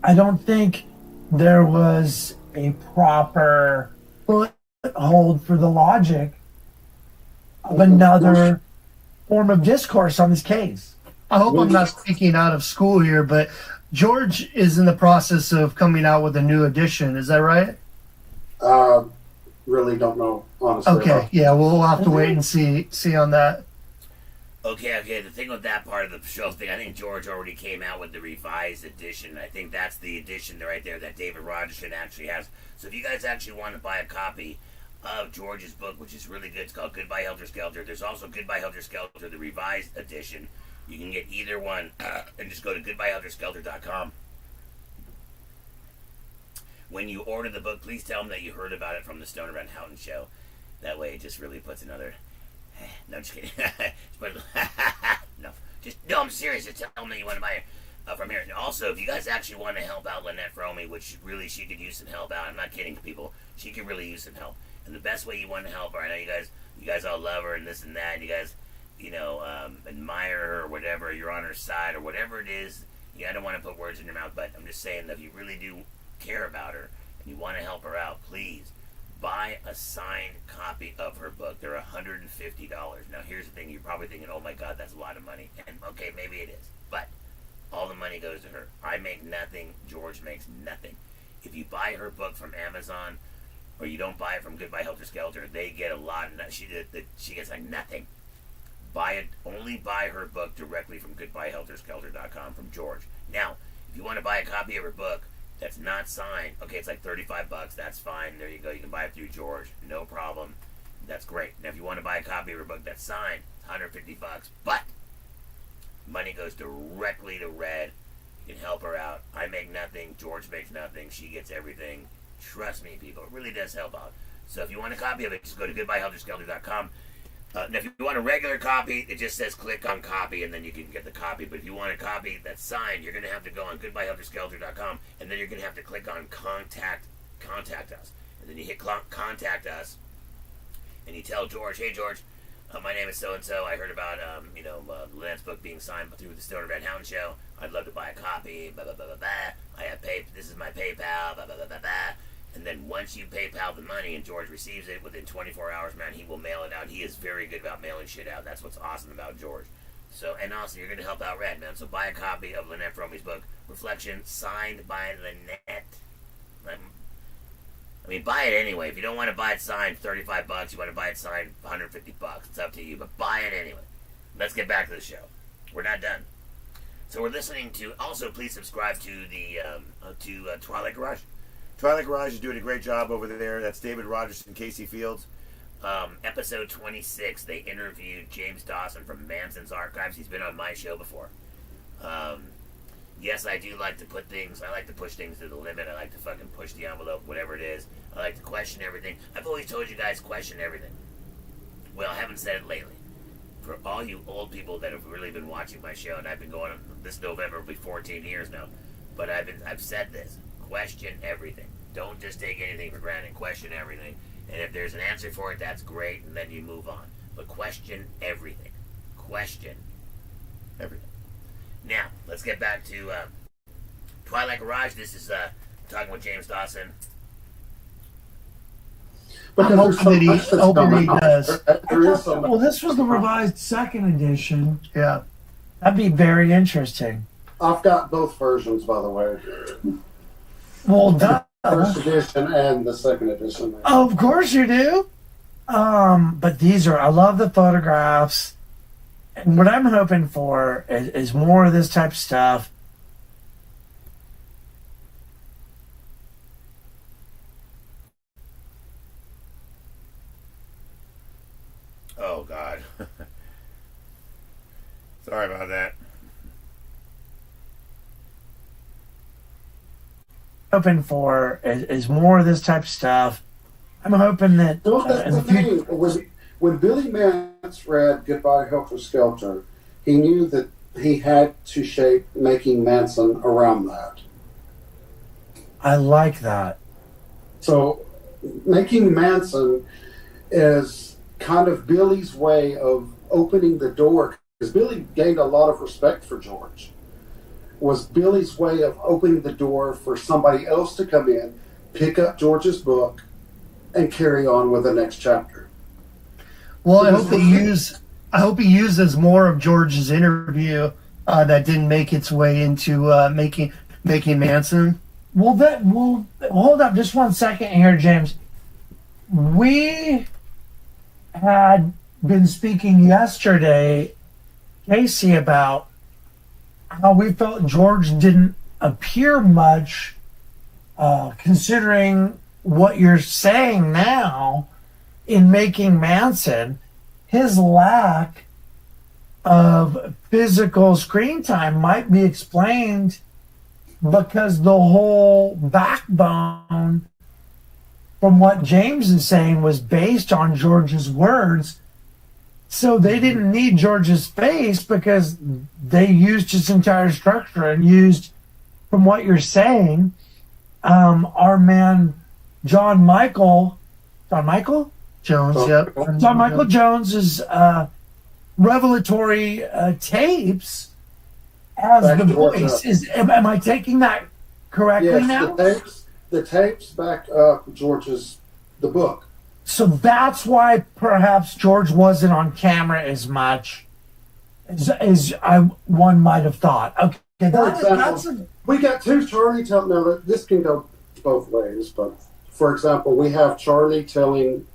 I don't think there was a proper foothold for the logic of another form of discourse on this case. I hope I'm not speaking out of school here, but George is in the process of coming out with a new edition. Is that right? Really don't know, honestly. Okay, yeah, we'll have to wait and see on that. Okay. The thing with that part of the show thing, I think George already came out with the revised edition. I think that's the edition right there that David Rogerson actually has. So if you guys actually want to buy a copy of George's book, which is really good, it's called Goodbye Helter Skelter. There's also Goodbye Helter Skelter, the revised edition. You can get either one and just go to goodbyehelterskelter.com. When you order the book, please tell them that you heard about it from the Stoner and Houghton show. That way it just really puts another... No, just kidding. No, I'm serious. Just tell them that you want to buy it from here. And also, if you guys actually want to help out Lynette Fromy, which really she could use some help out. I'm not kidding, people. She could really use some help. And the best way you want to help her, I know you guys all love her and this and that. And you guys, admire her or whatever. You're on her side or whatever it is. Yeah, I don't want to put words in your mouth, but I'm just saying that if you really do care about her and you want to help her out, please buy a signed copy of her book. They're $150. Now, here's the thing. You're probably thinking, oh, my God, that's a lot of money. And, okay, maybe it is. But all the money goes to her. I make nothing. George makes nothing. If you buy her book from Amazon or you don't buy it from Goodbye Helter Skelter, they get a lot. She gets like nothing. Only buy her book directly from goodbyehelterskelter.com from George. Now, if you want to buy a copy of her book that's not signed, okay, it's like $35. That's fine. There you go. You can buy it through George. No problem. That's great. Now, if you want to buy a copy of her book that's signed, $150. But money goes directly to Red. You can help her out. I make nothing. George makes nothing. She gets everything. Trust me, people. It really does help out. So if you want a copy of it, just go to goodbyehelterskelter.com. Now, if you want a regular copy, it just says click on copy, and then you can get the copy. But if you want a copy that's signed, you're going to have to go on goodbyehelterskelter.com, and then you're going to have to click on contact us. And then you hit contact us, and you tell George, hey, George, my name is so-and-so. I heard about, Lynette's book being signed through the Stoner Van Houten show. I'd love to buy a copy, blah, blah, blah, blah, blah. I have this is my PayPal, blah, blah, blah, blah, blah. And then once you PayPal the money and George receives it within 24 hours, man, he will mail it out. He is very good about mailing shit out. That's what's awesome about George. So, and also, you're going to help out Red, man. So buy a copy of Lynette Fromey's book, Reflection, signed by Lynette. I mean, buy it anyway. If you don't want to buy it signed, $35. You want to buy it signed, $150. It's up to you, but buy it anyway. Let's get back to the show. We're not done. So we're listening to. Also, please subscribe to the Twighlight Garage. Twighlight Garage is doing a great job over there. That's David Rogers and Casey Fields. Episode 26, they interviewed James Dawson from Manson's Archives. He's been on my show before. Yes, I do like to I like to push things to the limit. I like to fucking push the envelope, whatever it is. I like to question everything. I've always told you guys, question everything. Well, I haven't said it lately. For all you old people that have really been watching my show, and I've been going on this November will be 14 years now, but I've said this. Question everything. Don't just take anything for granted. Question everything. And if there's an answer for it, that's great, and then you move on. But question everything. Question everything. Now, let's get back to Twighlight Garage. This is talking with James Dawson. But I'm hoping that he does. So well, this was the revised second edition. Yeah. That'd be very interesting. I've got both versions, by the way. Well, duh. First edition and the second edition. Of course you do. But I love the photographs. And what I'm hoping for is more of this type of stuff. Oh, God. Sorry about that. Hoping for is more of this type of stuff. I'm hoping that That's the thing. When Billy Mance read Goodbye Helter Skelter, he knew that he had to shape Making Manson around that. I like that. So, Making Manson is kind of Billy's way of opening the door, because Billy gained a lot of respect for George. Was Billy's way of opening the door for somebody else to come in, pick up George's book, and carry on with the next chapter. Well, I hope he uses more of George's interview that didn't make its way into making Manson. Well, hold up just 1 second here, James. We had been speaking yesterday, Casey, about how we felt George didn't appear much, considering what you're saying now in Making Manson. His lack of physical screen time might be explained because the whole backbone, from what James is saying, was based on George's words. So they didn't need George's face because they used his entire structure and used, from what you're saying, our man John Michael Jones, yep. John Michael Jones's revelatory tapes as Back the to what, voice. Am I taking that correctly now? The tapes back up the book. So that's why perhaps George wasn't on camera as much as one might have thought. Okay, we got two Charlie telling. Now, this can go both ways, but for example, we have Charlie telling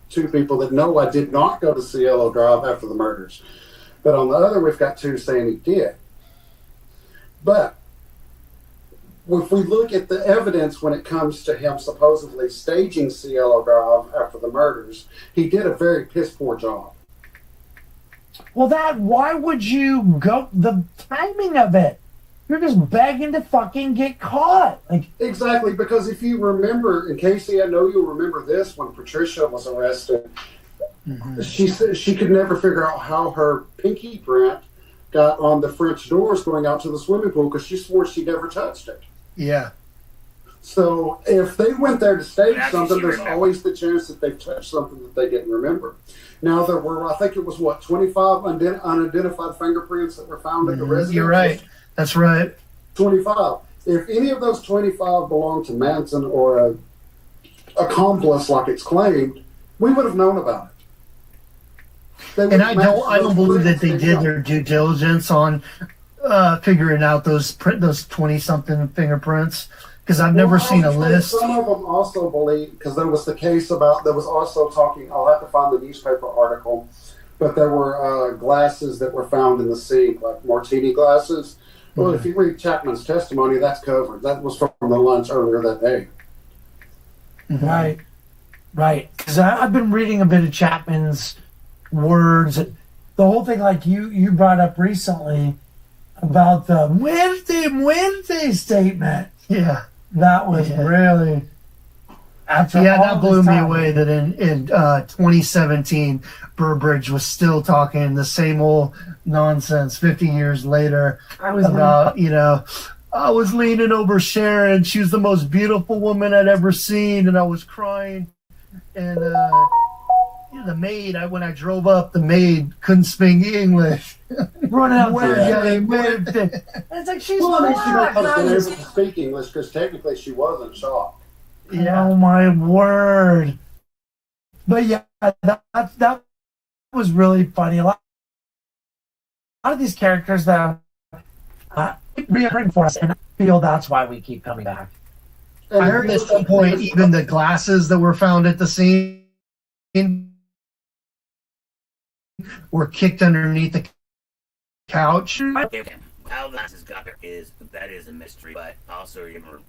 two people that no, I did not go to Cielo Drive after the murders. But on the other, we've got two saying he did. But if we look at the evidence when it comes to him supposedly staging Cielo Drive after the murders, he did a very piss poor job. Well, why would you go? The timing of it. You're just begging to fucking get caught. Exactly, because if you remember, and Casey, I know you'll remember this, when Patricia was arrested, she said she could never figure out how her pinky print got on the French doors going out to the swimming pool because she swore she never touched it. Yeah. So if they went there to stage something, there's always the chance that they've touched something that they didn't remember. Now, there were, I think it was, 25 unidentified fingerprints that were found at the residence? You're right. That's right. 25. If any of those 25 belonged to Manson or a accomplice like it's claimed, we would have known about it. And I don't believe that they did their due diligence on figuring out those 20-something fingerprints, because I've never seen a list. Some of them also believe, because there was the case about, there was also talking, I'll have to find the newspaper article, but there were glasses that were found in the sink, like martini glasses. Well, if you read Chapman's testimony, that's covered. That was from the lunch earlier that day. Right. Because I've been reading a bit of Chapman's words. The whole thing, like you brought up recently, about the Wednesday statement. Yeah. That was really... that blew me away that in 2017, Burbridge was still talking the same old nonsense 50 years later about, I was leaning over Sharon. She was the most beautiful woman I'd ever seen, and I was crying. And the maid, when I drove up, the maid couldn't speak English. Running out there. It's like she's not able to speak English because technically she wasn't shot. Yeah. Oh my word! But yeah, that was really funny. A lot of these characters that reoccurring for us, and I feel that's why we keep coming back. I heard at some point even the glasses that were found at the scene were kicked underneath the couch. How glasses got there is a mystery, but also remember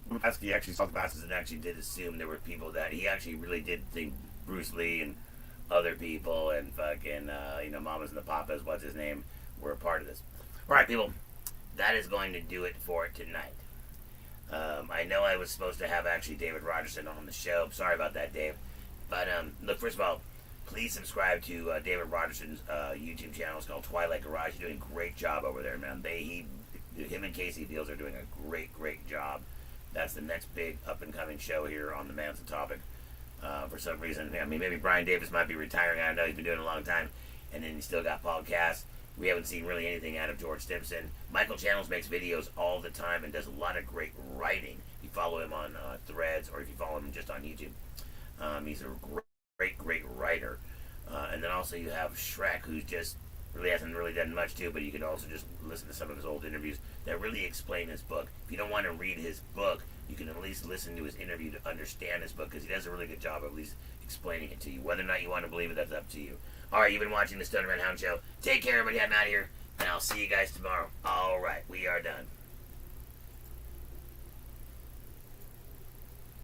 he actually saw glasses and actually did assume there were people that he actually really did think Bruce Lee and other people and fucking Mamas and the Papas, what's his name, were a part of this. All right, people, that is going to do it for tonight. I know I was supposed to have actually David Rogerson on the show. Sorry about that, Dave. But look, first of all, Please subscribe to David Rogerson's YouTube channel. It's called Twighlight Garage. He's doing a great job over there, man. Him and Casey Fields are doing a great job. That's the next big up-and-coming show here on the Manson topic. For some reason, I mean, maybe Brian Davis might be retiring. I don't know. He's been doing it a long time. And then he's still got podcasts. We haven't seen really anything out of George Stimson. Michael Channels makes videos all the time and does a lot of great writing. If you follow him on Threads or if you follow him just on YouTube, he's a great writer. And then also you have Shrek, who's just really hasn't really done much too, but you can also just listen to some of his old interviews that really explain his book. If you don't want to read his book, you can at least listen to his interview to understand his book, because he does a really good job of at least explaining it to you. Whether or not you want to believe it, that's up to you. Alright, you've been watching the Stoner and Hound Show. Take care, everybody. I'm out of here, and I'll see you guys tomorrow. Alright, we are done.